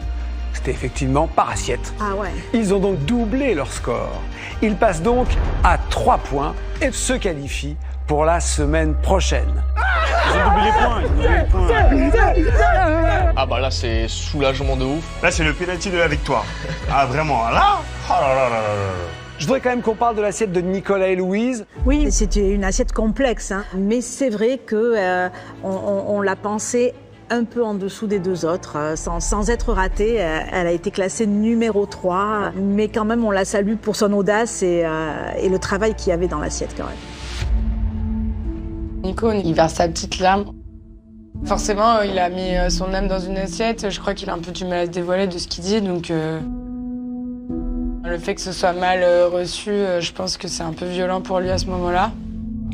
Speaker 19: C'était effectivement par assiette.
Speaker 14: Ah ouais.
Speaker 19: Ils ont donc doublé leur score. Ils passent donc à 3 points et se qualifient pour la semaine prochaine.
Speaker 20: Ils ont doublé les points.
Speaker 13: Ah bah là c'est soulagement de ouf.
Speaker 22: Là c'est le pénalty de la victoire. Ah vraiment, là. Oh là là là là là.
Speaker 19: Je voudrais quand même qu'on parle de l'assiette de Nicolas et Louise.
Speaker 14: Oui, c'est une assiette complexe, hein. Mais c'est vrai que on l'a pensé un peu en dessous des 2 autres, sans être ratée. Elle a été classée numéro 3, mais quand même on la salue pour son audace et le travail qu'il y avait dans l'assiette quand même.
Speaker 8: Nico, il verse sa petite larme. Forcément, il a mis son âme dans une assiette. Je crois qu'il a un peu du mal à se dévoiler de ce qu'il dit, donc le fait que ce soit mal reçu, je pense que c'est un peu violent pour lui à ce moment-là.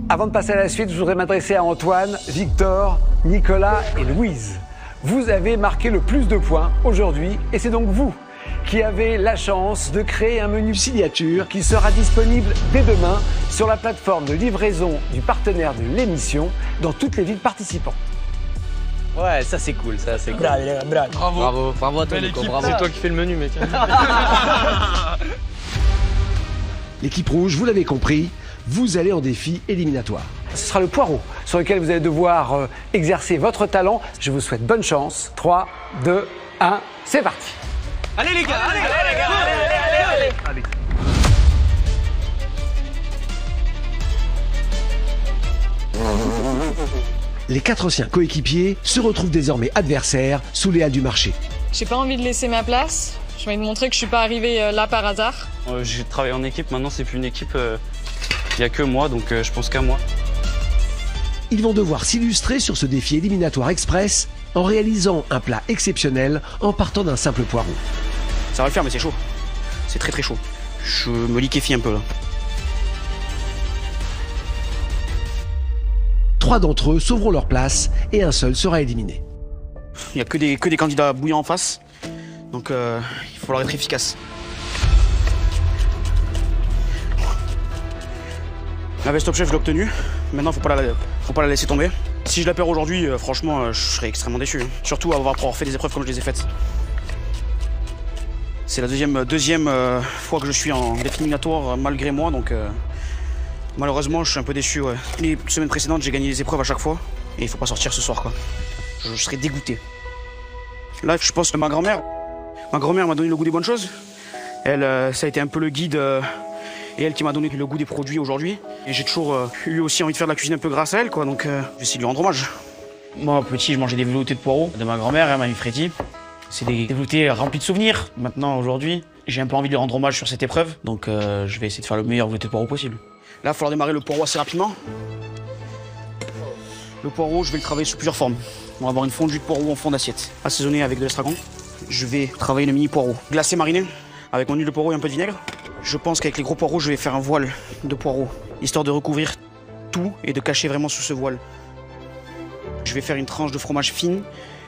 Speaker 19: Avant de passer à la suite, je voudrais m'adresser à Antoine, Victor, Nicolas et Louise. Vous avez marqué le plus de points aujourd'hui et c'est donc vous qui avez la chance de créer un menu signature qui sera disponible dès demain sur la plateforme de livraison du partenaire de l'émission dans toutes les villes participantes.
Speaker 7: Ouais, ça c'est cool, ça c'est cool.
Speaker 13: Bravo.
Speaker 7: Bravo à toi, Nico, bravo.
Speaker 11: C'est toi qui fais le menu, mec.
Speaker 5: L'équipe rouge, vous l'avez compris, vous allez en défi éliminatoire.
Speaker 19: Ce sera le poireau sur lequel vous allez devoir exercer votre talent. Je vous souhaite bonne chance. 3, 2, 1, c'est parti.
Speaker 20: Allez les gars, allez.
Speaker 5: Les 4 anciens coéquipiers se retrouvent désormais adversaires sous les halles du marché.
Speaker 2: J'ai pas envie de laisser ma place. J'ai envie de montrer que je suis pas arrivée là par hasard.
Speaker 12: J'ai travaillé en équipe, maintenant c'est plus une équipe. Il n'y a que moi, donc je pense qu'à moi.
Speaker 5: Ils vont devoir s'illustrer sur ce défi éliminatoire express en réalisant un plat exceptionnel en partant d'un simple poireau.
Speaker 20: Ça va le faire, mais c'est chaud. C'est très très chaud. Je me liquéfie un peu là.
Speaker 5: 3 d'entre eux sauveront leur place et un seul sera éliminé.
Speaker 20: Il n'y a que des candidats bouillants en face, donc il faut falloir être efficace. La veste Top Chef, je l'ai obtenue. Maintenant, faut pas la laisser tomber. Si je la perds aujourd'hui, franchement, je serais extrêmement déçu. Surtout avoir fait des épreuves comme je les ai faites. C'est la deuxième fois que je suis en défi éliminatoire malgré moi, donc malheureusement, je suis un peu déçu. Ouais. Les semaines précédentes, j'ai gagné les épreuves à chaque fois, et il faut pas sortir ce soir, quoi. Je serais dégoûté. Là, je pense que ma grand-mère m'a donné le goût des bonnes choses. Elle, ça a été un peu le guide. Et elle qui m'a donné le goût des produits aujourd'hui. Et j'ai toujours eu aussi envie de faire de la cuisine un peu grâce à elle, quoi. Donc je vais essayer de lui rendre hommage.
Speaker 4: Moi, petit, je mangeais des veloutés de poireaux de ma grand-mère, Mamie Freddy. C'est des veloutés remplis de souvenirs. Maintenant, aujourd'hui, j'ai un peu envie de lui rendre hommage sur cette épreuve. Donc je vais essayer de faire le meilleur velouté de poireaux possible.
Speaker 20: Là, il va falloir démarrer le poireau assez rapidement. Le poireau, je vais le travailler sous plusieurs formes. On va avoir une fondue de poireau en fond d'assiette, assaisonnée avec de l'estragon. Je vais travailler le mini poireau, glacé mariné, avec mon huile de poireau et un peu de vinaigre. Je pense qu'avec les gros poireaux, je vais faire un voile de poireaux, histoire de recouvrir tout et de cacher vraiment sous ce voile. Je vais faire une tranche de fromage fine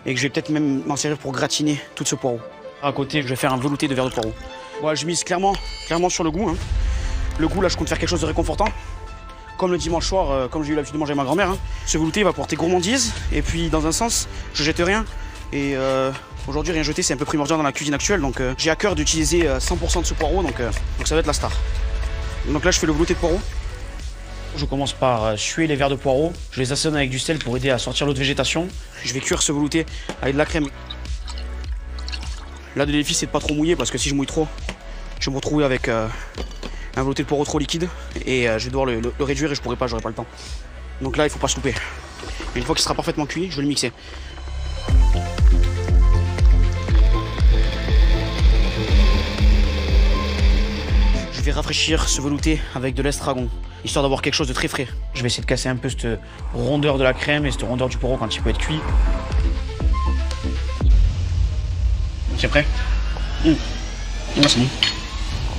Speaker 20: et que je vais peut-être même m'en servir pour gratiner tout ce poireau. À côté, je vais faire un velouté de verre de poireau. Bon, je mise clairement sur le goût. Hein. Le goût, là, je compte faire quelque chose de réconfortant. comme le dimanche soir, comme j'ai eu l'habitude de manger avec ma grand-mère. Hein. Ce velouté va porter gourmandise, et puis dans un sens, je jette rien. Et aujourd'hui, rien jeter, c'est un peu primordial dans la cuisine actuelle. Donc j'ai à cœur d'utiliser 100% de ce poireau, donc ça va être la star. Donc là, je fais le velouté de poireau. Je commence par suer les verres de poireau. Je les assaisonne avec du sel pour aider à sortir l'eau de végétation. Je vais cuire ce velouté avec de la crème. Là, le défi, c'est de pas trop mouiller parce que si je mouille trop, je vais me retrouver avec un velouté de poireau trop liquide et je vais devoir le réduire et j'aurai pas le temps. Donc là, il faut pas se louper. Et une fois qu'il sera parfaitement cuit, je vais le mixer. Je vais rafraîchir ce velouté avec de l'estragon, histoire d'avoir quelque chose de très frais. Je vais essayer de casser un peu cette rondeur de la crème et cette rondeur du poireau quand il peut être cuit. C'est prêt? Là, c'est bon.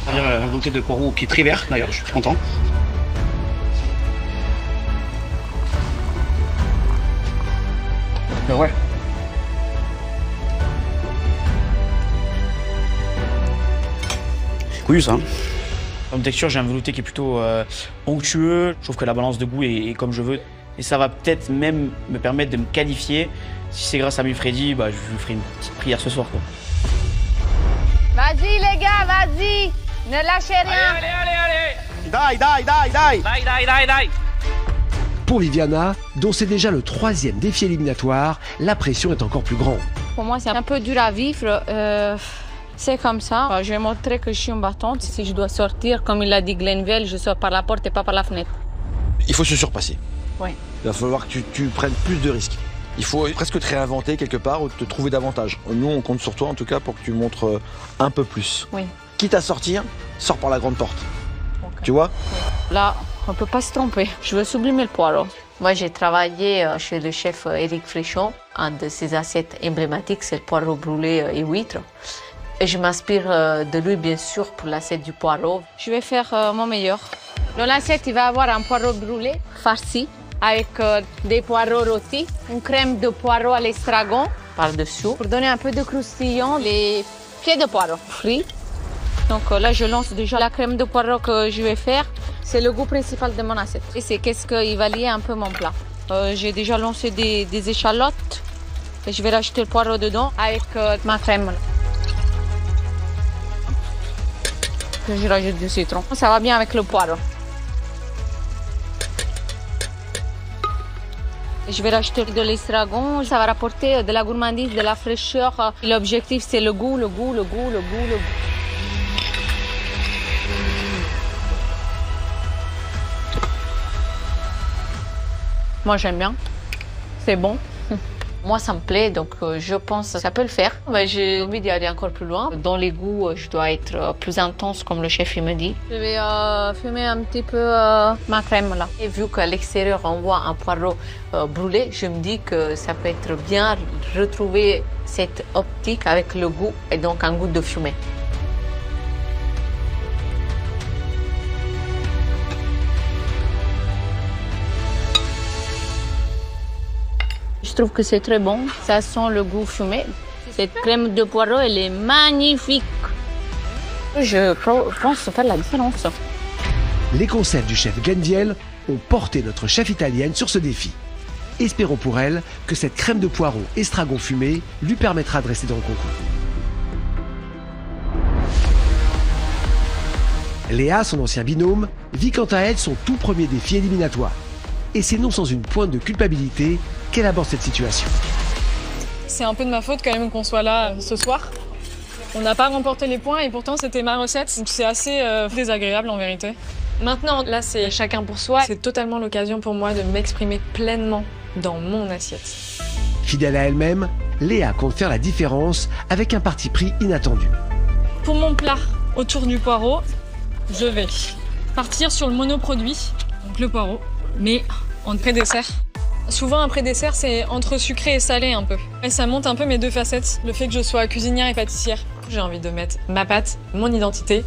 Speaker 20: Ça veut dire un velouté de poireau qui est très vert, d'ailleurs, je suis très content. Ouais. C'est couillu ça. Hein. Comme texture, j'ai un velouté qui est plutôt onctueux. Je trouve que la balance de goût est comme je veux. Et ça va peut-être même me permettre de me qualifier. Si c'est grâce à Wilfriedi, bah, je lui ferai une petite prière ce soir. Quoi.
Speaker 10: Vas-y les gars, vas-y. Ne lâchez rien.
Speaker 20: Die.
Speaker 5: Pour Viviana, dont c'est déjà le 3e défi éliminatoire, la pression est encore plus grande.
Speaker 10: Pour moi, c'est un peu dur à vivre. C'est comme ça. Je vais montrer que je suis une battante. Si je dois sortir, comme il l'a dit Glenville, je sors par la porte et pas par la fenêtre.
Speaker 9: Il faut se surpasser.
Speaker 10: Oui.
Speaker 9: Il va falloir que tu prennes plus de risques. Il faut presque te réinventer quelque part ou te trouver davantage. Nous, on compte sur toi en tout cas pour que tu montres un peu plus.
Speaker 10: Oui.
Speaker 9: Quitte à sortir, sors par la grande porte. Okay. Tu vois?
Speaker 10: Oui. Là, on ne peut pas se tromper. Je veux sublimer le poireau. Moi, j'ai travaillé chez le chef Éric Fréchon. Un de ses assiettes emblématiques, c'est le poireau brûlé et huître. Et je m'inspire de lui, bien sûr, pour l'assiette du poireau. Je vais faire mon meilleur. Dans l'assiette, il va y avoir un poireau brûlé, farci, avec des poireaux rôtis, une crème de poireau à l'estragon par-dessus. Pour donner un peu de croustillant, les pieds de poireau frits. Donc là, je lance déjà la crème de poireau que je vais faire. C'est le goût principal de mon assiette. Et c'est qu'est-ce qui va lier un peu mon plat. J'ai déjà lancé des échalotes. Et je vais rajouter le poireau dedans avec ma crème. Je rajoute du citron. Ça va bien avec le poireau. Je vais rajouter de l'estragon. Ça va rapporter de la gourmandise, de la fraîcheur. L'objectif, c'est le goût. Moi, j'aime bien. C'est bon. Moi, ça me plaît, donc je pense que ça peut le faire. Mais j'ai envie d'y aller encore plus loin. Dans les goûts, je dois être plus intense, comme le chef il me dit. Je vais fumer un petit peu ma crème là. Et vu qu'à l'extérieur, on voit un poireau brûlé, je me dis que ça peut être bien retrouver cette optique avec le goût et donc un goût de fumée. Je trouve que c'est très bon, ça sent le goût fumé. Cette crème de poireau, elle est magnifique. Je pense faire la différence.
Speaker 5: Les conseils du chef Glenville ont porté notre chef italienne sur ce défi. Espérons pour elle que cette crème de poireau estragon fumé lui permettra de rester dans le concours. Léa, son ancien binôme, vit quant à elle son tout premier défi éliminatoire. Et c'est non sans une pointe de culpabilité qu'elle aborde cette situation.
Speaker 2: C'est un peu de ma faute quand même qu'on soit là ce soir. On n'a pas remporté les points et pourtant c'était ma recette, donc c'est assez désagréable en vérité. Maintenant, là c'est chacun pour soi. C'est totalement l'occasion pour moi de m'exprimer pleinement dans mon assiette.
Speaker 5: Fidèle à elle-même, Léa compte faire la différence avec un parti pris inattendu.
Speaker 2: Pour mon plat autour du poireau, je vais partir sur le monoproduit, donc le poireau, mais en pré-dessert. Souvent, un pré-dessert, c'est entre sucré et salé un peu. Et ça monte un peu mes deux facettes, le fait que je sois cuisinière et pâtissière. J'ai envie de mettre ma patte, mon identité.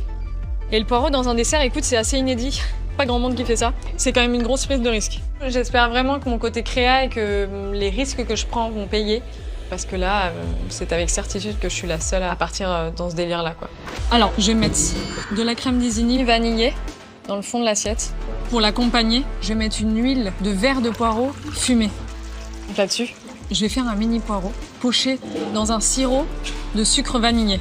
Speaker 2: Et le poireau dans un dessert, écoute, c'est assez inédit. Pas grand monde qui fait ça. C'est quand même une grosse prise de risque. J'espère vraiment que mon côté créa et que les risques que je prends vont payer. Parce que là, c'est avec certitude que je suis la seule à partir dans ce délire-là, quoi. Alors, je vais mettre de la crème d'Isigny vanillée dans le fond de l'assiette. Pour l'accompagner, je vais mettre une huile de verre de poireau fumée. Donc là-dessus, je vais faire un mini poireau poché dans un sirop de sucre vanillé.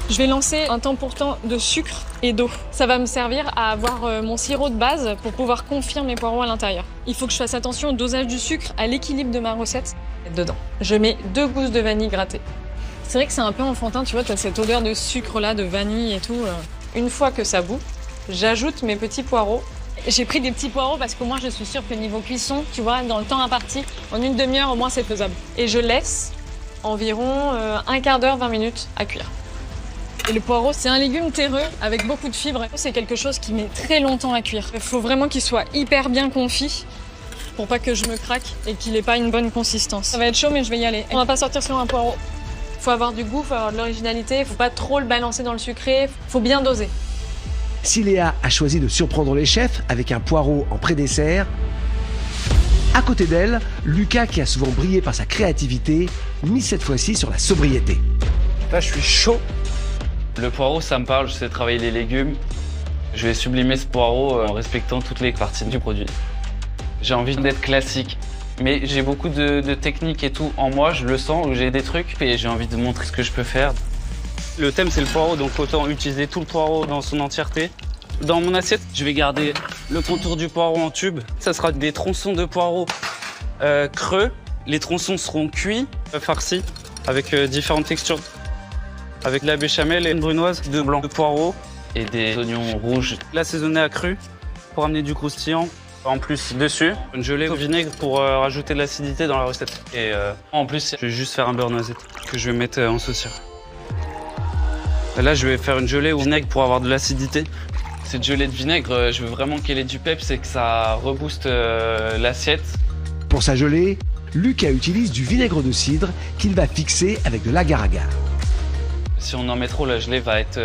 Speaker 2: Je vais lancer un temps pour temps de sucre et d'eau. Ça va me servir à avoir mon sirop de base pour pouvoir confire mes poireaux à l'intérieur. Il faut que je fasse attention au dosage du sucre, à l'équilibre de ma recette. Dedans, je mets 2 gousses de vanille grattée. C'est vrai que c'est un peu enfantin, tu vois, tu as cette odeur de sucre là, de vanille et tout. Une fois que ça bout, j'ajoute mes petits poireaux. J'ai pris des petits poireaux parce qu'au moins je suis sûre que niveau cuisson, tu vois, dans le temps imparti, en une demi-heure au moins c'est faisable. Et je laisse environ un quart d'heure, 20 minutes à cuire. Et le poireau, c'est un légume terreux avec beaucoup de fibres. C'est quelque chose qui met très longtemps à cuire. Il faut vraiment qu'il soit hyper bien confit pour pas que je me craque et qu'il ait pas une bonne consistance. Ça va être chaud, mais je vais y aller. On va pas sortir sur un poireau. Faut avoir du goût, faut avoir de l'originalité, faut pas trop le balancer dans le sucré, faut bien doser.
Speaker 5: Si Léa a choisi de surprendre les chefs avec un poireau en pré-dessert, à côté d'elle, Lucas, qui a souvent brillé par sa créativité, mise cette fois-ci sur la sobriété.
Speaker 19: Là, je suis chaud.
Speaker 12: Le poireau, ça me parle, je sais travailler les légumes. Je vais sublimer ce poireau en respectant toutes les parties du produit. J'ai envie d'être classique, mais j'ai beaucoup de techniques et tout en moi, je le sens, j'ai des trucs et j'ai envie de montrer ce que je peux faire. Le thème, c'est le poireau, donc autant utiliser tout le poireau dans son entièreté. Dans mon assiette, je vais garder le contour du poireau en tube. Ça sera des tronçons de poireau creux. Les tronçons seront cuits, farcis, avec différentes textures. Avec de la béchamel et une brunoise de blanc de poireau et des oignons rouges. L'assaisonner à cru pour amener du croustillant. En plus, dessus, une gelée au vinaigre pour rajouter de l'acidité dans la recette. Et en plus, je vais juste faire un beurre noisette que je vais mettre en saucière. Là, je vais faire une gelée au vinaigre pour avoir de l'acidité. Cette gelée de vinaigre, je veux vraiment qu'elle ait du peps et que ça rebooste l'assiette.
Speaker 5: Pour sa gelée, Lucas utilise du vinaigre de cidre qu'il va fixer avec de l'agar-agar.
Speaker 12: Si on en met trop, la gelée va être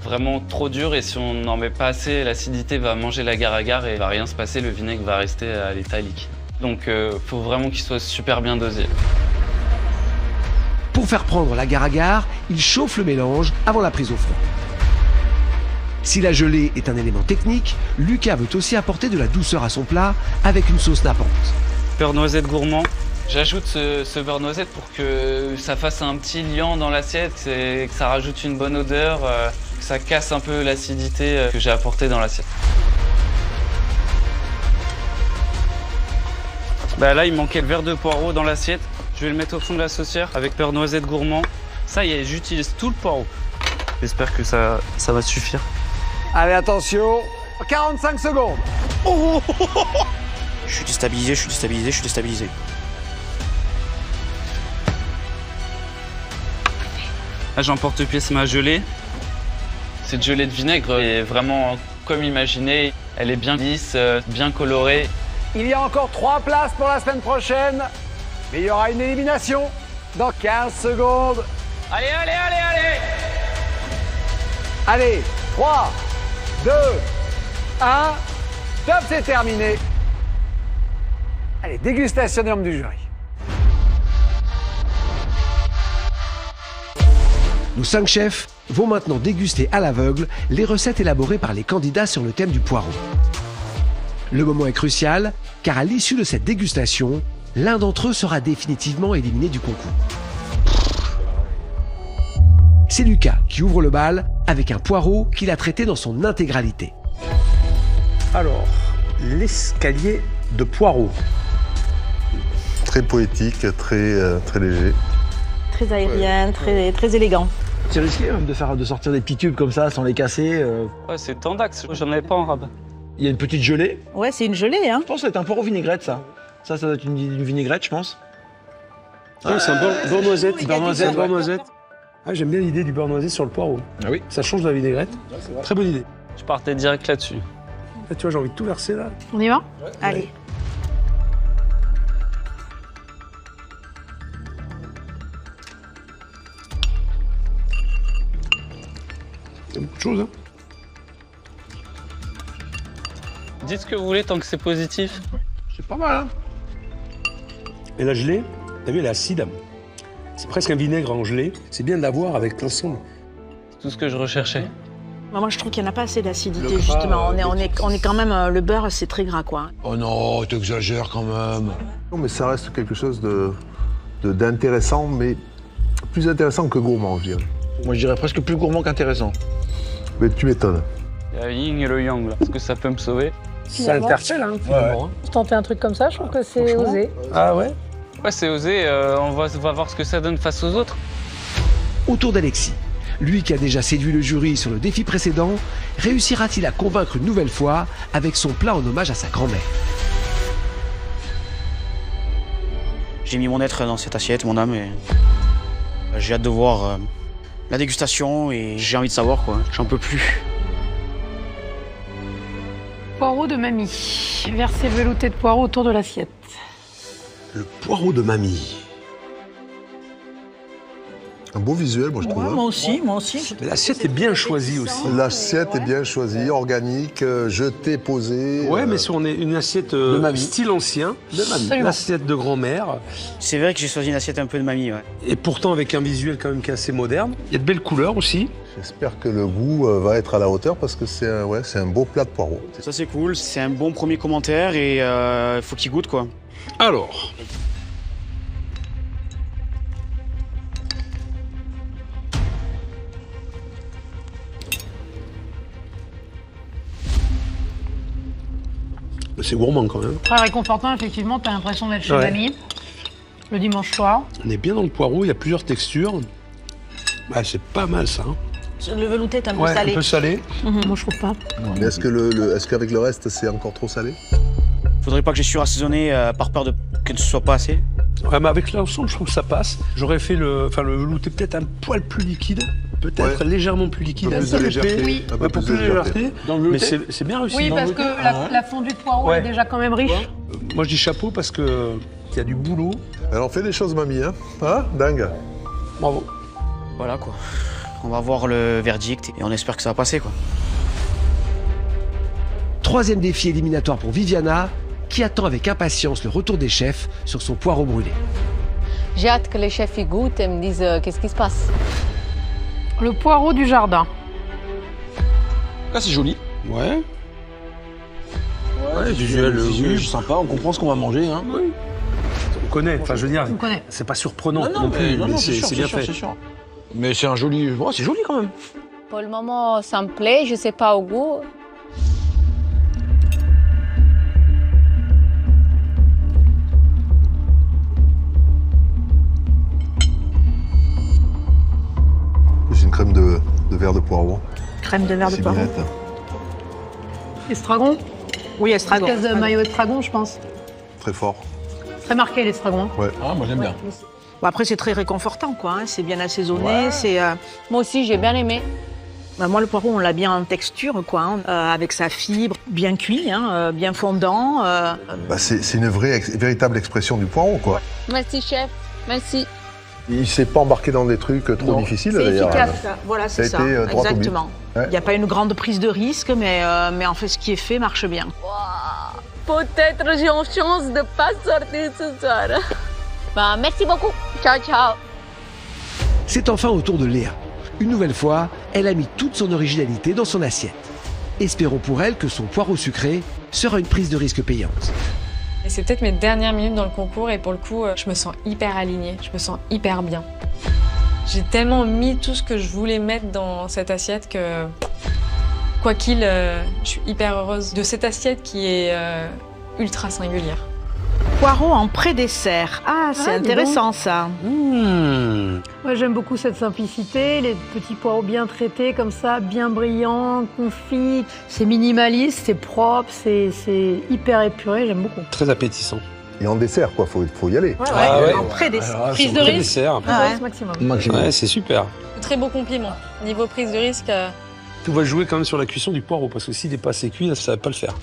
Speaker 12: vraiment trop dure et si on n'en met pas assez, l'acidité va manger l'agar-agar et il va rien se passer, le vinaigre va rester à l'état liquide. Donc faut vraiment qu'il soit super bien dosé.
Speaker 5: Pour faire prendre l'agar-agar, il chauffe le mélange avant la prise au froid. Si la gelée est un élément technique, Lucas veut aussi apporter de la douceur à son plat avec une sauce nappante.
Speaker 12: Beurre noisette gourmand. J'ajoute ce beurre noisette pour que ça fasse un petit liant dans l'assiette, que ça rajoute une bonne odeur, que ça casse un peu l'acidité que j'ai apportée dans l'assiette. Là, il manquait le verre de poireau dans l'assiette. Je vais le mettre au fond de la saucière avec beurre noisette gourmand. Ça y est, j'utilise tout le poireau. J'espère que ça va suffire.
Speaker 19: Allez, attention, 45 secondes. Oh, oh, oh, oh.
Speaker 4: Je suis déstabilisé, je suis déstabilisé, je suis déstabilisé.
Speaker 12: Là, j'emporte-pièce ma gelée. Cette gelée de vinaigre est vraiment comme imaginé. Elle est bien lisse, bien colorée.
Speaker 19: Il y a encore 3 places pour la semaine prochaine, mais il y aura une élimination dans 15 secondes.
Speaker 12: Allez, allez, allez, allez!
Speaker 19: Allez, 3, 2, 1, top, c'est terminé. Allez, dégustation des membres du jury.
Speaker 5: Nos 5 chefs vont maintenant déguster à l'aveugle les recettes élaborées par les candidats sur le thème du poireau. Le moment est crucial, car à l'issue de cette dégustation, l'un d'entre eux sera définitivement éliminé du concours. C'est Lucas qui ouvre le bal avec un poireau qu'il a traité dans son intégralité.
Speaker 18: Alors, l'escalier de poireau.
Speaker 6: Très poétique, très léger.
Speaker 14: Très aérien, très élégant.
Speaker 9: C'est risqué de sortir des petits tubes comme ça sans les casser.
Speaker 12: Ouais, c'est Tandax, j'en avais pas en rabat.
Speaker 9: Il y a une petite gelée.
Speaker 14: Ouais, c'est une gelée, hein.
Speaker 9: Je pense que c'est un poireau vinaigrette, ça. Ça doit être une vinaigrette, je pense.
Speaker 18: Ah, c'est un beurre noisette.
Speaker 9: Beurre noisette,
Speaker 18: beurre noisette. Ah, j'aime bien l'idée du beurre noisette sur le poireau.
Speaker 9: Ah oui.
Speaker 18: Ça change de la vinaigrette. Très bonne idée.
Speaker 12: Je partais direct là-dessus.
Speaker 18: Là, tu vois, j'ai envie de tout verser là.
Speaker 17: On y va?
Speaker 14: Ouais. Allez.
Speaker 18: Il y a beaucoup de choses, hein.
Speaker 12: Dites ce que vous voulez tant que c'est positif.
Speaker 18: C'est pas mal, hein. Et la gelée, t'as vu, elle est acide. C'est presque un vinaigre en gelée. C'est bien de l'avoir avec l'ensemble.
Speaker 12: C'est tout ce que je recherchais.
Speaker 14: Moi, je trouve qu'il n'y en a pas assez d'acidité, justement. On est quand même... le beurre, c'est très gras, quoi.
Speaker 5: Oh non, t'exagères quand même.
Speaker 6: Non, mais ça reste quelque chose d'intéressant, mais plus intéressant que gourmand, je dirais.
Speaker 9: Moi, je dirais presque plus gourmand qu'intéressant.
Speaker 6: Mais tu m'étonnes.
Speaker 12: Il y a le yin et le yang, là. Est-ce que ça peut me sauver?
Speaker 18: Ça interpelle, hein, finalement.
Speaker 17: Tenter un truc comme ça, je trouve que c'est osé.
Speaker 18: Ah ouais?
Speaker 12: Ouais, c'est osé. On va voir ce que ça donne face aux autres.
Speaker 5: Autour d'Alexis. Lui qui a déjà séduit le jury sur le défi précédent, réussira-t-il à convaincre une nouvelle fois avec son plat en hommage à sa grand-mère?
Speaker 4: J'ai mis mon être dans cette assiette, mon âme, et j'ai hâte de voir la dégustation et j'ai envie de savoir, quoi. J'en peux plus.
Speaker 17: Poireau de mamie. Versé velouté de poireau autour de l'assiette.
Speaker 5: Le poireau de mamie.
Speaker 6: Un beau visuel, moi, je trouve.
Speaker 14: Moi aussi.
Speaker 18: L'assiette est bien choisie aussi.
Speaker 6: L'assiette est bien choisie, organique, jetée, posée.
Speaker 18: Ouais, mais on est une assiette style ancien. L'assiette de grand-mère.
Speaker 4: C'est vrai que j'ai choisi une assiette un peu de mamie, ouais.
Speaker 18: Et pourtant avec un visuel quand même qui est assez moderne. Il y a de belles couleurs aussi.
Speaker 6: J'espère que le goût va être à la hauteur parce que c'est un beau plat de poireaux.
Speaker 4: Ça, c'est cool. C'est un bon premier commentaire et il faut qu'il goûte, quoi.
Speaker 18: Alors... C'est gourmand quand même.
Speaker 17: Très réconfortant, effectivement, t'as l'impression d'être chez mamie. Le dimanche soir.
Speaker 18: On est bien dans le poireau, il y a plusieurs textures. Ouais, c'est pas mal ça.
Speaker 14: Le velouté est un peu salé.
Speaker 18: Un peu salé.
Speaker 17: Moi, je trouve pas.
Speaker 6: Mais est-ce qu'avec le reste, c'est encore trop salé?
Speaker 4: Faudrait pas que j'ai surassaisonné par peur que ce soit pas assez.
Speaker 18: Ouais, mais avec l'ensemble, je trouve que ça passe. J'aurais fait le velouté peut-être un poil plus liquide. Peut-être légèrement plus liquide.
Speaker 6: Un peu plus de légèreté.
Speaker 18: Oui. Pour plus de légèreté. Mais c'est bien réussi.
Speaker 17: Oui, parce que la fondue de poireau est déjà quand même riche.
Speaker 18: Moi, je dis chapeau parce qu'il y a du boulot.
Speaker 6: Alors, on fait des choses, mamie, hein? Dingue.
Speaker 18: Bravo.
Speaker 4: Voilà, quoi. On va voir le verdict et on espère que ça va passer, quoi.
Speaker 5: Troisième défi éliminatoire pour Viviana, qui attend avec impatience le retour des chefs sur son poireau brûlé.
Speaker 10: J'ai hâte que les chefs y goûtent et me disent qu'est-ce qui se passe.
Speaker 17: Le poireau du jardin.
Speaker 9: Là, c'est joli.
Speaker 18: Ouais.
Speaker 9: Ouais, visuel, sympa, on comprend ce qu'on va manger. Hein.
Speaker 18: Oui. On connaît, enfin, je veux dire, c'est pas surprenant non plus, mais c'est bien fait.
Speaker 9: Mais c'est un joli... Ouais, c'est joli quand même.
Speaker 10: Pour le moment, ça me plaît, je sais pas au goût.
Speaker 6: C'est une crème de verre de poireau.
Speaker 14: Crème de verre de poireau.
Speaker 17: Estragon? Oui, estragon. Une espèce de maillot estragon, je pense.
Speaker 6: Très fort.
Speaker 17: Très marqué, l'estragon.
Speaker 6: Ouais.
Speaker 9: Ah, moi, j'aime bien.
Speaker 14: Bon, après, c'est très réconfortant, quoi. Hein. C'est bien assaisonné. Ouais.
Speaker 10: Moi aussi, j'ai bien aimé.
Speaker 14: Bah, moi, le poireau, on l'a bien en texture, quoi. Hein. Avec sa fibre, bien cuit, hein, bien fondant.
Speaker 6: Bah, c'est une véritable expression du poireau, quoi.
Speaker 10: Merci, chef. Merci.
Speaker 6: Il ne s'est pas embarqué dans des trucs trop difficiles, d'ailleurs.
Speaker 14: C'est efficace, ça. Voilà, c'est ça. Exactement. Il n'y a pas une grande prise de risque, mais en fait, ce qui est fait marche bien.
Speaker 10: Wow. Peut-être j'ai une chance de ne pas sortir ce soir. Bah, merci beaucoup. Ciao, ciao.
Speaker 5: C'est enfin au tour de Léa. Une nouvelle fois, elle a mis toute son originalité dans son assiette. Espérons pour elle que son poireau sucré sera une prise de risque payante.
Speaker 2: Et c'est peut-être mes dernières minutes dans le concours et pour le coup, je me sens hyper alignée, je me sens hyper bien. J'ai tellement mis tout ce que je voulais mettre dans cette assiette que, quoi qu'il, je suis hyper heureuse de cette assiette qui est ultra singulière.
Speaker 14: Poireau en pré-dessert. Ah, c'est intéressant ça.
Speaker 17: Moi, j'aime beaucoup cette simplicité, les petits poireaux bien traités comme ça, bien brillants, confits. C'est minimaliste, c'est propre, c'est hyper épuré, j'aime beaucoup.
Speaker 18: Très appétissant.
Speaker 6: Et en dessert, quoi, faut y aller.
Speaker 17: En pré-dessert. Prise de risque. Maximum.
Speaker 18: Ouais, c'est super.
Speaker 2: Très beau compliment. Niveau prise de risque.
Speaker 18: Tout va jouer quand même sur la cuisson du poireau, parce que s'il n'est pas assez cuit, ça ne va pas le faire.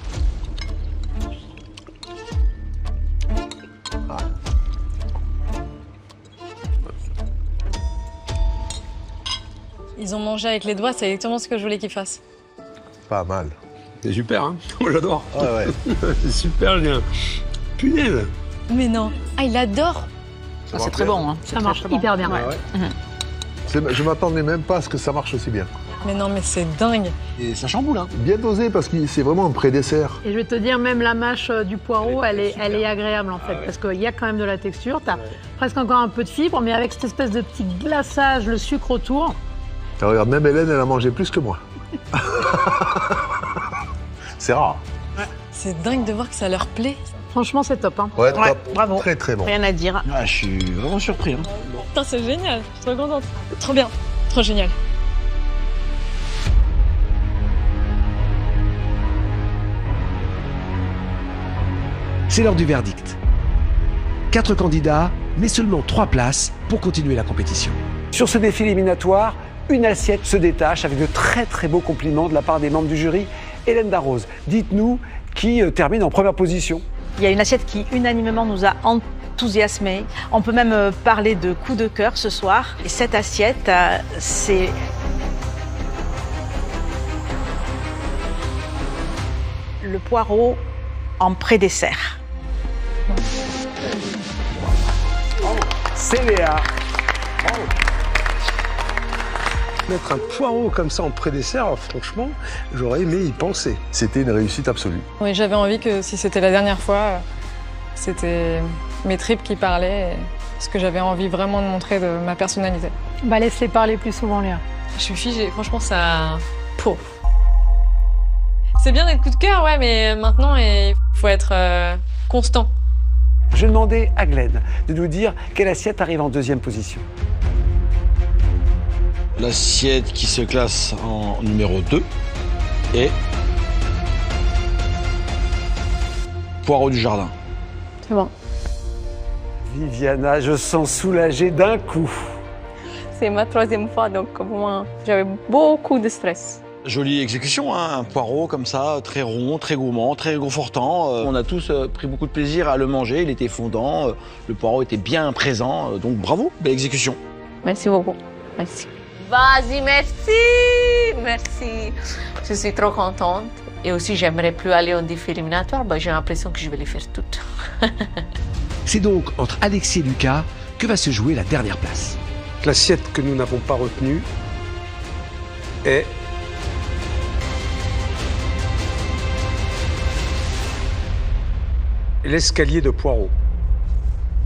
Speaker 2: Ils ont mangé avec les doigts, c'est exactement ce que je voulais qu'ils fassent.
Speaker 6: Pas mal.
Speaker 18: C'est super, hein? Moi, j'adore.
Speaker 6: Ah ouais.
Speaker 18: C'est super bien. Punaise.
Speaker 2: Mais non. Ah, il adore.
Speaker 14: Ah, c'est très bon. Hein.
Speaker 17: Ça marche hyper bien.
Speaker 6: Je m'attendais même pas à ce que ça marche aussi bien.
Speaker 2: Mais non, mais c'est dingue.
Speaker 9: Et ça chamboule, hein.
Speaker 6: Bien dosé parce que c'est vraiment un pré-dessert.
Speaker 17: Et je vais te dire, même la mâche du poireau, elle est agréable en fait, parce qu'il y a quand même de la texture. T'as presque encore un peu de fibre, mais avec cette espèce de petit glaçage, le sucre autour.
Speaker 6: Ah, regarde, même Hélène, elle a mangé plus que moi. C'est rare.
Speaker 2: C'est dingue de voir que ça leur plaît.
Speaker 17: Franchement, c'est top. Hein.
Speaker 6: Ouais, top.
Speaker 14: Bravo.
Speaker 6: Très très bon.
Speaker 14: Rien à dire.
Speaker 9: Ah, je suis vraiment surpris. Hein.
Speaker 2: Putain, c'est génial. Je suis trop contente. Trop bien. Trop génial.
Speaker 5: C'est l'heure du verdict. 4 candidats, mais seulement 3 places pour continuer la compétition.
Speaker 19: Sur ce défi éliminatoire, une assiette se détache avec de très très beaux compliments de la part des membres du jury. Hélène Darroze, dites-nous qui termine en première position.
Speaker 14: Il y a une assiette qui unanimement nous a enthousiasmés. On peut même parler de coup de cœur ce soir. Et cette assiette, c'est le poireau en pré-dessert.
Speaker 19: C'est Léa.
Speaker 22: Mettre un poireau comme ça en pré-dessert, franchement, j'aurais aimé y penser.
Speaker 6: C'était une réussite absolue.
Speaker 2: Oui, j'avais envie que si c'était la dernière fois, c'était mes tripes qui parlaient, parce que j'avais envie vraiment de montrer de ma personnalité.
Speaker 17: Bah laisse-les parler plus souvent, Léa.
Speaker 2: Je suis figée, franchement ça... Pour. C'est bien d'être coup de cœur, ouais, mais maintenant il faut être constant.
Speaker 19: Je demandais à Glenn de nous dire quelle assiette arrive en deuxième position.
Speaker 9: L'assiette qui se classe en numéro 2 est poireau du jardin.
Speaker 17: C'est bon.
Speaker 19: Viviana, je sens soulagée d'un coup.
Speaker 1: C'est ma 3e fois, donc pour moi, j'avais beaucoup de stress.
Speaker 9: Jolie exécution, hein, un poireau comme ça, très rond, très gourmand, très réconfortant. On a tous pris beaucoup de plaisir à le manger, il était fondant, le poireau était bien présent, donc bravo, belle exécution.
Speaker 1: Merci beaucoup, merci. Vas-y, merci, merci. Je suis trop contente. Et aussi, j'aimerais plus aller en défi éliminatoire, j'ai l'impression que je vais les faire toutes.
Speaker 5: C'est donc entre Alexis et Lucas que va se jouer la dernière place.
Speaker 22: L'assiette que nous n'avons pas retenue est l'escalier de poireaux.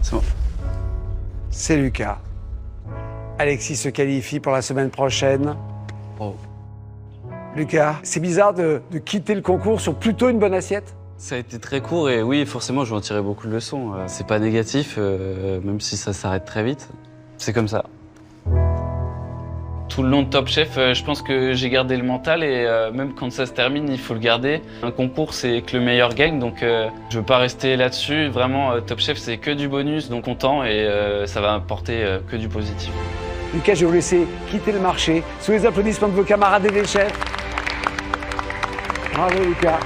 Speaker 19: C'est bon. C'est Lucas. Alexis se qualifie pour la semaine prochaine.
Speaker 12: Oh.
Speaker 19: Lucas, c'est bizarre de quitter le concours sur plutôt une bonne assiette?
Speaker 12: Ça a été très court et oui, forcément, je vais en tirer beaucoup de leçons. C'est pas négatif, même si ça s'arrête très vite. C'est comme ça. Tout le long de Top Chef, je pense que j'ai gardé le mental et même quand ça se termine, il faut le garder. Un concours, c'est que le meilleur gagne, donc je veux pas rester là-dessus. Vraiment, Top Chef, c'est que du bonus, donc content et ça va apporter que du positif.
Speaker 19: Lucas, je vais vous laisser quitter le marché sous les applaudissements de vos camarades et des chefs. Bravo Lucas.